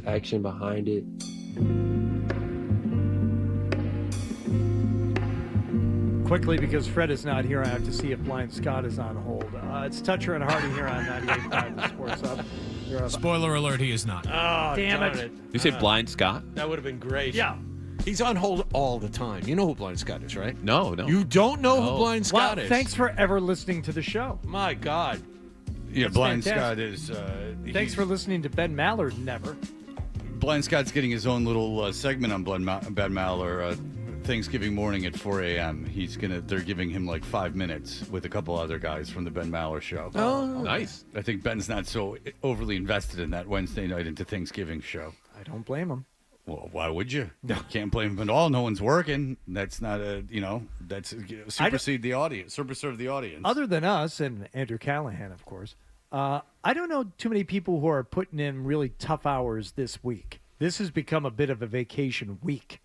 action behind it. Quickly, because Fred is not here, I have to see if Blind Scott is on hold. It's Toucher and Hardy here on 98.5 The Sports Hub. Spoiler alert, he is not. Oh, Damn it. Did you say Blind Scott? That would have been great. Yeah. He's on hold all the time. You know who Blind Scott is, right? No, no. You don't know who Blind Scott Well, is? thanks for ever listening to the show. My God. Yeah, That's Blind fantastic. Scott is. Thanks for listening to Ben Mallard. Never. Blind Scott's getting his own little segment on Ben Maller Thanksgiving morning at 4 a.m. They're giving him like 5 minutes with a couple other guys from the Ben Maller show. Oh, nice. I think Ben's not so overly invested in that Wednesday night into Thanksgiving show. I don't blame him. Well, why would you? You can't blame him at all. No one's working. That's not supersede the audience, superserve the audience. Other than us and Andrew Callahan, of course, I don't know too many people who are putting in really tough hours this week. This has become a bit of a vacation week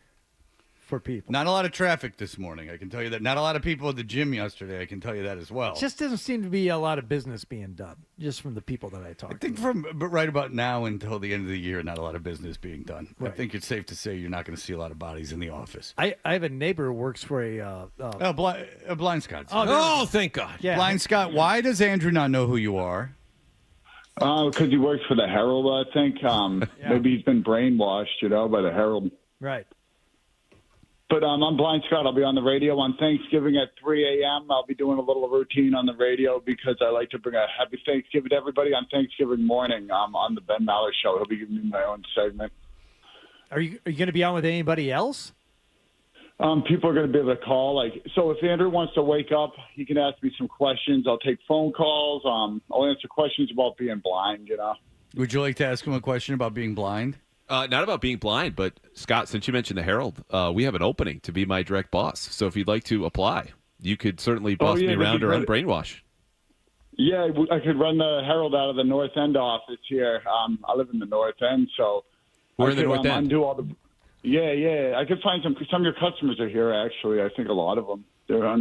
for people. Not a lot of traffic this morning, I can tell you that. Not a lot of people at the gym yesterday, I can tell you that as well. Just doesn't seem to be a lot of business being done, just from the people that I talk to. I think but right about now until the end of the year, not a lot of business being done. Right. I think it's safe to say you're not going to see a lot of bodies in the office. I have a neighbor who works for a Blind Scott. Oh, thank God. Yeah. Blind Scott, why does Andrew not know who you are? Because he works for the Herald, I think. Maybe he's been brainwashed, by the Herald. Right. But I'm Blind Scott. I'll be on the radio on Thanksgiving at 3 a.m. I'll be doing a little routine on the radio because I like to bring a happy Thanksgiving to everybody on Thanksgiving morning on the Ben Maller Show. He'll be giving me my own segment. Are you going to be on with anybody else? People are going to be able to call. So if Andrew wants to wake up, he can ask me some questions. I'll take phone calls. I'll answer questions about being blind, Would you like to ask him a question about being blind? Not about being blind, but Scott, since you mentioned the Herald, we have an opening to be my direct boss. So if you'd like to apply, you could certainly boss me around or unbrainwash. Yeah, I could run the Herald out of the North End office here. I live in the North End, so we're in the North End. Undo all the. Yeah. I could find some of your customers are here. Actually, I think a lot of them. They're on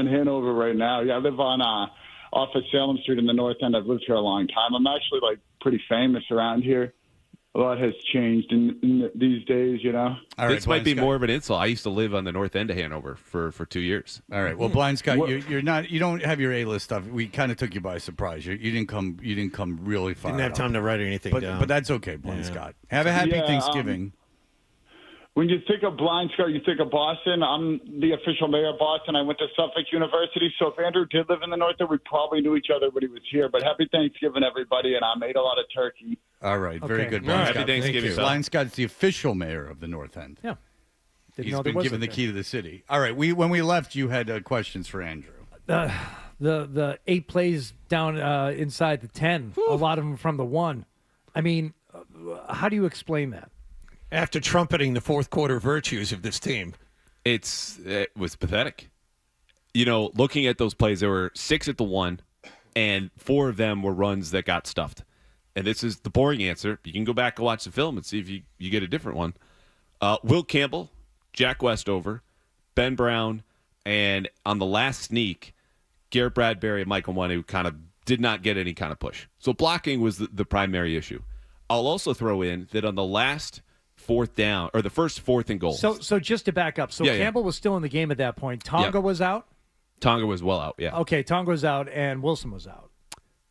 Hanover right now. Yeah, I live on off of Salem Street in the North End. I've lived here a long time. I'm actually pretty famous around here. A lot has changed in these days, All right, this might be more of an insult. I used to live on the North End of Hanover for 2 years. All right. Well, Blind Scott, you're not. You don't have your A-list stuff. We kind of took you by surprise. You didn't come. You didn't come really far. Didn't have time to write anything down. But that's okay, Blind Scott. Have a happy Thanksgiving. When you think of Blind Scott, you think of Boston. I'm the official mayor of Boston. I went to Suffolk University. So if Andrew did live in the North End, we probably knew each other when he was here. But happy Thanksgiving, everybody, and I made a lot of turkey. All right. Very good, Blind Scott. Happy Thanksgiving. Blind Scott's the official mayor of the North End. Yeah. He's been given the key to the city. All right. When we left, you had questions for Andrew. The 8 plays down inside the 10, a lot of them from the 1. I mean, how do you explain that? After trumpeting the fourth quarter virtues of this team. It was pathetic. Looking at those plays, there were 6 at the 1, and 4 of them were runs that got stuffed. And this is the boring answer. You can go back and watch the film and see if you get a different one. Will Campbell, Jack Westover, Ben Brown, and on the last sneak, Garrett Bradbury and Michael Wanu kind of did not get any kind of push. So blocking was the primary issue. I'll also throw in that on the last 4th down, or the first 4th and goal. So just to back up, Campbell was still in the game at that point. Tonga was out? Tonga was well out, yeah. Okay, Tonga was out, and Wilson was out.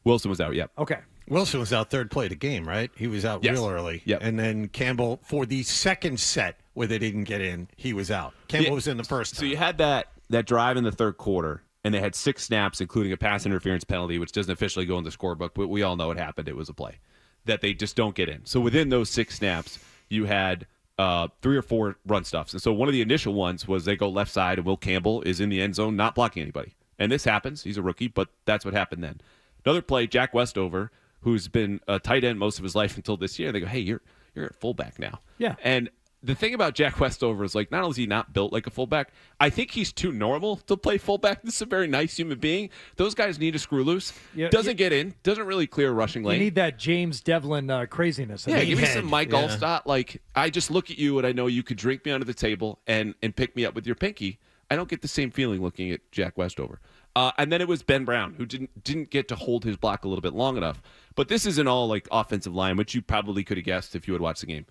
Wilson was out, yep. Okay. Wilson was out third play of the game, right? He was out real early. Yep. And then Campbell, for the second set where they didn't get in, he was out. Campbell was in the first time. So you had that drive in the third quarter, and they had 6 snaps, including a pass interference penalty, which doesn't officially go in the scorebook, but we all know it happened. It was a play that they just don't get in. So within those 6 snaps, you had 3 or 4 run stuffs. And so one of the initial ones was they go left side, and Will Campbell is in the end zone not blocking anybody. And this happens. He's a rookie, but that's what happened then. Another play, Jack Westover, who's been a tight end most of his life until this year. They go, hey, you're at fullback now. Yeah. And the thing about Jack Westover is, not only is he not built like a fullback, I think he's too normal to play fullback. This is a very nice human being. Those guys need a screw loose. Doesn't get in. Doesn't really clear a rushing lane. You need that James Devlin craziness. Yeah, give me some Mike Allstott. I just look at you and I know you could drink me under the table and pick me up with your pinky. I don't get the same feeling looking at Jack Westover. And then it was Ben Brown, who didn't get to hold his block a little bit long enough. But this isn't all like offensive line, which you probably could have guessed if you had watched the game.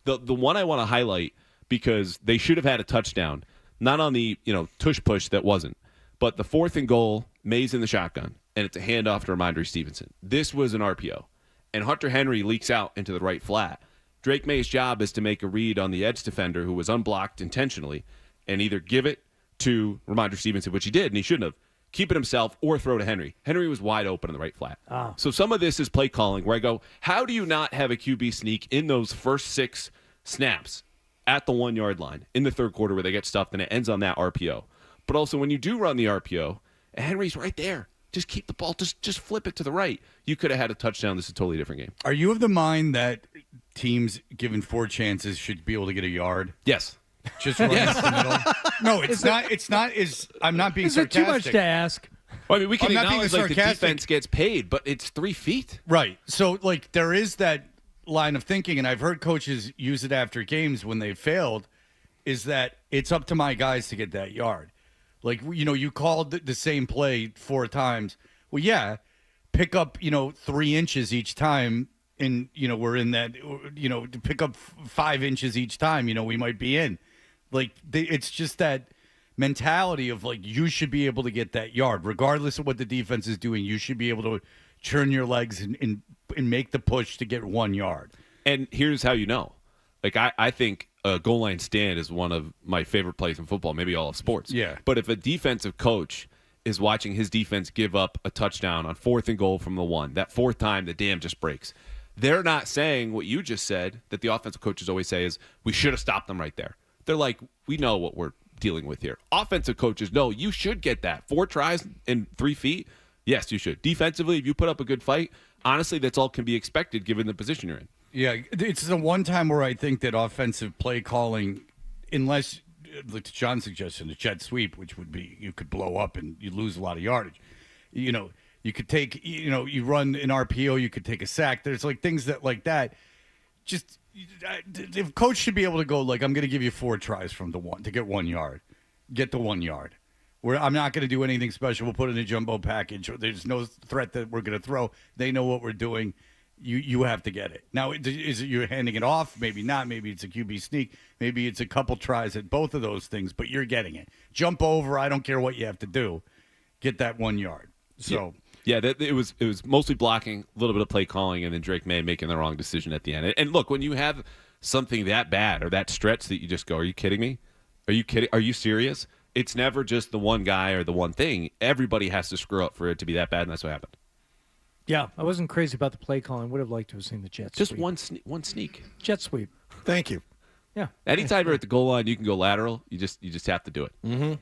The one I want to highlight, because they should have had a touchdown, not on the tush push that wasn't, but the 4th and goal, Mays in the shotgun, and it's a handoff to Ramondre Stevenson. This was an RPO, and Hunter Henry leaks out into the right flat. Drake May's job is to make a read on the edge defender who was unblocked intentionally and either give it to Ramondre Stevenson, which he did, and he shouldn't have, keep it himself, or throw to Henry. Henry was wide open in the right flat. So some of this is play calling where I go, how do you not have a QB sneak in those first 6 snaps at the 1-yard line in the third quarter where they get stuffed and it ends on that RPO? But also when you do run the RPO, Henry's right there. Just keep the ball. Just flip it to the right. You could have had a touchdown. This is a totally different game. Are you of the mind that teams given 4 chances should be able to get a yard? Yes. Just run up the middle. No, it's not. It's not. I'm not being sarcastic. Is it too much to ask? Well, I mean, we can I'm not being acknowledge the sarcastic. defense gets paid, but it's 3 feet. Right. So there is that line of thinking, and I've heard coaches use it after games when they failed, is that it's up to my guys to get that yard. You called the same play 4 times. Well, yeah, pick up 3 inches each time, and we're in that. To pick up 5 inches each time, we might be in. It's just that mentality of you should be able to get that yard regardless of what the defense is doing. You should be able to turn your legs and make the push to get 1 yard. And here's how you know. I think a goal line stand is one of my favorite plays in football, maybe all of sports. Yeah. But if a defensive coach is watching his defense give up a touchdown on 4th and goal from the 1, that 4th time the dam just breaks. They're not saying what you just said that the offensive coaches always say is, we should have stopped them right there. They're like, we know what we're dealing with here. Offensive coaches know you should get that. 4 tries in 3 feet, yes, you should. Defensively, if you put up a good fight, honestly, that's all can be expected given the position you're in. Yeah, it's the one time where I think that offensive play calling, unless, like John's suggestion, a jet sweep, which would be you could blow up and you lose a lot of yardage. You could take, you run an RPO, you could take a sack. There's things that. Just if coach should be able to go I'm going to give you 4 tries from the 1 to get 1 yard, get the 1 yard. Where I'm not going to do anything special. We'll put in a jumbo package. There's no threat that we're going to throw. They know what we're doing. You have to get it. Now, is it you're handing it off? Maybe not. Maybe it's a QB sneak. Maybe it's a couple tries at both of those things, but you're getting it. Jump over. I don't care what you have to do. Get that 1 yard. So. Yeah, it was mostly blocking, a little bit of play calling, and then Drake May making the wrong decision at the end. And look, when you have something that bad or that stretch that you just go, are you kidding me? Are you kidding? Are you serious? It's never just the one guy or the one thing. Everybody has to screw up for it to be that bad, and that's what happened. Yeah, I wasn't crazy about the play calling. Would have liked to have seen the jet just sweep. one sneak. Jet sweep. Thank you. Yeah. Anytime you're at the goal line, you can go lateral. You just have to do it. Mm-hmm.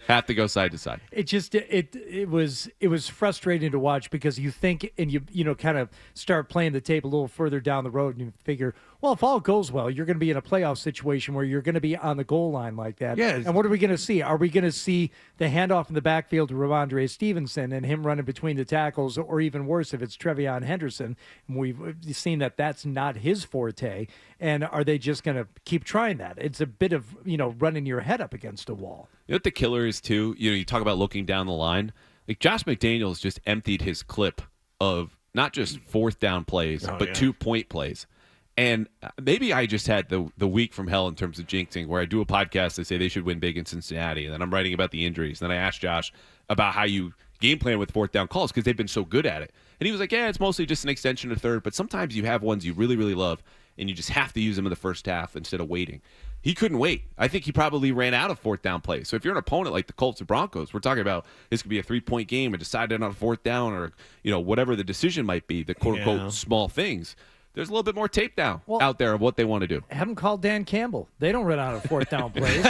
Have to go side to side. It just it was frustrating to watch because you think and you kind of start playing the tape a little further down the road and you figure, well, if all goes well, you're going to be in a playoff situation where you're going to be on the goal line like that. Yeah. And what are we going to see? Are we going to see the handoff in the backfield to Ramondre Stevenson and him running between the tackles, or even worse if it's Trevion Henderson? And we've seen that that's not his forte. And are they just going to keep trying that? It's a bit of running your head up against a wall. You know what the killer is too? You talk about looking down the line. Josh McDaniels just emptied his clip of not just 4th down plays, but 2-point plays. And maybe I just had the week from hell in terms of jinxing, where I do a podcast, they say they should win big in Cincinnati, and then I'm writing about the injuries. And then I asked Josh about how you game plan with 4th down calls because they've been so good at it. And he was like, yeah, it's mostly just an extension of 3rd, but sometimes you have ones you really, really love, and you just have to use them in the first half instead of waiting. He couldn't wait. I think he probably ran out of 4th down plays. So if you're an opponent like the Colts or Broncos, we're talking about this could be a 3-point game and decided on 4th down or whatever the decision might be, the quote-unquote small things. There's a little bit more tape now out there of what they want to do. Have them call Dan Campbell. They don't run out of 4th down plays.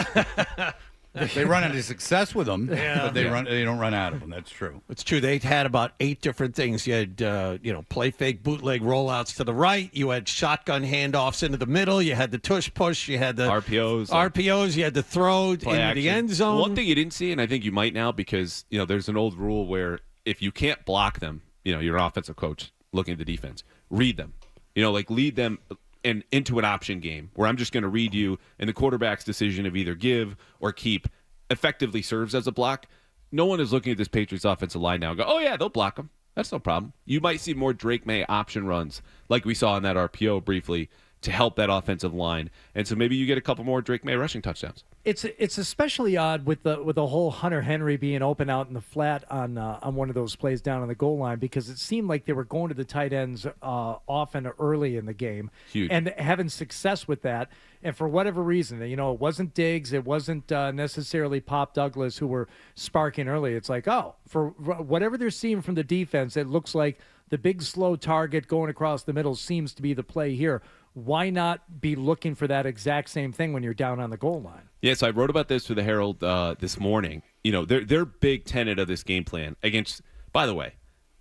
They run out of success with them, but they don't run out of them. That's true. It's true. They had about 8 different things. You had, play fake, bootleg rollouts to the right. You had shotgun handoffs into the middle. You had the tush push. You had the RPOs. You had the throw into the end zone. One thing you didn't see, and I think you might now, because there's an old rule where if you can't block them, you're an offensive coach looking at the defense, read them. Lead them into an option game where I'm just going to read you and the quarterback's decision of either give or keep effectively serves as a block. No one is looking at this Patriots offensive line now and go, oh, yeah, they'll block him. That's no problem. You might see more Drake May option runs like we saw in that RPO briefly to help that offensive line. And so maybe you get a couple more Drake May rushing touchdowns. It's especially odd with the whole Hunter Henry being open out in the flat on one of those plays down on the goal line, because it seemed like they were going to the tight ends often early in the game. Huge. And having success with that. And for whatever reason, it wasn't Diggs, it wasn't necessarily Pop Douglas who were sparking early. It's like, for whatever they're seeing from the defense, it looks like the big slow target going across the middle seems to be the play here. Why not be looking for that exact same thing when you're down on the goal line? Yeah, so I wrote about this for the Herald this morning. Their big tenet of this game plan against, by the way,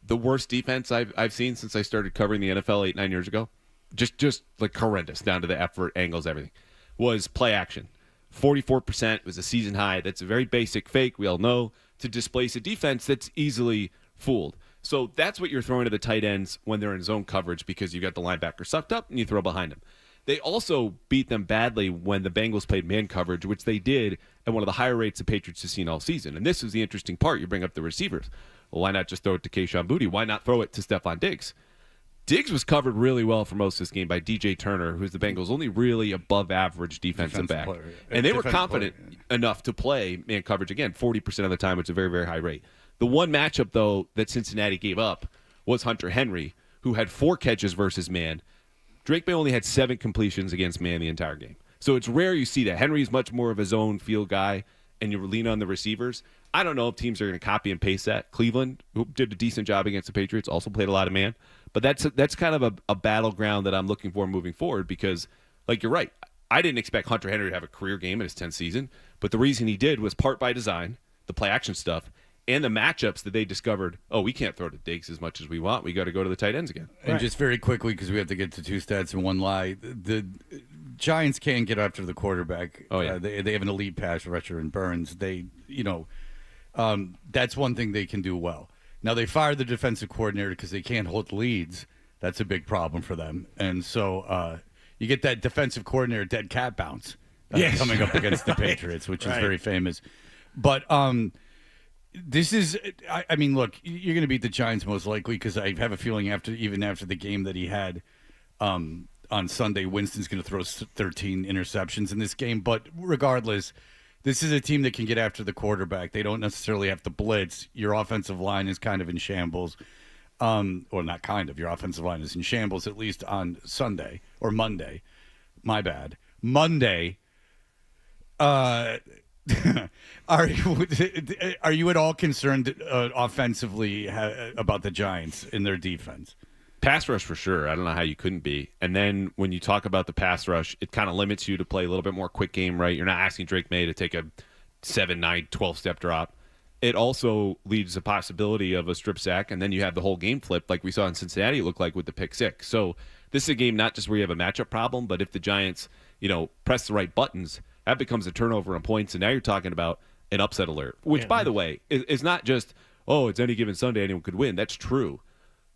the worst defense I've seen since I started covering the NFL 8-9 years ago, just like horrendous down to the effort, angles, everything, was play action. 44% was a season high. That's a very basic fake, we all know, to displace a defense that's easily fooled. So that's what you're throwing to the tight ends when they're in zone coverage, because you got the linebacker sucked up and you throw behind them. They also beat them badly when the Bengals played man coverage, which they did at one of the higher rates the Patriots have seen all season. And this is the interesting part. You bring up the receivers. Well, why not just throw it to Kayshon Boutte? Why not throw it to Stephon Diggs? Diggs was covered really well for most of this game by DJ Turner, who's the Bengals' only really above-average defensive back. Player, yeah. And they were Defensive confident enough to play man coverage, again, 40% of the time, which is a very, very high rate. The one matchup, though, that Cincinnati gave up was Hunter Henry, who had 4 catches versus man. Drake May only had 7 completions against man the entire game. So it's rare you see that. Henry's much more of a zone field guy, and you lean on the receivers. I don't know if teams are going to copy and paste that. Cleveland, who did a decent job against the Patriots, also played a lot of man. But that's kind of a battleground that I'm looking for moving forward, because, like, you're right. I didn't expect Hunter Henry to have a career game in his 10th season, but the reason he did was part by design, the play action stuff, and the matchups that they discovered. Oh, we can't throw to Diggs as much as we want. We got to go to the tight ends again. And just very quickly, because we have to get to 2 stats and 1 lie, the Giants can get after the quarterback. Oh, yeah. They have an elite pass rusher in Burns. That's one thing they can do well. Now, they fired the defensive coordinator because they can't hold leads. That's a big problem for them. And so you get that defensive coordinator dead cat bounce coming up against the Patriots, which is very famous. But this is, I mean, look, you're going to beat the Giants most likely, because I have a feeling even after the game that he had on Sunday, Winston's going to throw 13 interceptions in this game. But regardless, this is a team that can get after the quarterback. They don't necessarily have to blitz. Your offensive line is kind of in shambles. Or not kind of. Your offensive line is in shambles, at least on Sunday or Monday. My bad. Monday. Are you at all concerned offensively about the Giants in their defense? Pass rush for sure. I don't know how you couldn't be. And then when you talk about the pass rush, it kind of limits you to play a little bit more quick game, right? You're not asking Drake May to take a 7, 9, 12-step drop. It also leads to the possibility of a strip sack, and then you have the whole game flip like we saw in Cincinnati look like with the pick 6. So this is a game not just where you have a matchup problem, but if the Giants, press the right buttons, that becomes a turnover and points, and now you're talking about an upset alert, which, by the way, is not just, it's any given Sunday, anyone could win. That's true.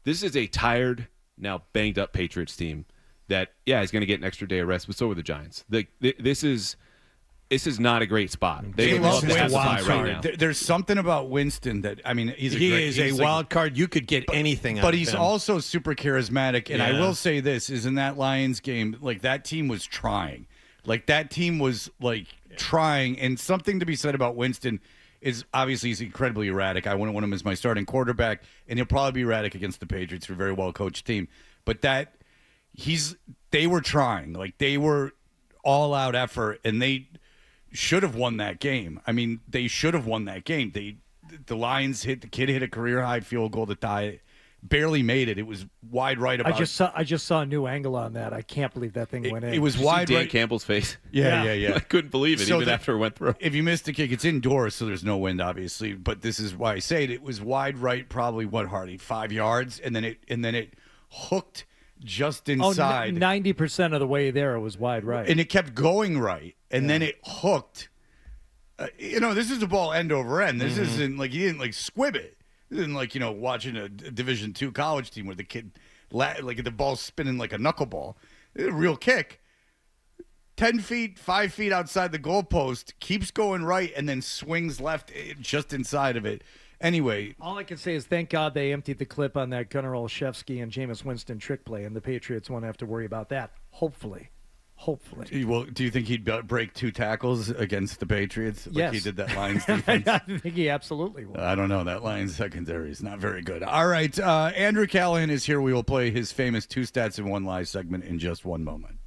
This is a tired, now banged-up Patriots team that, is going to get an extra day of rest, but so are the Giants. This is not a great spot. They love to have the bye right now. There's something about Winston that, I mean, he's a wild card. You could get anything out of him. But he's also super charismatic, and I will say this, is in that Lions game, like, that team was trying. Like, that team was, trying, and something to be said about Winston is obviously he's incredibly erratic. I wouldn't want him as my starting quarterback, and he'll probably be erratic against the Patriots, who are a very well-coached team. But they were trying. Like, they were all-out effort, and they should have won that game. I mean, they should have won that game. The Lions the kid hit a career-high field goal to tie it. Barely made it. It was wide right about. I just saw a new angle on that. I can't believe that thing went in. It was wide Dan right. Campbell's face. Yeah. I couldn't believe it even after it went through. If you missed the kick, it's indoors, so there's no wind, obviously. But this is why I say it. It was wide right, probably 5 yards, and then it hooked just inside. 90% of the way there, it was wide right, and it kept going right, and then it hooked. This is a ball end over end. This isn't like you didn't squib it. Than watching a Division II college team where the kid the ball's spinning like a knuckleball. It's a real kick. 10 feet, 5 feet outside the goalpost, keeps going right, and then swings left just inside of it. Anyway. All I can say is thank God they emptied the clip on that Gunnar Olszewski and Jameis Winston trick play, and the Patriots won't have to worry about that. Hopefully. Well, do you think he'd break 2 tackles against the Patriots? Like Yes. he did that Lions defense? I think he absolutely will. I don't know. That Lions secondary is not very good. All right. Andrew Callahan is here. We will play his famous 2 stats and 1 lie segment in just one moment.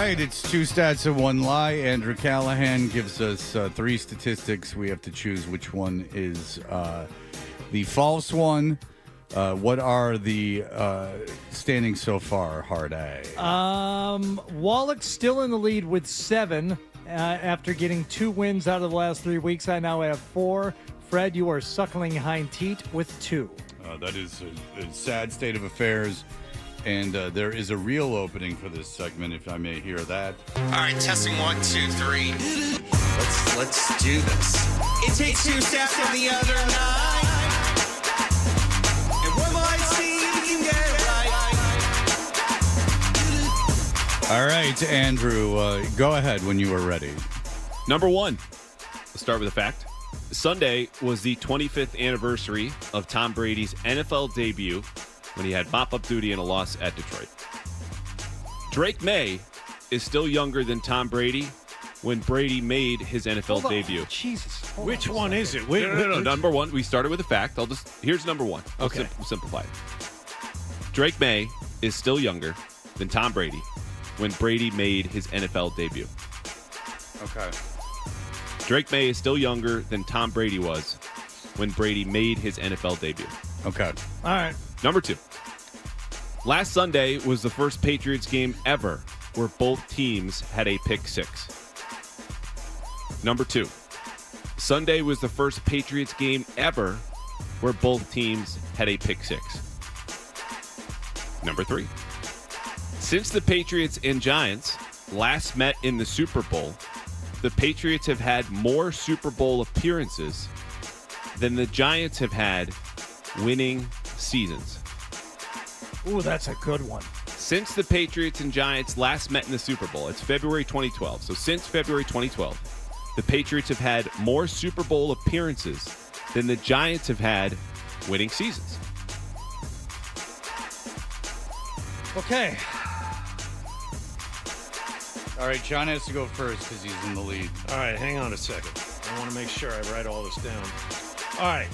right, it's 2 stats and 1 lie. Andrew Callahan gives us 3 statistics. We have to choose which one is the false one. What are the standings so far, Hard A? Wallach's still in the lead with 7 after getting 2 wins out of the last 3 weeks. I now have 4. Fred, you are suckling hind teat with 2. That is a sad state of affairs. And there is a real opening for this segment, if I may hear that. All right, testing 1, 2, 3. Let's do this. It takes 2 steps from the other night. And one might see you can get it right. All right, Andrew, go ahead when you are ready. Number 1. Let's start with a fact. Sunday was the 25th anniversary of Tom Brady's NFL debut when he had mop-up duty in a loss at Detroit. Drake May is still younger than Tom Brady when Brady made his NFL debut. Jesus. Which one is it? No. Number 1. We started with a fact. Here's number 1. Okay. We'll simplify it. Drake May is still younger than Tom Brady when Brady made his NFL debut. Okay. Drake May is still younger than Tom Brady was when Brady made his NFL debut. Okay. All right. Number 2. Last Sunday was the first Patriots game ever where both teams had a pick 6. Number 2. Sunday was the first Patriots game ever where both teams had a pick 6. Number 3. Since the Patriots and Giants last met in the Super Bowl, the Patriots have had more Super Bowl appearances than the Giants have had winning seasons. Ooh, that's a good one. Since the Patriots and Giants last met in the Super Bowl, it's February 2012. So since February 2012, the Patriots have had more Super Bowl appearances than the Giants have had winning seasons. Okay. All right, John has to go first because he's in the lead. All right, hang on a second. I want to make sure I write all this down. All right.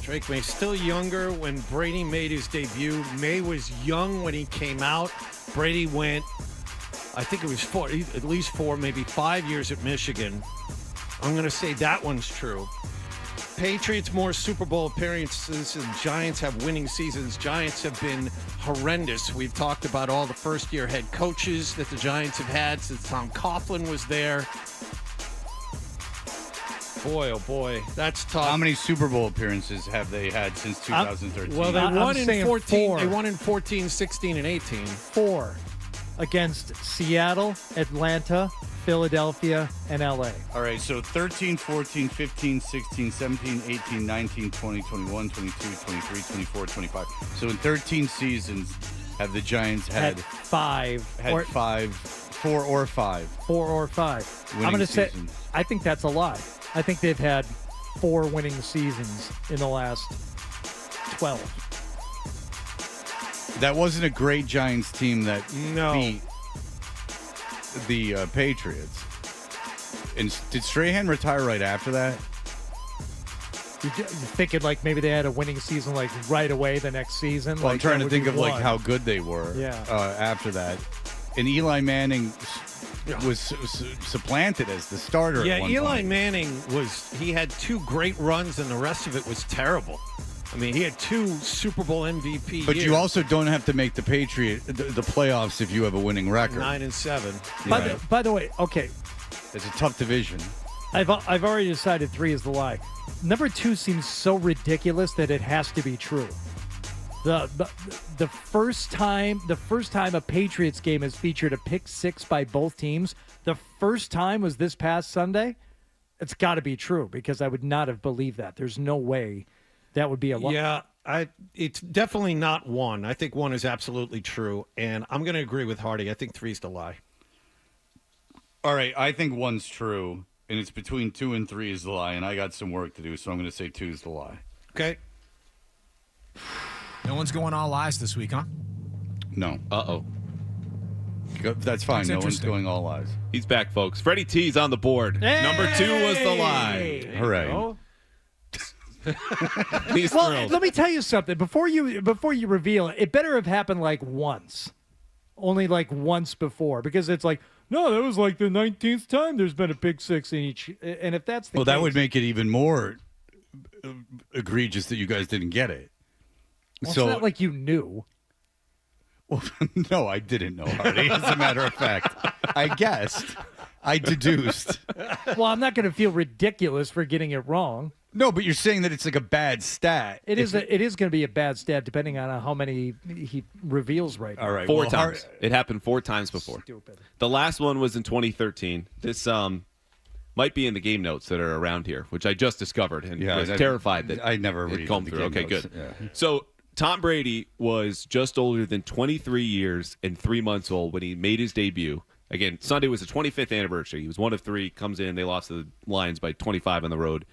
Drake May still younger when Brady made his debut. May was young when he came out. Brady went, I think it was at least 4, maybe 5 years at Michigan. I'm going to say that one's true. Patriots more Super Bowl appearances and Giants have winning seasons. Giants have been horrendous. We've talked about all the first-year head coaches that the Giants have had since Tom Coughlin was there. Boy, oh boy, that's tough. How many Super Bowl appearances have they had since 2013? Well, they won in 14. 4. They won in 14, 16, and 18. 4 against Seattle, Atlanta, Philadelphia, and LA. All right, so 13, 14, 15, 16, 17, 18, 19, 20, 21, 22, 23, 24, 25. So in 13 seasons, have the Giants had 5. 4 or 5. 4 or 5. I'm going to say, I think that's a lie. I think they've had 4 winning seasons in the last 12. That wasn't a great Giants team that beat the Patriots. And did Strahan retire right after that? You're thinking like maybe they had a winning season like right away the next season? Well, like I'm trying to think of one. like how good they were after that. And Eli Manning was supplanted as the starter. Yeah, at one Eli point. Manning he had 2 great runs and the rest of it was terrible. I mean, he had 2 Super Bowl MVP But years. you also don't have to make the playoffs if you have a winning record. 9-7. By the way, okay. It's a tough division. I've already decided 3 is the lie. Number 2 seems so ridiculous that it has to be true. The first time a Patriots game has featured a pick 6 by both teams, the first time was this past Sunday. It's got to be true because I would not have believed that. There's no way that would be a lie. Yeah, it's definitely not 1. I think 1 is absolutely true, and I'm going to agree with Hardy. I think 3 is the lie. All right, I think 1's true, and it's between 2 and 3 is the lie, and I got some work to do, so I'm going to say 2 is the lie. Okay. No one's going all lies this week, huh? No. Uh-oh. That's fine. That's no one's interesting. going all lies. He's back, folks. Freddie T's on the board. Hey! Number 2 was the lie. Hooray. He's Well, thrilled. let me tell you something. Before you reveal it, it better have happened like once only like once before, because it's like, no, that was like the 19th time there's been a pick six in each. And if that's the Well, case, that would make it even more egregious that you guys didn't get it. well, So it's not like you knew. Well, no, I didn't know, Hardy. As a matter of fact, I guessed. I deduced. Well, I'm not going to feel ridiculous for getting it wrong. No, but you're saying that it's like a bad stat. It is going to be a bad stat depending on how many he reveals right now. All right. Four times. It happened 4 times before. Stupid. The last one was in 2013. This might be in the game notes that are around here, which I just discovered and was terrified that I never it read come the through. game Okay, notes. good. Yeah. So Tom Brady was just older than 23 years and 3 months old when he made his debut. Again, Sunday was the 25th anniversary. He was one of 3, comes in, they lost to the Lions by 25 on the road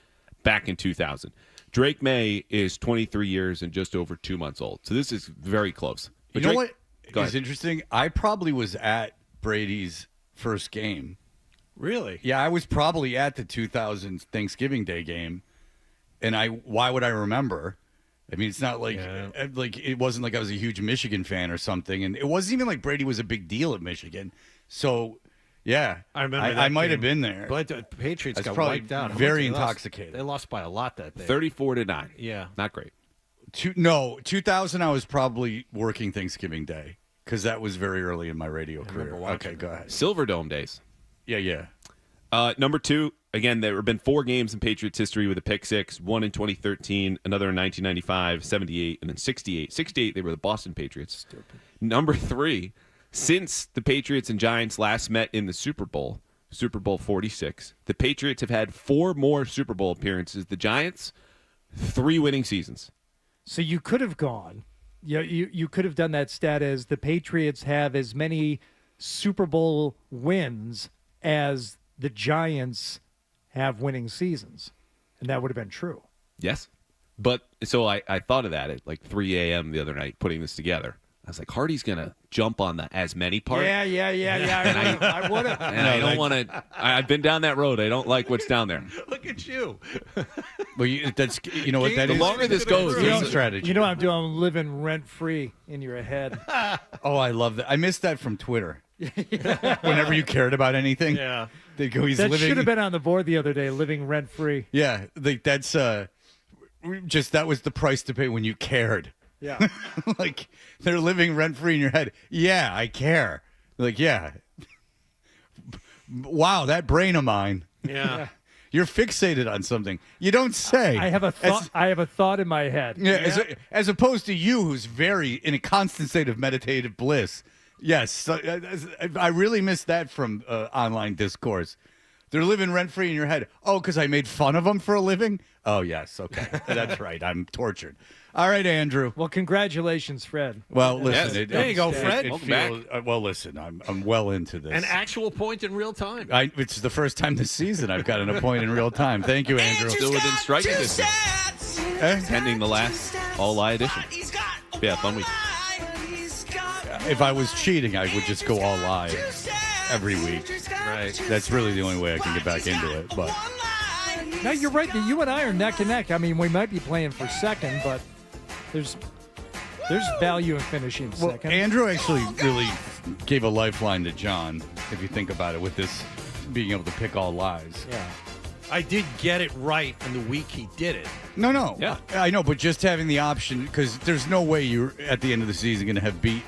back in 2000. Drake May is 23 years and just over 2 months old. So this is very close. But You know Drake, what is interesting? I probably was at Brady's first game. Really? Yeah, I was probably at the 2000 Thanksgiving Day game. And why would I remember? I mean, it's not like it wasn't like I was a huge Michigan fan or something, and it wasn't even like Brady was a big deal at Michigan. So, yeah, I remember. I might have been there. But the Patriots got probably wiped out. very They lost- intoxicated. They lost by a lot that day. 34-9. Yeah. Not great. 2000. I was probably working Thanksgiving Day because that was very early in my radio career. Okay, go ahead. Silverdome days. Yeah. Number 2, again, there have been 4 games in Patriots history with a pick six, one in 2013, another in 1995, 78, and then 68. 68, they were the Boston Patriots. Stupid. Number 3, since the Patriots and Giants last met in the Super Bowl 46, the Patriots have had 4 more Super Bowl appearances. The Giants, 3 winning seasons. So you could have gone. You could have done that stat as the Patriots have as many Super Bowl wins as the Giants have winning seasons. And that would have been true. Yes. But so I thought of that at like 3 a.m. the other night, putting this together. I was like, Hardy's going to jump on the as many part. Yeah. I would have. And I don't want to. I've been down that road. I don't like what's down there. Look at you. Well, that's what that the is. longer this goes, Game strategy. You know what I'm doing? I'm living rent-free in your head. Oh, I love that. I missed that from Twitter. Whenever you cared about anything, Yeah. they go. He's That living. should have been on the board the other day, living rent-free. Yeah, that's just that was the price to pay when you cared. Yeah. Like they're living rent free in your head. Yeah, I care. Like, yeah. Wow, that brain of mine. Yeah. You're fixated on something. You don't say. I have a thought. I have a thought in my head. Yeah, as opposed to you, who's very in a constant state of meditative bliss. Yes, I really missed that from online discourse. They're living rent free in your head. Oh, because I made fun of them for a living? Oh, yes. Okay. That's right. I'm tortured. All right, Andrew. Well, congratulations, Fred. Well, listen. Yes. There you go, Fred. Welcome back. Well, listen. I'm well into this. An actual point in real time. It's the first time this season I've gotten a point in real time. Thank you, Andrew. Still within striking distance. Pending the last all-eye edition. Yeah, fun week. If I was cheating, I would just go all live every week. Right. That's really the only way I can get back into it. But No, you're right. You and I are neck and neck. I mean, we might be playing for second, but there's value in finishing second. Andrew actually really gave a lifeline to John, if you think about it, with this being able to pick all lies. Yeah. I did get it right in the week he did it. No. Yeah. I know, but just having the option, because there's no way you're, at the end of the season, going to have beat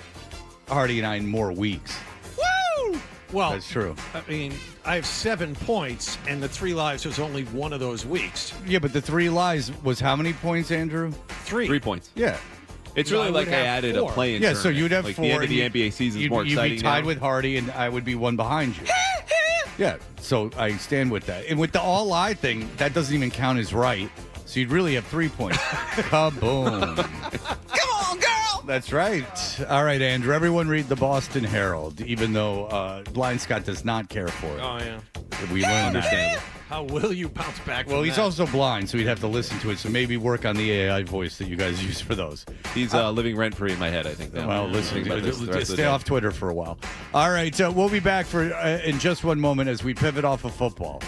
Hardy and I in more weeks. Woo! Well, That's true. I mean, I have 7 points, and the 3 lives was only one of those weeks. Yeah, but the 3 lies was how many points, Andrew? 3 points. Yeah. It's No, really I like would I have added 4. a play-in Yeah, so tournament. you'd have like 4. The end of the and NBA season is you'd more exciting be tied now. with Hardy, and I would be one behind you. Yeah, so I stand with that. And with the all-lie thing, that doesn't even count as right. So you'd really have 3 points. Kaboom. Come on, girl! That's right. All right, Andrew. Everyone read the Boston Herald, even though Blind Scott does not care for it. Oh, yeah. We learned that. How will you bounce back from Well, he's that? also blind, so he'd have to listen to it. So maybe work on the AI voice that you guys use for those. He's living rent-free in my head, I think. Well, listen, Think about this the rest of the stay day. off Twitter for a while. All right, so we'll be back for in just one moment as we pivot off of football.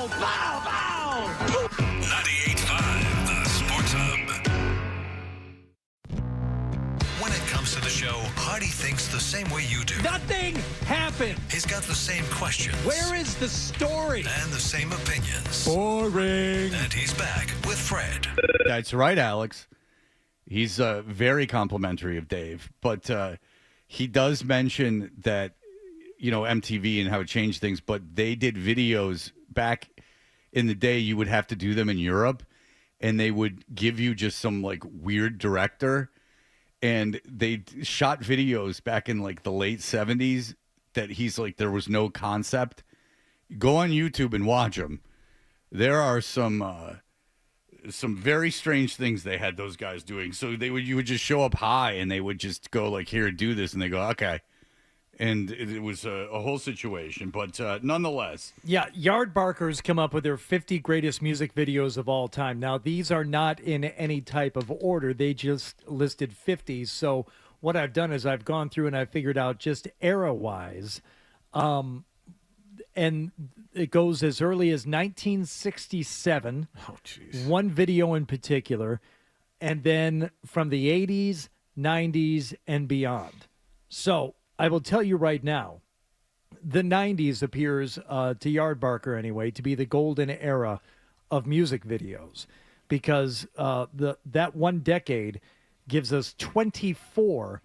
Bow, bow, bow. 98.5 The Sports Hub. When it comes to the show, Hardy thinks the same way you do. Nothing happened. He's got the same questions. Where is the story? And the same opinions. Boring. And he's back with Fred. That's right, Alex. He's very complimentary of Dave, but he does mention that, MTV and how it changed things, but they did videos back in the day. You would have to do them in Europe, and they would give you just some weird director, and they shot videos back in the late 70s that he's there was no concept. Go on YouTube and watch them. There are some very strange things they had those guys doing. So you would just show up high, and they would just go here, do this, and they go, okay. And it was a whole situation, but nonetheless. Yeah, Yardbarkers come up with their 50 greatest music videos of all time. Now, these are not in any type of order. They just listed 50. So what I've done is I've gone through and I've figured out just era-wise. And it goes as early as 1967. Oh, jeez. One video in particular. And then from the 80s, 90s, and beyond. So I will tell you right now, the 90s appears, to Yardbarker anyway, to be the golden era of music videos. Because that one decade gives us 24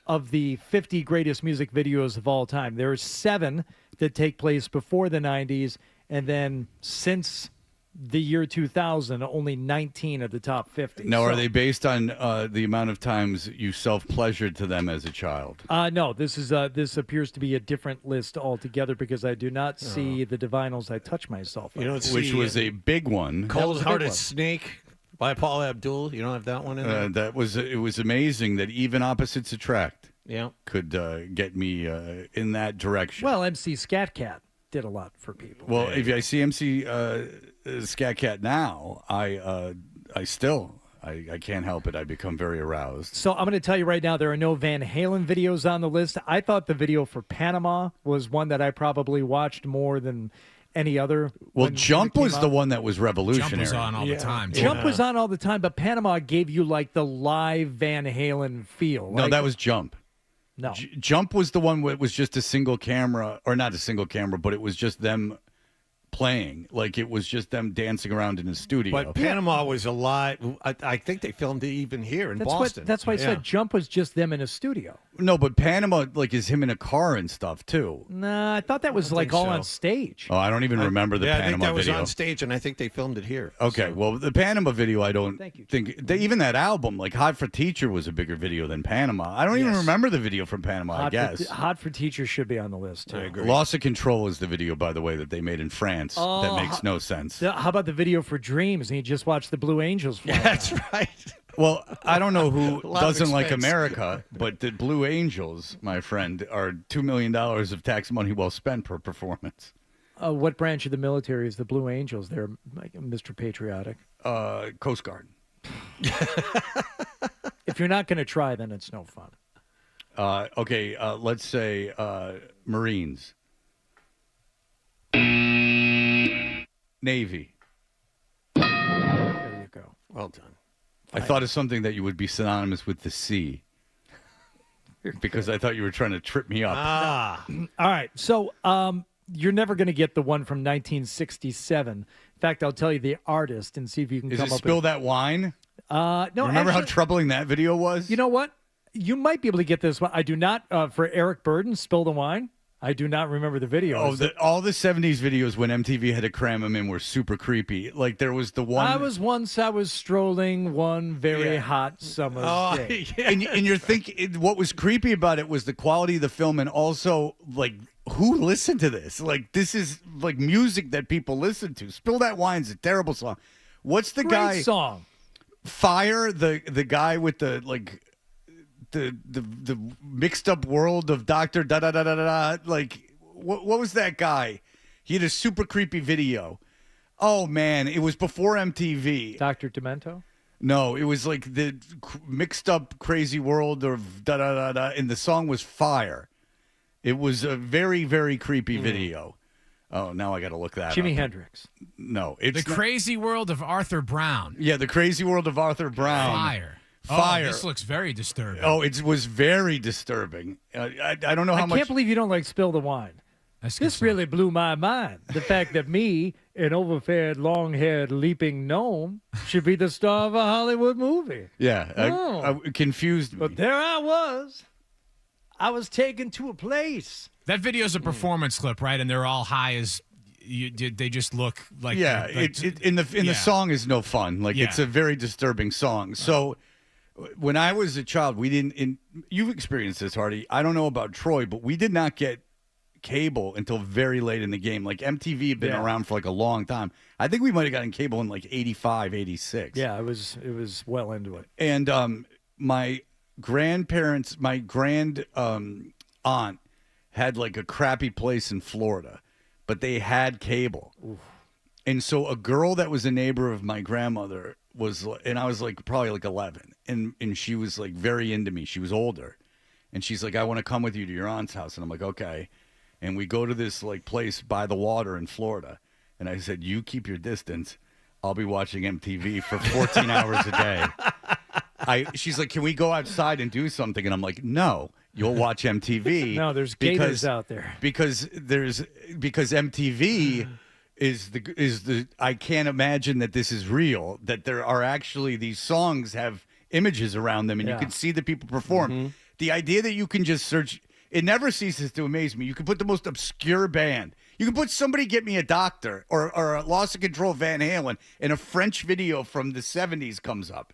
of the 50 greatest music videos of all time. There are 7 that take place before the 90s, and then since the year 2000, only 19 of the top 50. Now, are they based on the amount of times you self-pleasured to them as a child? No, this appears to be a different list altogether because I do not see the Divinals I Touch Myself on. Which was a big one. Cold-Hearted Snake by Paul Abdul. You don't have that one in there? It was amazing that even opposites attract. Yeah. Could get me in that direction. Well, MC Scat Cat did a lot for people. Well, if I see MC Scat Cat now, I can't help it. I become very aroused. So I'm going to tell you right now, there are no Van Halen videos on the list. I thought the video for Panama was one that I probably watched more than any other. Well, Jump was the one that was revolutionary. Jump was on all the time. Jump was on all the time, but Panama gave you the live Van Halen feel. No, that was Jump. No. Jump was the one where it was just a single camera, or not a single camera, but it was just them playing. It was just them dancing around in a studio. But Panama was a lot. I think they filmed it even here in Boston. That's why I said Jump was just them in a studio. No, but Panama is him in a car and stuff too. Nah, I thought that was all on stage. Oh, I don't even remember the Panama video. I think that was on stage, and I think they filmed it here. Okay, well, the Panama video, I don't think even that album, Hot for Teacher, was a bigger video than Panama. I don't even remember the video from Panama. I guess Hot for Teacher should be on the list too. I agree. Loss of Control is the video, by the way, that they made in France. That makes no sense. How about the video for Dreams? And you just watched the Blue Angels fly. Yeah, that's right. Well, I don't know who doesn't like expense. America, but the Blue Angels, my friend, are $2 million of tax money well spent per performance. What branch of the military is the Blue Angels? They're Mr. Patriotic. Coast Guard. If you're not going to try, then it's no fun. Okay, let's say Marines. Navy. There you go. Well done. I thought of something that you would be synonymous with the sea. Because I thought you were trying to trip me up. All right. So you're never going to get the one from 1967. In fact, I'll tell you the artist and see if you can Is come it up Spill with... That Wine? No. Remember how troubling that video was? You know what? You might be able to get this one. I do not, for Eric Burden, Spill the Wine. I do not remember the video. Oh, all the 70s videos when MTV had to cram them in were super creepy. There was the one... I was strolling one very hot summer's day. Yeah. And you're thinking, what was creepy about it was the quality of the film, and also, who listened to this? This is, music that people listen to. Spill That Wine's a terrible song. What's the Great song. Fire, the guy with the mixed up world of Dr. Da da da da da. What was that guy? He had a super creepy video. Oh man, it was before MTV. Dr. Demento? No, it was the mixed up crazy world of da da da da, and the song was Fire. It was a very, very creepy video. Oh, now I got to look that Jimi up. Hendrix. No, it's The Crazy World of Arthur Brown. Yeah, The Crazy World of Arthur Brown. Fire. Fire. Oh, this looks very disturbing. Oh, it was very disturbing. I don't know how I much. can't believe you don't like Spill the Wine. This really blew my mind. The fact that me, an overfed, long-haired, leaping gnome, should be the star of a Hollywood movie. Yeah, Oh. I confused me. But there I was. I was taken to a place. That video's a performance clip, right? And they're all high as they just look like Yeah, in the song is no fun. Like it's Yeah. a very disturbing song. So when I was a child, we didn't. You've experienced this, Hardy. I don't know about Troy, but we did not get cable until very late in the game. Like MTV had been around for like a long time. I think we might have gotten cable in like 85, 86. Yeah, it was well into it. And my grandparents, my grand aunt had like a crappy place in Florida, but they had cable. Oof. And so a girl that was a neighbor of my grandmother was, and I was like probably like 11, and she was like very into me. She was older, and she's like, I want to come with you to your aunt's house. And I'm like, okay. And we go to this like place by the water in Florida. And I said, you keep your distance. I'll be watching MTV for 14 hours a day. She's like, can we go outside and do something? And I'm like, no, you'll watch MTV. No, there's gators out there. Because MTV is the I can't imagine that this is real, that there are actually these songs have images around them and you can see the people perform. Mm-hmm. The idea that you can just search, it never ceases to amaze me. You can put the most obscure band. You can put Somebody Get Me a Doctor or a Loss of Control Van Halen, and a French video from the 70s comes up.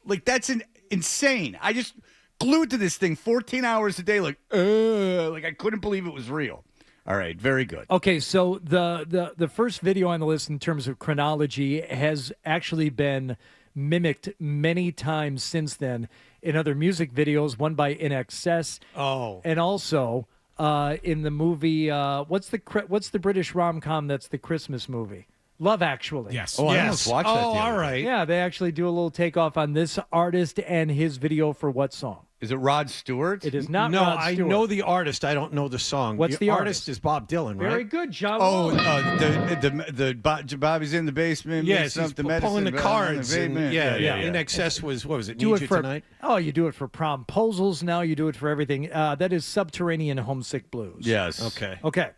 Like, that's insane. I just glued to this thing 14 hours a day, like I couldn't believe it was real. All right, very good. Okay, so the first video on the list in terms of chronology has actually been mimicked many times since then in other music videos, one by In Excess. Oh. And also in the movie, what's the British rom-com that's the Christmas movie? Love Actually. Yes. Oh, I almost watched that the other all day. right. Yeah, they actually do a little takeoff on this artist and his video for what song? Is it Rod Stewart? It is not No, Rod I Stewart. know the artist. I don't know the song. What's the artist? Is Bob Dylan, right? Very good, John. Oh, Wallace. Bobby's in the basement. Yes, mixing he's up the pulling the medicine, cards. on the And, pavement. yeah. In Excess was, what was it, do Need it You for Tonight? Oh, you do it for promposals now. You do it for everything. That is Subterranean Homesick Blues. Yes. Okay. Okay.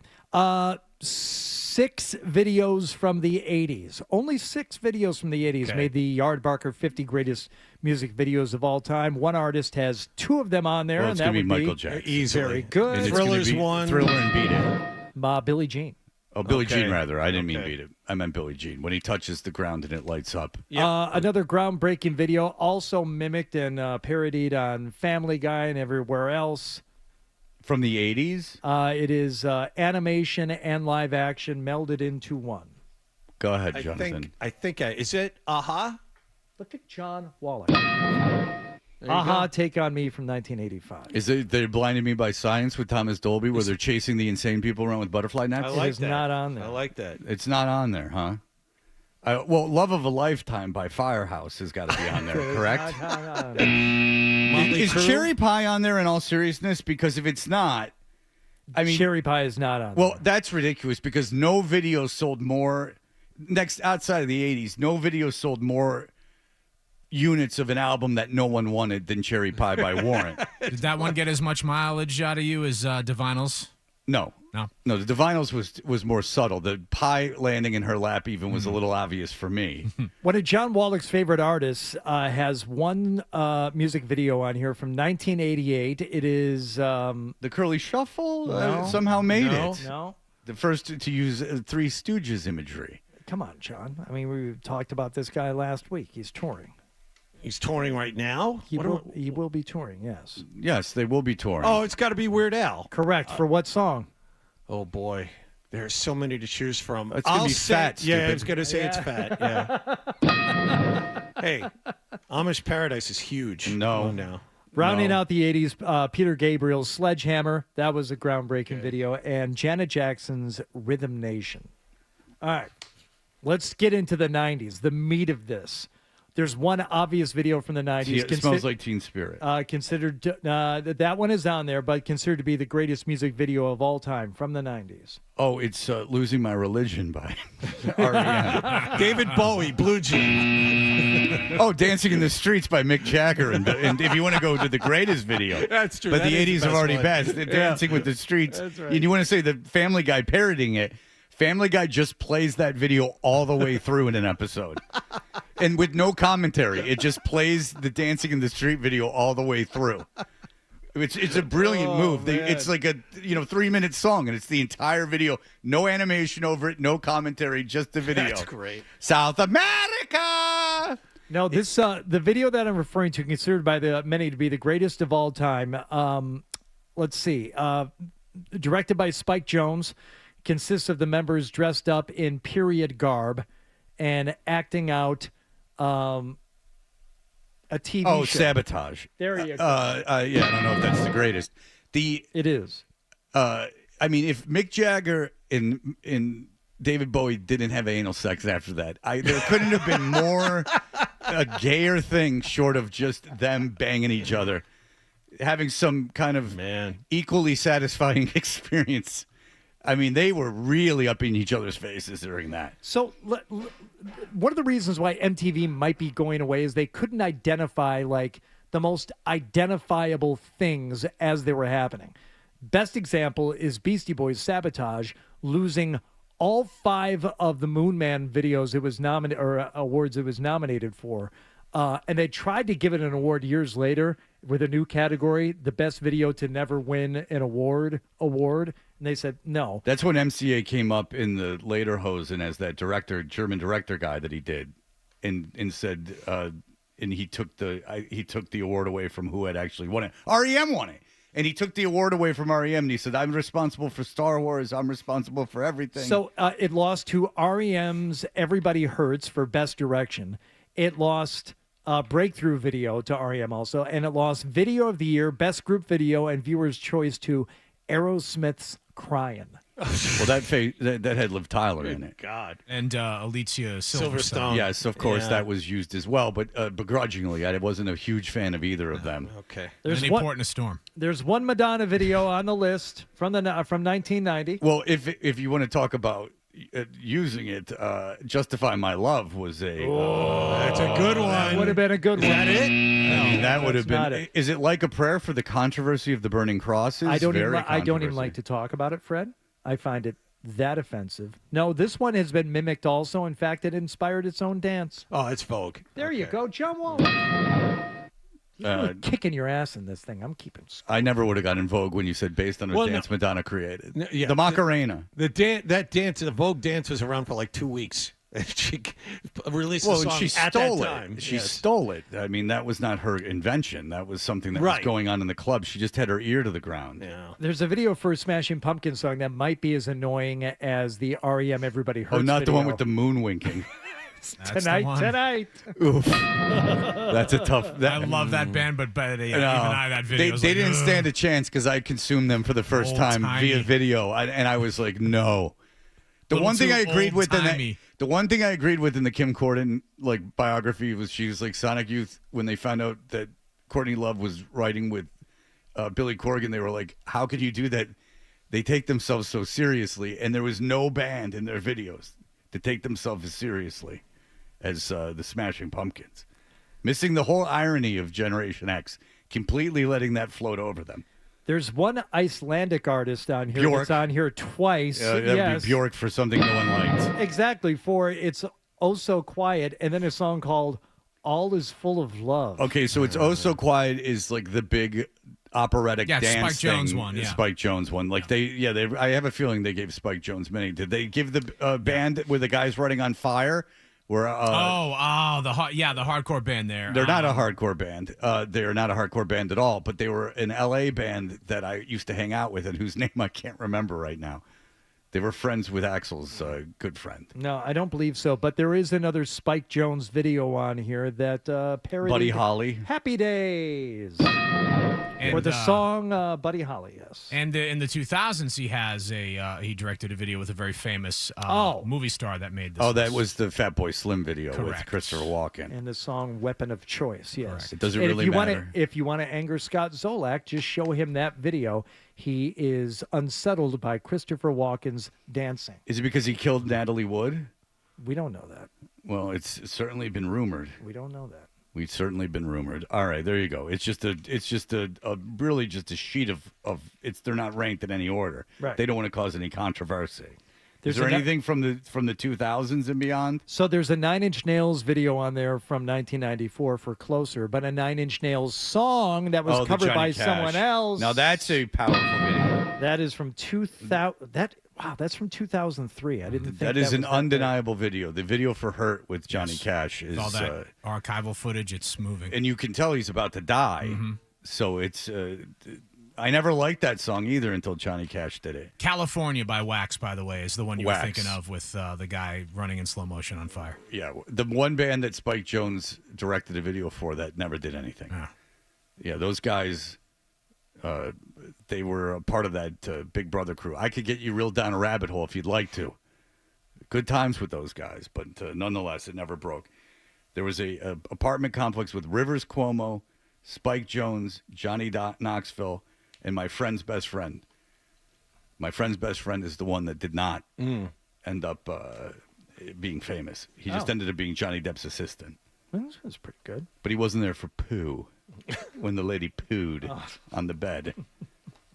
6 videos from the 80s. Only 6 videos from the 80s Okay. made the Yardbarker 50 greatest music videos of all time. One artist has 2 of them on there, Well, and it's that going to would be Michael Jackson. Easily. Very good. And it's gonna Thriller's be one. Thriller and Beat It. Billie Jean. Oh, Billie Okay. Jean, rather. I didn't mean Okay. Beat It. I meant Billie Jean. When he touches the ground and it lights up. Another groundbreaking video, also mimicked and parodied on Family Guy and everywhere else. From the 80s? It is animation and live action melded into one. Go ahead, I Jonathan. think, is it Aha? Look at John Wallach. Aha, Take on Me from 1985. Is it They Blinded Me by Science with Thomas Dolby, where they're chasing the insane people around with butterfly nets? I like is that. not on there. I like that. It's not on there, huh? Well, Love of a Lifetime by Firehouse has got to be on there, correct? Is Crue? Cherry Pie on there in all seriousness? Because if it's not, I mean, Cherry Pie is not on well, there. that's ridiculous because no video sold more, outside of the 80s, no video sold more units of an album that no one wanted than Cherry Pie by Warrant. Did that one get as much mileage out of you as Divinals? No. No. The Divinals was more subtle. The pie landing in her lap even was a little obvious for me. One of John Wallach's favorite artists has one music video on here from 1988. It is... The Curly Shuffle No. somehow made it. No. The first to use Three Stooges imagery. Come on, John. I mean, we talked about this guy last week. He's touring. He's touring right now? He will be touring, yes. Yes, they will be touring. Oh, it's got to be Weird Al. Correct. For what song? Oh, boy. There's so many to choose from. It's gonna be fat, Yeah, I stupid. was going to say it's fat, yeah. Hey, Amish Paradise is huge. No. Come on now. Rounding out the 80s, Peter Gabriel's Sledgehammer. That was a groundbreaking video. And Janet Jackson's Rhythm Nation. All right. Let's get into the 90s, the meat of this. There's one obvious video from the 90s. It smells like Teen Spirit. Considered that one is on there, but considered to be the greatest music video of all time from the 90s. Oh, it's Losing My Religion by R.E.M. David Bowie, Blue Jean. Oh, Dancing in the Streets by Mick Jagger. And if you want to go to the greatest video. That's true. But That the is 80s the are best already one. best. Yeah. Dancing with the Streets. That's right. And you want to say the Family Guy parodying it. Family Guy just plays that video all the way through in an episode. And with no commentary. It just plays the Dancing in the Street video all the way through. It's a brilliant move. It's like a 3-minute song, and it's the entire video. No animation over it, no commentary, just the video. That's great. South America! No, this the video that I'm referring to, considered by many to be the greatest of all time. Let's see. Directed by Spike Jonze, consists of the members dressed up in period garb and acting out a TV show. Sabotage. There you go. I don't know if that's the greatest. It is. I mean, if Mick Jagger and David Bowie didn't have anal sex after that, there couldn't have been more a gayer thing short of just them banging each other, having some kind of equally satisfying experience. I mean, they were really up in each other's faces during that. So one of the reasons why MTV might be going away is they couldn't identify like the most identifiable things as they were happening. Best example is Beastie Boys' Sabotage losing all 5 of the Moon Man videos it was nominated or awards it was nominated for. And they tried to give it an award years later with a new category, the best video to never win an award. And they said no. That's when MCA came up in the later Hosen as that German director guy that he did, and said, and he took the award away from who had actually won it. REM won it, and he took the award away from REM, and he said, "I'm responsible for Star Wars. I'm responsible for everything." So it lost to REM's "Everybody Hurts" for best direction. It lost breakthrough video to REM also, and it lost video of the year, best group video, and viewers' choice to Aerosmith's "Crying." Well, that had Liv Tyler in it. God. And Alicia Silverstone. Yes, of course, that was used as well, but begrudgingly. I wasn't a huge fan of either of them. Okay. Any port in a storm. There's one Madonna video on the list from 1990. Well, if you want to talk about using it, "Justify My Love" was a. That's a good one. Would have been a good one. Is that it? I mean, that would have not been. it. Is it like a prayer for the controversy of the burning crosses? I don't even Controversy. like to talk about it, Fred. I find it that offensive. No, this one has been mimicked also. In fact, it inspired its own dance. Oh, it's Vogue. There you go, John Wall. He's really kicking your ass in this thing. I'm keeping score. I never would have gotten Vogue when you said based on a dance Madonna created. Yeah, the Macarena. That dance, the Vogue dance was around for like 2 weeks. She released a Well, song she at stole that it. time. She Yes. stole it. I mean, that was not her invention. That was something that was Right. going on in the club. She just had her ear to the ground. Yeah. There's a video for a Smashing Pumpkins song that might be as annoying as the REM "Everybody Hurts" Oh, not the video. one with the moon winking. Tonight. Oof. That's a tough. I love that band, but even that video. They didn't stand a chance because I consumed them for the first time via video, and I was like, no. The one thing I agreed with in the Kim Corden biography was she was like Sonic Youth when they found out that Courtney Love was writing with Billy Corgan. They were like, how could you do that? They take themselves so seriously, and there was no band in their videos to take themselves as seriously as the Smashing Pumpkins, missing the whole irony of Generation X, completely letting that float over them. There's one Icelandic artist on here Bjork. that's on here twice. That would be Bjork for something no one liked. Exactly, for It's Oh So Quiet, and then a song called All Is Full of Love. Okay, so It's Oh So Quiet is like the big operatic dance Spike thing. Jonze one, yeah. Spike Jonze one. Like I have a feeling they gave Spike Jonze many. Did they give the band where the guy's running on fire? Where the hardcore band there. They're not a hardcore band. They're not a hardcore band at all, but they were an LA band that I used to hang out with and whose name I can't remember right now. They were friends with Axl's good friend. No, I don't believe so, but there is another Spike Jonze video on here that parodied Buddy Holly. Happy Days. And, For the song Buddy Holly, yes. And in the 2000s, he directed a video with a very famous movie star that made this. Oh, that was the Fat Boy Slim video with Correct. Christopher Walken. And the song Weapon of Choice, yes. It doesn't And really matter. If you want to anger Scott Zolak, just show him that video. He is unsettled by Christopher Walken's dancing. Is it because he killed Natalie Wood? We don't know that. Well, it's certainly been rumored. We don't know that. We've certainly been rumored. All right, there you go. It's just really just a sheet of they're not ranked in any order. Right. They don't want to cause any controversy. There's Is there a- anything from the 2000s and beyond? So there's a Nine Inch Nails video on there from 1994 for Closer, but a Nine Inch Nails song that was the covered Johnny by Cash. someone else. Now that's a powerful video. That is from 2000. That's from 2003. I didn't think That is was an that undeniable video. The video for Hurt with Johnny Cash is all that archival footage. It's moving. and you can tell he's about to die. Mm-hmm. So it's I never liked that song either until Johnny Cash did it. California by Wax, by the way, is the one you Wax. were thinking of with the guy running in slow motion on fire. Yeah, the one band that Spike Jonze directed a video for that never did anything. Yeah, those guys, they were a part of that Big Brother crew. I could get you real down a rabbit hole if you'd like to. Good times with those guys, but nonetheless, it never broke. There was a apartment complex with Rivers Cuomo, Spike Jonze, Johnny Knoxville, and my friend's best friend. My friend's best friend is the one that did not end up being famous. He just ended up being Johnny Depp's assistant. That was pretty good. But he wasn't there for poo when the lady pooed on the bed.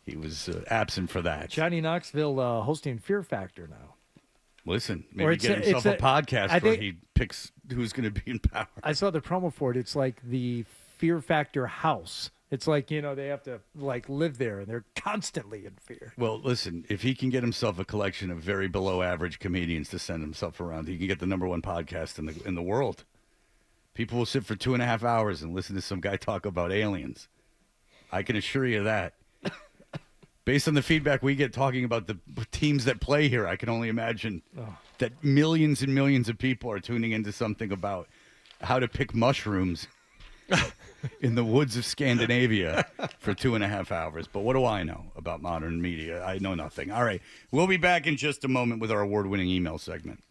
He was absent for that. Johnny Knoxville hosting Fear Factor now. Listen, Or maybe it's get himself a podcast I where think- he picks who's going to be in power. I saw the promo for it. It's like the Fear Factor house. It's like, they have to live there and they're constantly in fear. Well, listen, if he can get himself a collection of very below average comedians to send himself around, he can get the #1 podcast in the world. People will sit for 2.5 hours and listen to some guy talk about aliens. I can assure you that. Based on the feedback we get talking about the teams that play here, I can only imagine that millions and millions of people are tuning into something about how to pick mushrooms in the woods of Scandinavia for 2.5 hours. But what do I know about modern media? I know nothing. All right. We'll be back in just a moment with our award-winning email segment.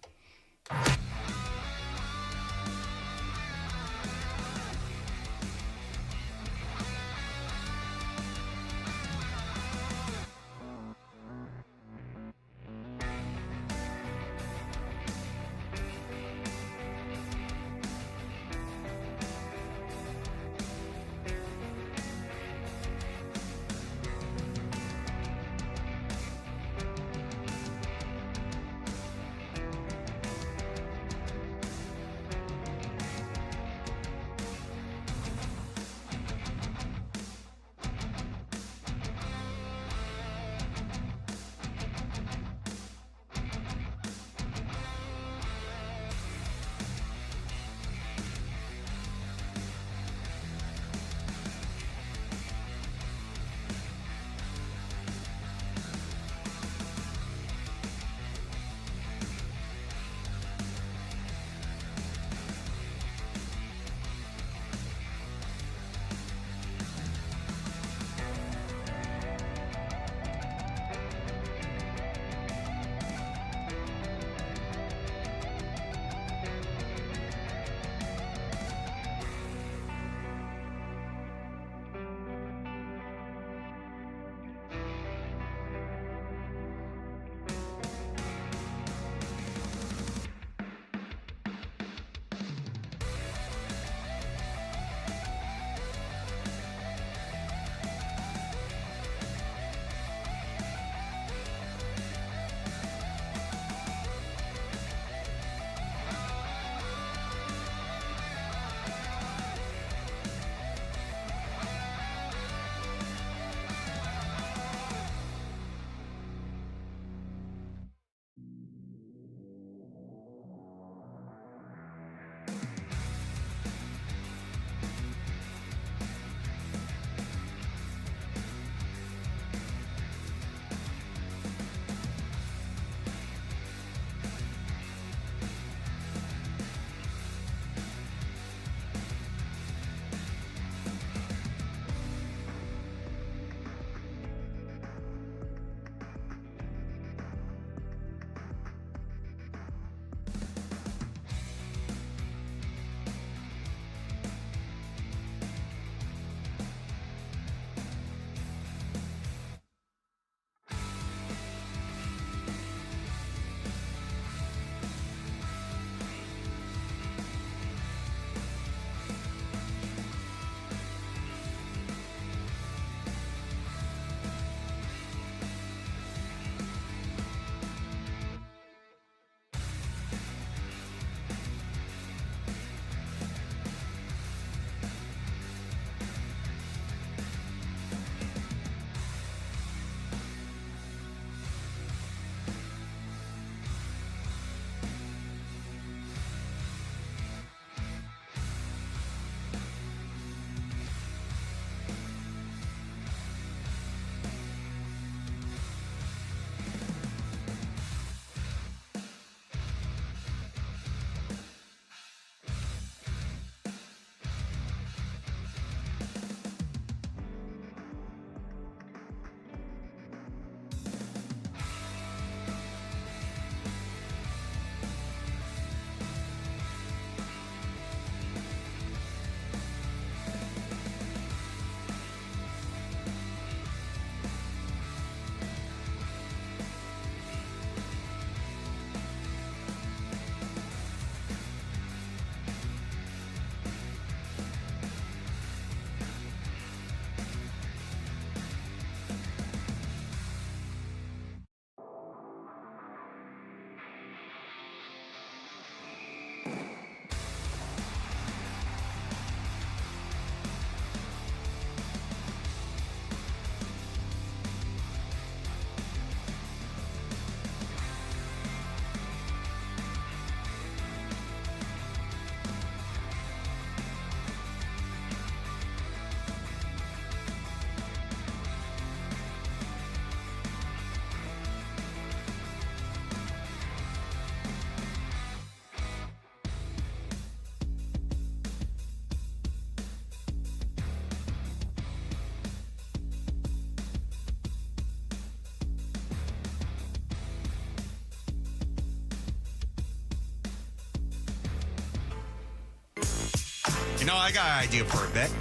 You know, I got an idea for a bit.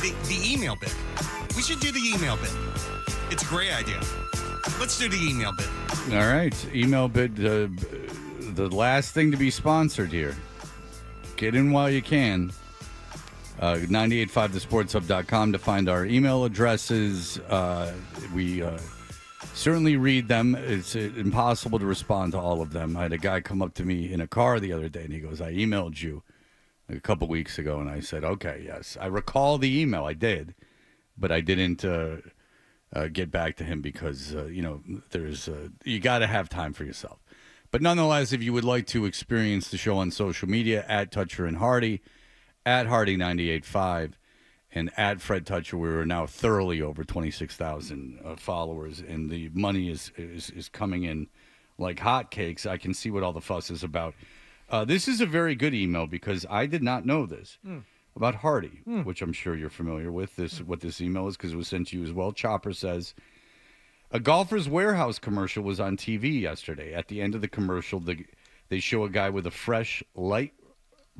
The email bit. We should do the email bit. It's a great idea. Let's do the email bit. All right, email bit, the last thing to be sponsored here. Get in while you can. 985thesportshub.com to find our email addresses. We certainly read them. It's impossible to respond to all of them. I had a guy come up to me in a car the other day, and he goes, I emailed you a couple weeks ago, and I said, okay, yes. I recall the email. I did, but I didn't get back to him because, there's you got to have time for yourself. But nonetheless, if you would like to experience the show on social media, at Toucher and Hardy, at Hardy985, and at Fred Toucher, we're now thoroughly over 26,000 followers, and the money is coming in like hotcakes. I can see what all the fuss is about. This is a very good email because I did not know this about Hardy, which I'm sure you're familiar with. What this email is because it was sent to you as well. Chopper says, a Golfer's Warehouse commercial was on TV yesterday. At the end of the commercial, they show a guy with a fresh, light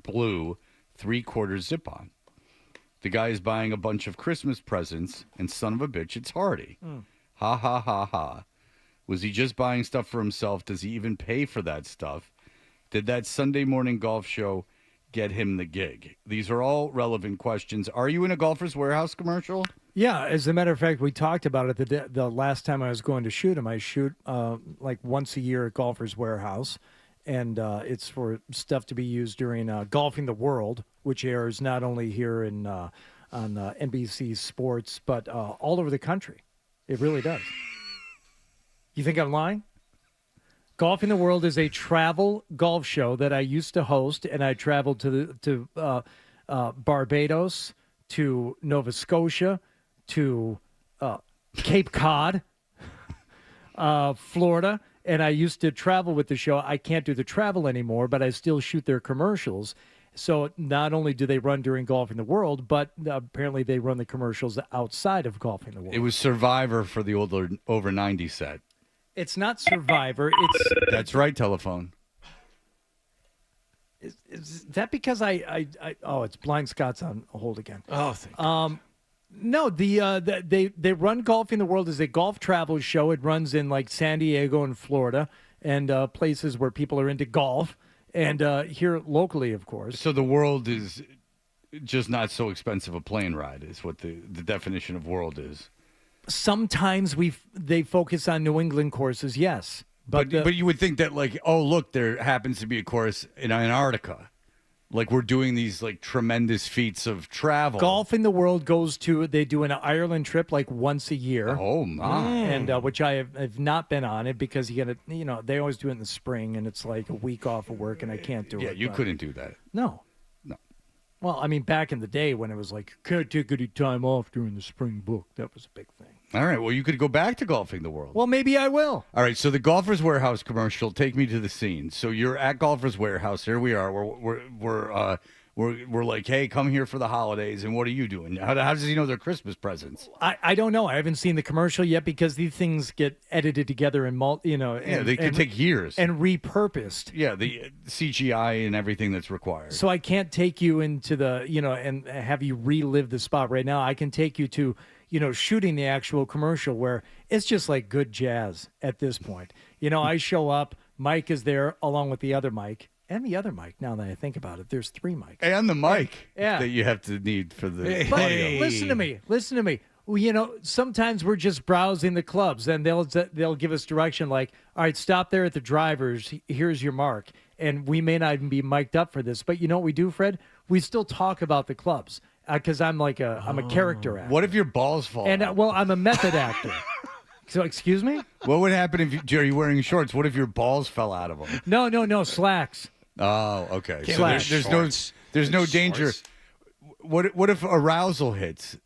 blue 3/4 zip-on. The guy is buying a bunch of Christmas presents, and son of a bitch, it's Hardy. Ha, ha, ha, ha. Was he just buying stuff for himself? Does he even pay for that stuff? Did that Sunday morning golf show get him the gig? These are all relevant questions. Are you in a Golfer's Warehouse commercial? Yeah, as a matter of fact, we talked about it the last time I was going to shoot him. I shoot like once a year at Golfer's Warehouse, and it's for stuff to be used during Golfing the World, which airs not only here on NBC Sports, but all over the country. It really does. You think I'm lying? Golfing the World is a travel golf show that I used to host, and I traveled to Barbados, to Nova Scotia, to Cape Cod, Florida, and I used to travel with the show. I can't do the travel anymore, but I still shoot their commercials. So not only do they run during Golfing the World, but apparently they run the commercials outside of Golfing the World. It was Survivor for the over 90 set. It's not Survivor. That's right, telephone. Is that because it's Blind Scott's on hold again. Oh, thank God. No, they run Golfing the World as a golf travel show. It runs in like San Diego and Florida and places where people are into golf, and here locally, of course. So the world is just not so expensive a plane ride is what the definition of world is. Sometimes they focus on New England courses, yes. But you would think that, like, oh, look, there happens to be a course in Antarctica. Like, we're doing these, like, tremendous feats of travel. Golfing the World they do an Ireland trip, like, once a year. Oh, my. And which I have not been on it because they always do it in the spring, and it's like a week off of work, and I can't do it. Yeah, you couldn't do that. No. Well, I mean, back in the day when it was like, can't take any time off during the spring book, that was a big thing. All right, well, you could go back to Golfing the World. Well, maybe I will. All right, so the Golfer's Warehouse commercial, take me to the scene. So you're at Golfer's Warehouse. Here we are. We're like, hey, come here for the holidays, and what are you doing? How does he know they're Christmas presents? I don't know. I haven't seen the commercial yet because these things get edited together and they could take years and repurposed. Yeah, the CGI and everything that's required. So I can't take you into the and have you relive the spot right now. I can take you to shooting the actual commercial where it's just like good jazz at this point. I show up, Mike is there along with the other Mike. And the other mic, now that I think about it, there's 3 mics. And the mic that you have to need for the audio. Listen to me. Well, sometimes we're just browsing the clubs, and they'll give us direction like, all right, stop there at the drivers. Here's your mark. And we may not even be mic'd up for this. But you know what we do, Fred? We still talk about the clubs because I'm like I'm a character actor. What if your balls fall out? I'm a method actor. So, excuse me? What would happen if are you wearing shorts? What if your balls fell out of them? No, slacks. Oh, okay. So there's no danger. What if arousal hits?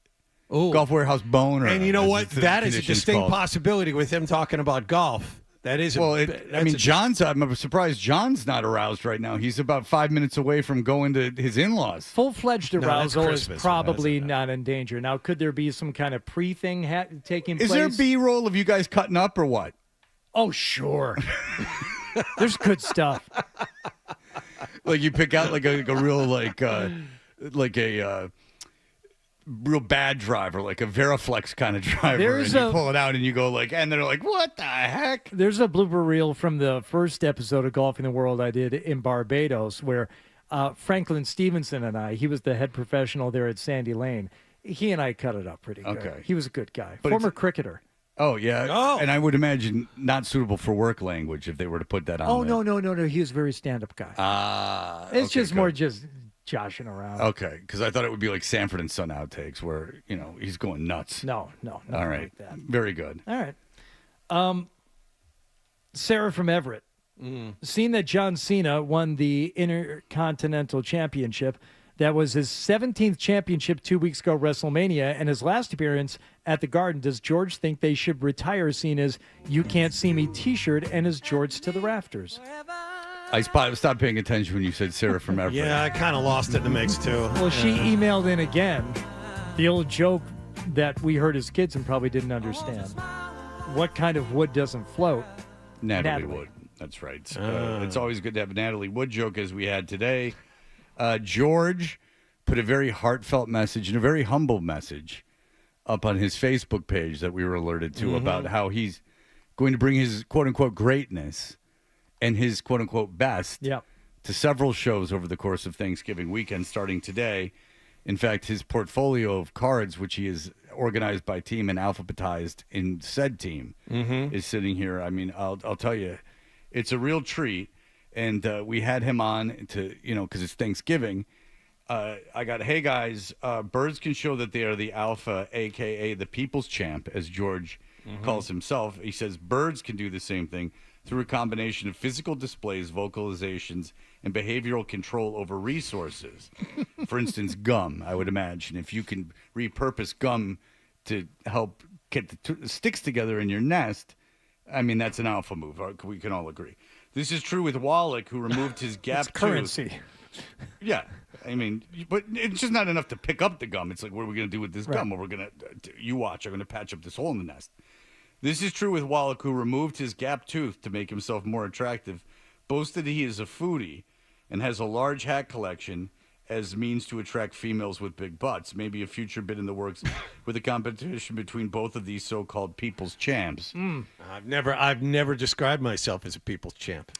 Ooh. Golf Warehouse boner. And you know what? That is a distinct possibility with him talking about golf. That is. I'm surprised John's not aroused right now. He's about 5 minutes away from going to his in-laws. Full-fledged arousal is probably not in danger. Now, could there be some kind of pre-thing taking place? Is there B-roll of you guys cutting up or what? Oh, sure. There's good stuff. Like you pick out like a real like a real bad driver, like a Veriflex kind of driver, There's and you pull it out and you go like, and they're like, what the heck? There's a blooper reel from the first episode of Golfing the World I did in Barbados where Franklin Stevenson and he was the head professional there at Sandy Lane. He and I cut it up pretty good. Okay. He was a good guy. But Former cricketer. Oh, yeah. Oh. And I would imagine not suitable for work language if they were to put that on Oh, there. no. He was a very stand-up guy. It's okay, just more just joshing around. Okay, because I thought it would be like Sanford and Son outtakes where, he's going nuts. No. All right. Like that. Very good. All right. Sarah from Everett. Seeing that John Cena won the Intercontinental Championship, that was his 17th championship 2 weeks ago, WrestleMania, and his last appearance at the Garden. Does George think they should retire Cena's "You Can't See Me" T-shirt and his jorts to the rafters? I stopped paying attention when you said Sarah from Everett. Yeah, I kind of lost it in the mix, too. Well, she emailed in again the old joke that we heard as kids and probably didn't understand. What kind of wood doesn't float? Natalie Wood. That's right. It's always good to have a Natalie Wood joke as we had today. George put a very heartfelt message and a very humble message up on his Facebook page that we were alerted to about how he's going to bring his quote-unquote greatness and his quote-unquote best to several shows over the course of Thanksgiving weekend starting today. In fact, his portfolio of cards, which he has organized by team and alphabetized in said team, is sitting here. I mean, I'll tell you, it's a real treat. And we had him on to, because it's Thanksgiving. I got, hey, guys, birds can show that they are the alpha, a.k.a. the people's champ, as George calls himself. He says birds can do the same thing through a combination of physical displays, vocalizations, and behavioral control over resources. For instance, gum, I would imagine. If you can repurpose gum to help get the sticks together in your nest, I mean, that's an alpha move. We can all agree. This is true with Wallach, who removed his gap tooth. Currency. Yeah. I mean, but it's just not enough to pick up the gum. It's like, what are we going to do with this gum? Well, we're going to, you watch, I'm going to patch up this hole in the nest. This is true with Wallach, who removed his gap tooth to make himself more attractive, boasted he is a foodie, and has a large hat collection as means to attract females with big butts. Maybe a future bit in the works with a competition between both of these so-called people's champs. I've never described myself as a people's champ.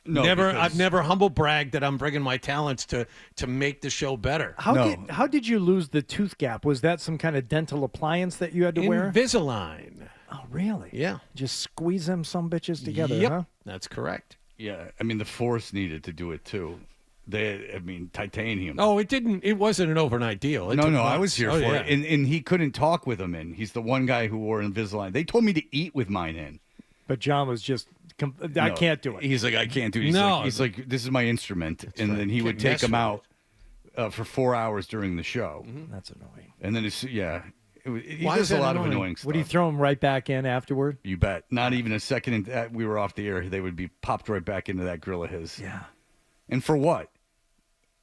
No, I've never humble bragged that I'm bringing my talents to make the show better. How did you lose the tooth gap? Was that some kind of dental appliance that you had to wear? Invisalign. Oh, really? Yeah. Just squeeze them some bitches together, Yep. huh? That's correct. Yeah, I mean, the Force needed to do it, too. Titanium. Oh, it wasn't an overnight deal. It took I months. was here for it. And he couldn't talk with them in. He's the one guy who wore Invisalign. They told me to eat with mine in. But John was just, I can't do it. He's like, I can't do it. He's like, this is my instrument. And then he would take him out for 4 hours during the show. That's annoying. And then, he Why does is that a lot annoying? of annoying stuff. Would he throw him right back in afterward? You bet. Not even a second. We were off the air. They would be popped right back into that grill of his. Yeah. And for what?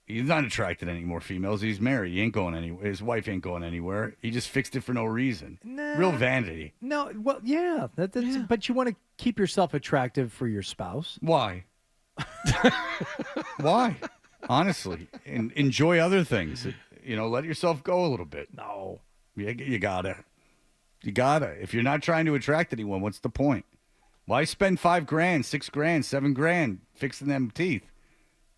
He's not attracted to any more females. He's married. He ain't going anywhere. His wife ain't going anywhere. He just fixed it for no reason. Real vanity. No, well, yeah. But you want to keep yourself attractive for your spouse. Why? Why? Honestly. And enjoy other things. Let yourself go a little bit. No. You gotta. You gotta. If you're not trying to attract anyone, what's the point? Why spend $5,000, $6,000, $7,000 fixing them teeth?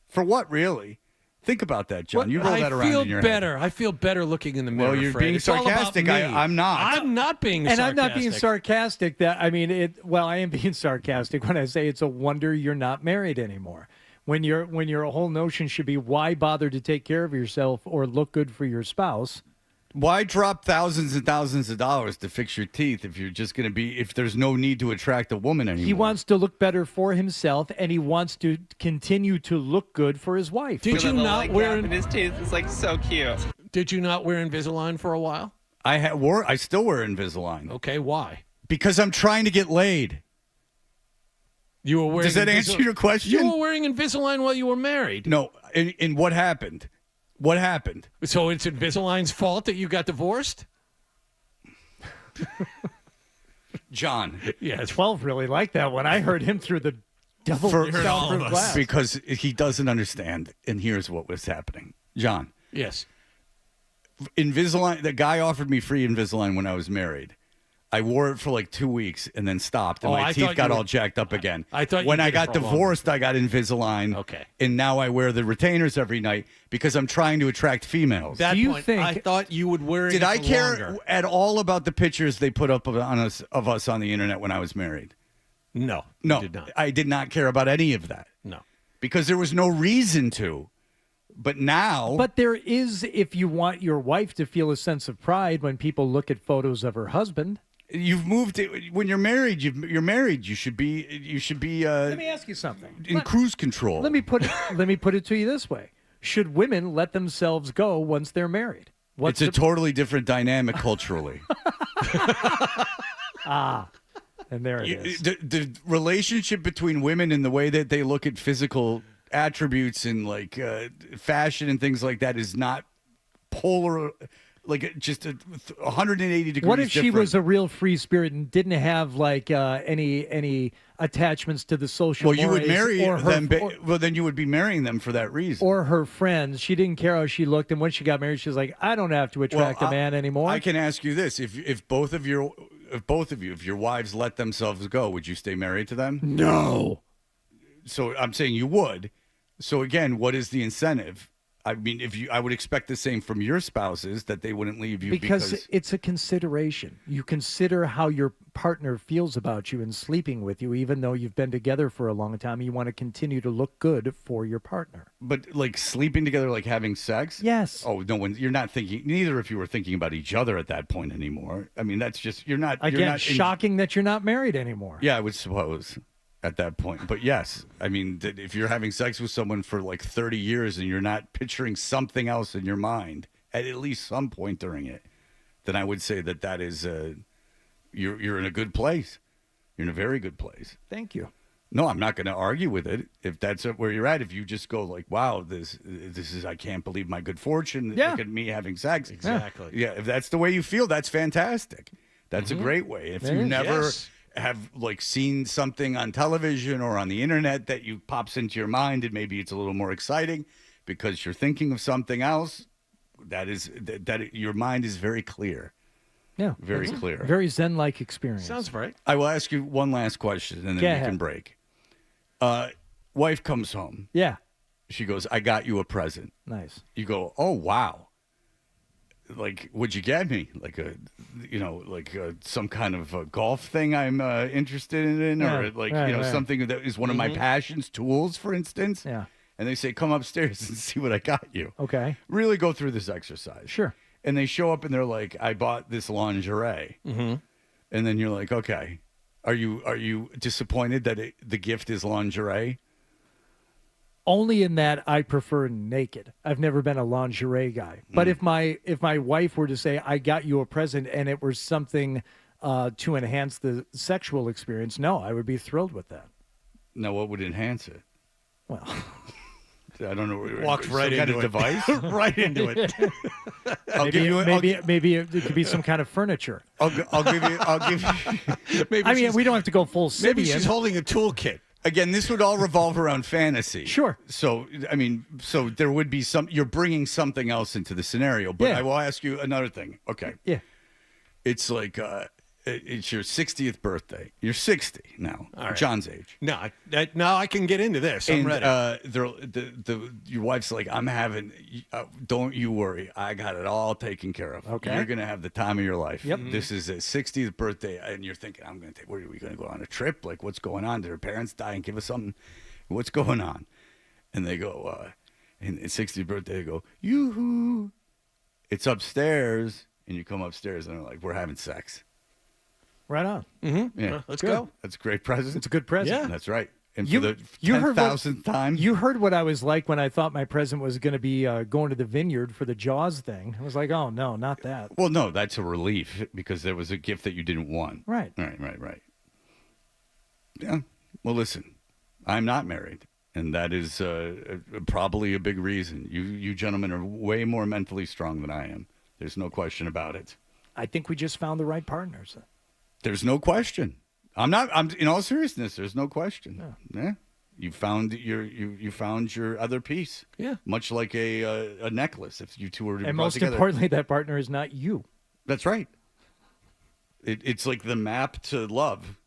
For what, really? Think about that, John. You roll that around in your head. I feel better looking in the mirror. Well, you're Fred. being It's all about sarcastic. me. I'm not. I'm not being sarcastic. And I'm not being sarcastic. I am being sarcastic when I say it's a wonder you're not married anymore. When your whole notion should be, why bother to take care of yourself or look good for your spouse? Why drop thousands and thousands of dollars to fix your teeth if there's no need to attract a woman anymore? He wants to look better for himself, and he wants to continue to look good for his wife. Did you not wear his teeth is like so cute. Did you not wear Invisalign for a while? I still wear Invisalign. Okay, why? Because I'm trying to get laid. You were wearing. Does that answer your question? You were wearing Invisalign while you were married. No. And what happened? What happened? So it's Invisalign's fault that you got divorced? John. Yeah, 12 really liked that one. I heard him through the double soundproof glass. Because he doesn't understand. And here's what was happening. John, Yes. Invisalign. The guy offered me free Invisalign when I was married. I wore it for like 2 weeks and then stopped, and my I teeth thought got you all were- jacked up again. I thought you when I did it got for longer. divorced, I got Invisalign. Okay. And now I wear the retainers every night because I'm trying to attract females. That point, I thought you would wear it. Did I for care longer. at all about the pictures they put up of us on the internet when I was married? No. No, you did not. I did not care about any of that. No. Because there was no reason to. But now, But there is, if you want your wife to feel a sense of pride when people look at photos of her husband. you've moved it when you're married. You're married. You should be. Let me ask you something. in cruise control. Let me put it to you this way: should women let themselves go once they're married? It's a totally different dynamic culturally. And there it is. The relationship between women and the way that they look at physical attributes and like fashion and things like that is not polar, like just 180 degrees. What if she different. was a real free spirit and didn't have like any attachments to the social? Well, you would mores marry or her, them. Well, then you would be marrying them for that reason. or her friends. She didn't care how she looked, and when she got married, she was like, "I don't have to attract a man anymore." I can ask you this: if both of you, if your wives let themselves go, would you stay married to them? No. So I'm saying you would. So again, what is the incentive? I mean, I would expect the same from your spouses, that they wouldn't leave you Because it's a consideration. You consider how your partner feels about you and sleeping with you, even though you've been together for a long time. You want to continue to look good for your partner. But like sleeping together, like having sex? Yes. Oh, no one. You're not thinking. Neither of you are thinking about each other at that point anymore. I mean, that's just you're not. Again, you're not shocking that you're not married anymore. Yeah, I would suppose at that point. But yes, I mean, if you're having sex with someone for like 30 years and you're not picturing something else in your mind at least some point during it, then I would say that is you're in a good place. You're in a very good place. Thank you. No, I'm not going to argue with it if that's where you're at. If you just go like, "Wow, this is I can't believe my good fortune. Yeah. Look at me having sex." Exactly. Yeah, if that's the way you feel, that's fantastic. That's a great way. If It you is. never Yes. have like seen something on television or on the internet that you pops into your mind and maybe it's a little more exciting because you're thinking of something else, that your mind is very clear. Yeah. Very It's a clear. Very Zen-like experience. Sounds right. I will ask you one last question and then Go we ahead. can break. Wife comes home. Yeah. She goes, "I got you a present." Nice. You go, "Oh, wow. Like, what'd you get me? Like some kind of a golf thing I'm interested in, or Yeah, like, right. something that is one of my passions, tools, for instance." Yeah. And they say, "Come upstairs and see what I got you." Okay. Really go through this exercise. Sure. And they show up and they're like, "I bought this lingerie." Mm-hmm. And then you're like, "Okay, are you disappointed that the gift is lingerie?" Only in that I prefer naked. I've never been a lingerie guy. But if my wife were to say, "I got you a present," and it were something to enhance the sexual experience, no, I would be thrilled with that. Now, what would enhance it? Well, I don't know. Walked Some right kind into of it. device. Right into it. maybe it could be some kind of furniture. I'll give you. Maybe I mean, she's- we don't have to go full Maybe Sibian. she's holding a toolkit. Again, this would all revolve around fantasy. Sure. So, I mean, there would be you're bringing something else into the scenario. But Yeah. I will ask you another thing. Okay. Yeah. It's like, it's your 60th birthday. You're 60 now. All right. John's age. No, now I can get into this. I'm And ready. your wife's like, "I'm having, don't you worry. I got it all taken care of. Okay. You're going to have the time of your life. Yep. This is a 60th birthday." And you're thinking, where are we going to go on a trip? Like, what's going on? Did her parents die and give us something? What's going on? And they go, and 60th birthday, they go, "Yoo-hoo. It's upstairs." And you come upstairs and they're like, "We're having sex." Right on. Mm-hmm. Yeah. Let's Good. go. That's a great present. It's a good present. Yeah. That's right. And You- for the you heard what- 10,000th time. You heard what I was like when I thought my present was going to be going to the vineyard for the Jaws thing. I was like, oh, no, not that. Well, no, that's a relief because there was a gift that you didn't want. Right. Right. Yeah. Well, listen, I'm not married, and that is probably a big reason. You gentlemen are way more mentally strong than I am. There's no question about it. I think we just found the right partners. There's no question. I'm in all seriousness, there's no question. Yeah. You found your other piece. Yeah. Much like a necklace. If you two were to be And brought most together. importantly, that partner is not you. That's right. It's like the map to love.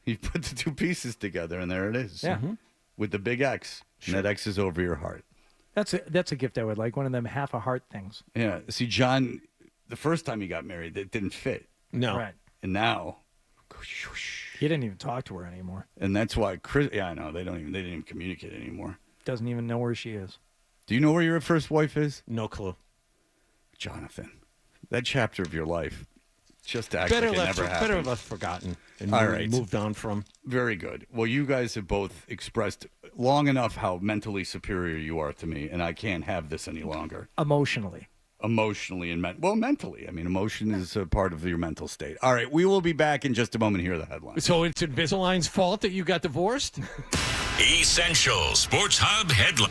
You put the two pieces together, and there it is. Yeah. With the big X. Sure. And that X is over your heart. That's a gift I would like. One of them half a heart things. Yeah. See, John, the first time he got married, it didn't fit. No. Right. And now, He didn't even talk to her anymore. and that's why Chris. Yeah, I know they didn't even communicate anymore. Doesn't even know where she is. Do you know where your first wife is? No clue. Jonathan, that chapter of your life just acts like it never happened. Better left forgotten and All right. moved on from. Very good. Well, you guys have both expressed long enough how mentally superior you are to me, and I can't have this any longer. Emotionally and mentally. I mean, emotion is a part of your mental state. All right, we will be back in just a moment. Here are the headlines. So it's Invisalign's fault that you got divorced? Essential Sports Hub headline.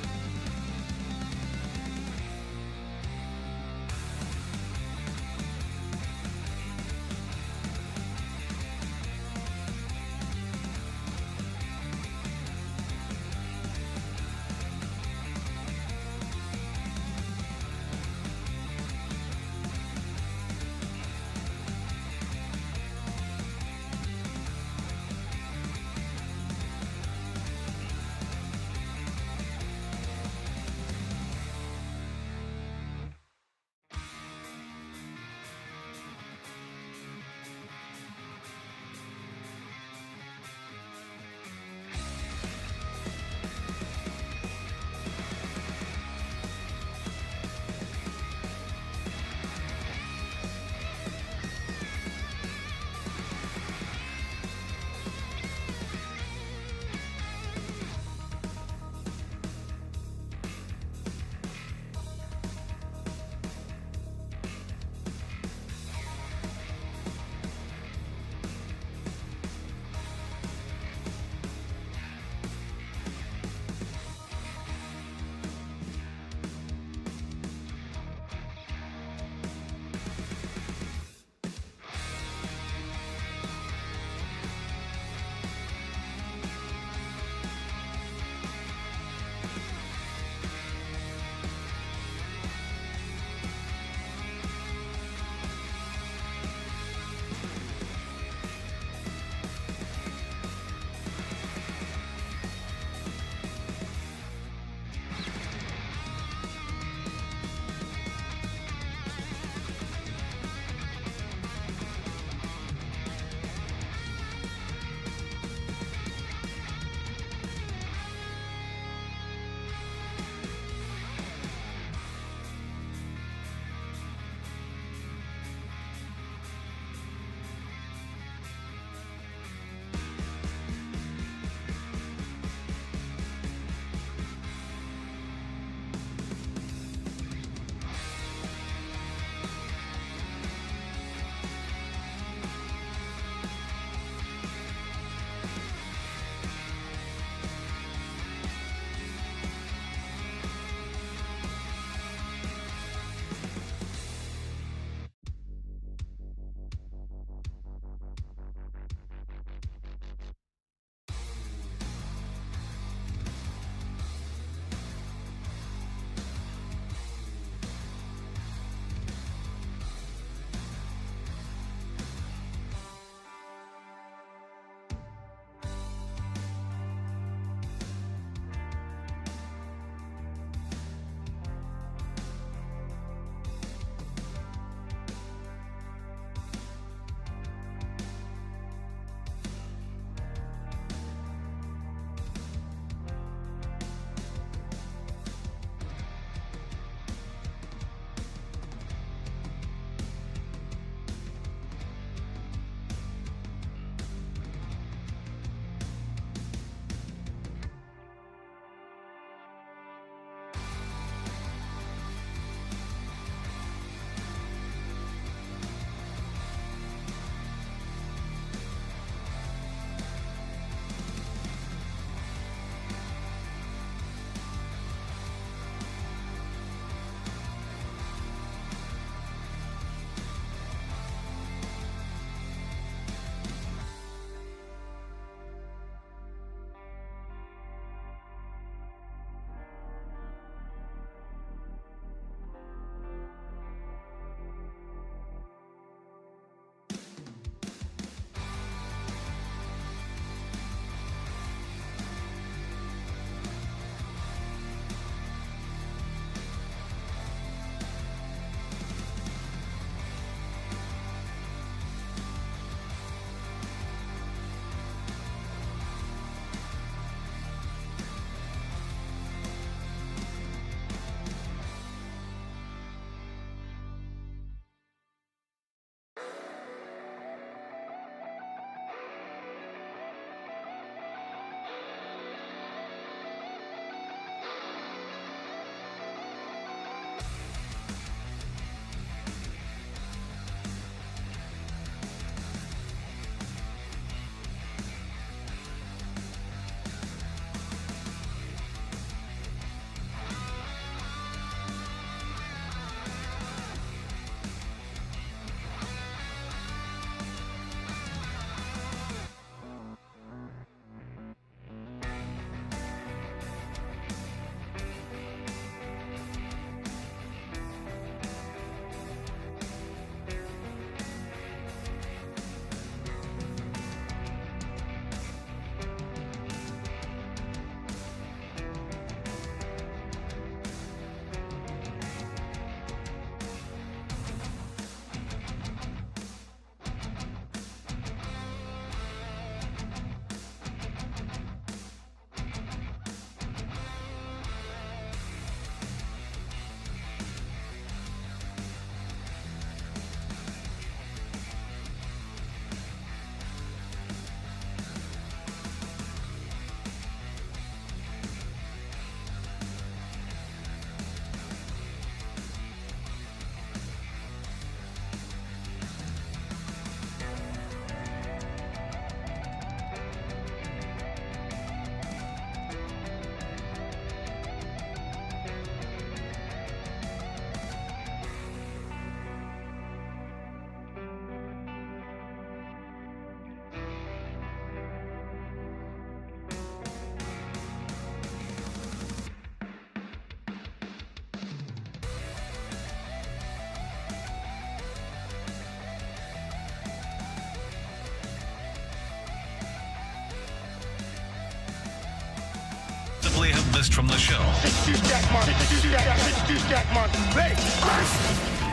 may have missed from the show.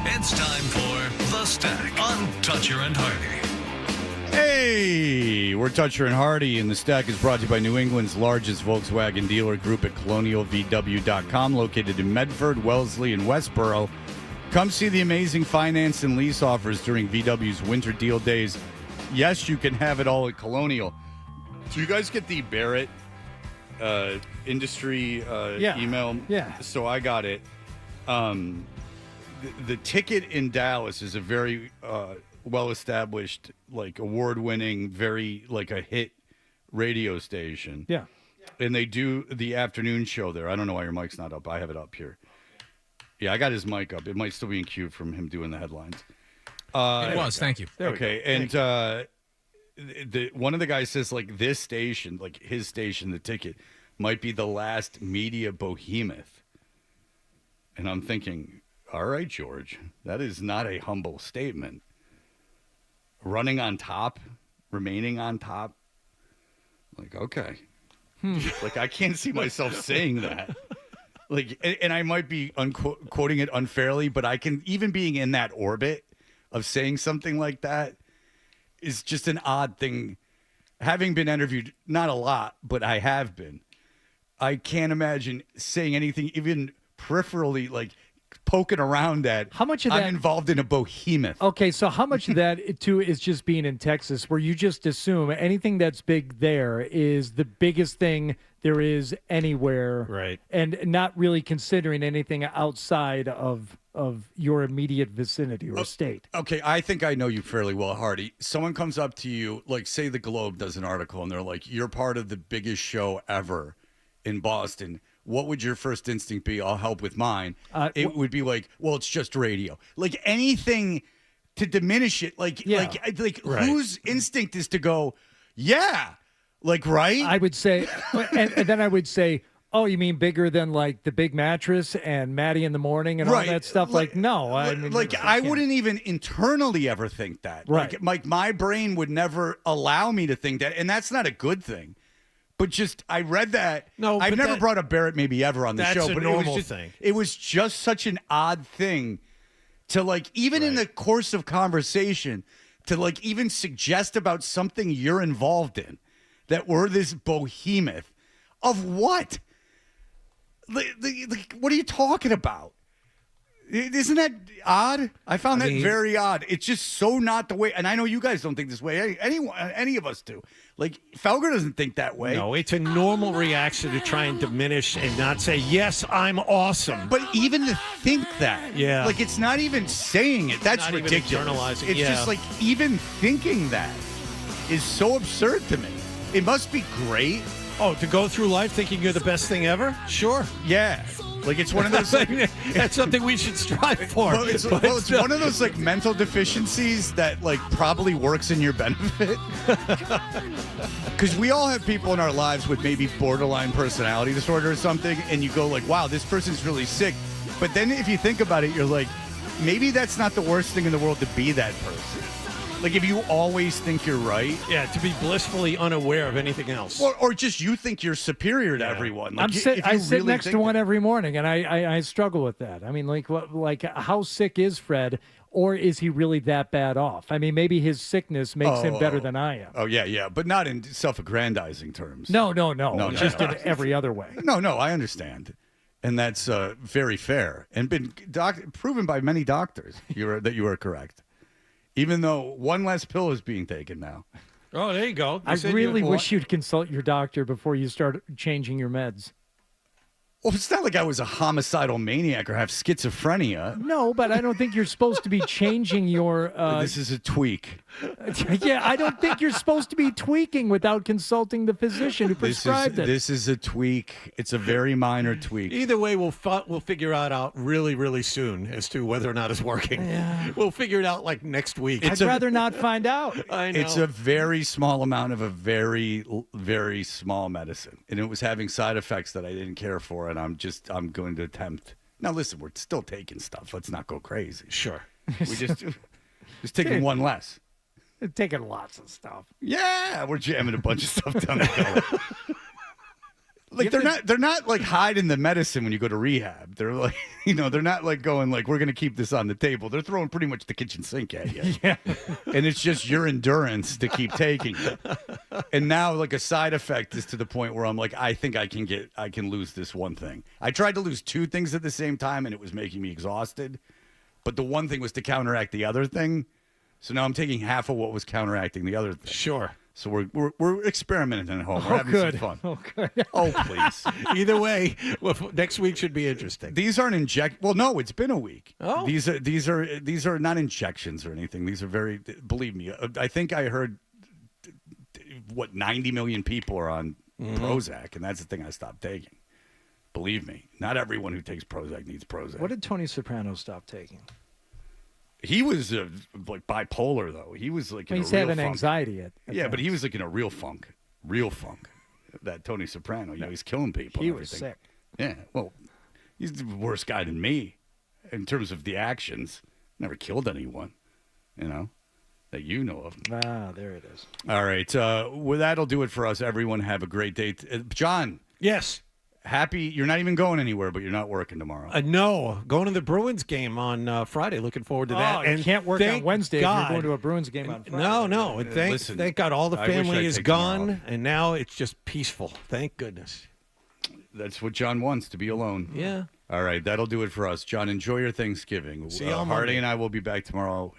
It's time for The Stack on Toucher and Hardy. Hey, we're Toucher and Hardy, and The Stack is brought to you by New England's largest Volkswagen dealer group at colonialvw.com, located in Medford, Wellesley, and Westboro. Come see the amazing finance and lease offers during VW's winter deal days. Yes, you can have it all at Colonial. Do you guys get the Barrett industry email? Yeah. So I got it. The ticket in Dallas is a very well-established, like award-winning, very like a hit radio station. Yeah. And they do the afternoon show there. I don't know why your mic's not up. I have it up here. Yeah, I got his mic up. It might still be in queue from him doing the headlines. It was. Thank you. Okay, and one of the guys says like this station, like his station, the ticket might be the last media behemoth. And I'm thinking, all right, George, that is not a humble statement. Running on top, remaining on top. Like, okay. Like, I can't see myself saying that. Like, and I might be quoting it unfairly, but I can, even being in that orbit of saying something like that is just an odd thing. Having been interviewed, not a lot, but I have been. I can't imagine saying anything even peripherally, like poking around that. How much of that? I'm involved in a behemoth. Okay, so how much of that too is just being in Texas, where you just assume anything that's big there is the biggest thing there is anywhere, right? And not really considering anything outside of your immediate vicinity or state. Okay, I think I know you fairly well, Hardy. Someone comes up to you, like say the Globe does an article, and they're like, "You're part of the biggest show ever in Boston." What would your first instinct be? I'll help with mine. It would be like, well, it's just radio. Like anything to diminish it. Like Right. Whose instinct is to go, yeah, like, right? I would say, and then I would say, oh, you mean bigger than like the big mattress and Maddie in the morning and all that stuff? Like no, I mean, I wouldn't even internally ever think that. Right. Like my brain would never allow me to think that, and that's not a good thing. But just, I read that. No, I've but never that- brought up Barrett maybe ever on the That's show. a But normal it was just, thing. It was just such an odd thing to like, even in the course of conversation, to like even suggest about something you're involved in, that we're this behemoth of what? Like, what are you talking about? Isn't that odd? I found that very odd. It's just so not the way, and I know you guys don't think this way. Any of us do. Like, Felger doesn't think that way. No, it's a normal reaction to try and diminish and not say, yes, I'm awesome. But even to think that. Yeah. Like, it's not even saying it. That's Not even ridiculous. internalizing, It's yeah. just like, even thinking that is so absurd to me. It must be great. Oh, to go through life thinking you're the best thing ever? Sure. Yeah. Like, it's one of those. Like, that's something we should strive for. Well, it's one of those like mental deficiencies that like probably works in your benefit. Because we all have people in our lives with maybe borderline personality disorder or something, and you go like, "Wow, this person's really sick." But then if you think about it, you're like, maybe that's not the worst thing in the world to be that person. Like if you always think you're right. Yeah, to be blissfully unaware of anything else. Or just you think you're superior to everyone. Like, I sit next to one every morning, and I struggle with that. I mean, how sick is Fred, or is he really that bad off? I mean, maybe his sickness makes him better than I am. Oh, yeah, but not in self-aggrandizing terms. No, just in every other way. No, I understand. And that's very fair and been proven by many doctors that you are correct. Even though one less pill is being taken now. Oh, there you go. I really wish you'd consult your doctor before you start changing your meds. Well, it's not like I was a homicidal maniac or have schizophrenia. No, but I don't think you're supposed to be changing your... This is a tweak. Yeah, I don't think you're supposed to be tweaking without consulting the physician who prescribed it. This is a tweak. It's a very minor tweak. Either way, we'll figure out really, really soon as to whether or not it's working. Yeah. We'll figure it out like next week. I'd rather not find out. I know. It's a very small amount of a very, very small medicine. And it was having side effects that I didn't care for. And I'm going to attempt. Now, listen, we're still taking stuff. Let's not go crazy. Sure. We just taking one less. Taking lots of stuff. Yeah, we're jamming a bunch of stuff down the gullet. Like they're not like hiding the medicine when you go to rehab. They're like, they're not like going like, we're going to keep this on the table. They're throwing pretty much the kitchen sink at you. Yeah. And it's just your endurance to keep taking it. And now like a side effect is to the point where I'm like, I think I can lose this one thing. I tried to lose two things at the same time and it was making me exhausted. But the one thing was to counteract the other thing. So now I'm taking half of what was counteracting the other thing. Sure. So we're experimenting at home. We're having some fun. Oh, good. Oh, please. Either way, next week should be interesting. These aren't Well, no, it's been a week. Oh. These are not injections or anything. These are very. Believe me, I think I heard 90 million people are on Prozac, and that's the thing I stopped taking. Believe me, not everyone who takes Prozac needs Prozac. What did Tony Soprano stop taking? He was like bipolar though. He was like He's having anxiety at yeah, but he was like in a real funk. That Tony Soprano, he's killing people. He and was everything. sick. Yeah, well, he's the worst guy than me in terms of the actions. Never killed anyone, that you know of. Ah, there it is. All right, well, that'll do it for us. Everyone have a great day. John. Yes. Happy you're not even going anywhere, but you're not working tomorrow. No, going to the Bruins game on Friday. Looking forward to that. And can't work on Wednesday God, if you're going to a Bruins game on Friday. No. And thank God all the family is gone, and now it's just peaceful. Thank goodness. That's what John wants, to be alone. Yeah. All right, that'll do it for us. John, enjoy your Thanksgiving. See you on Hardy Monday. and I will be back tomorrow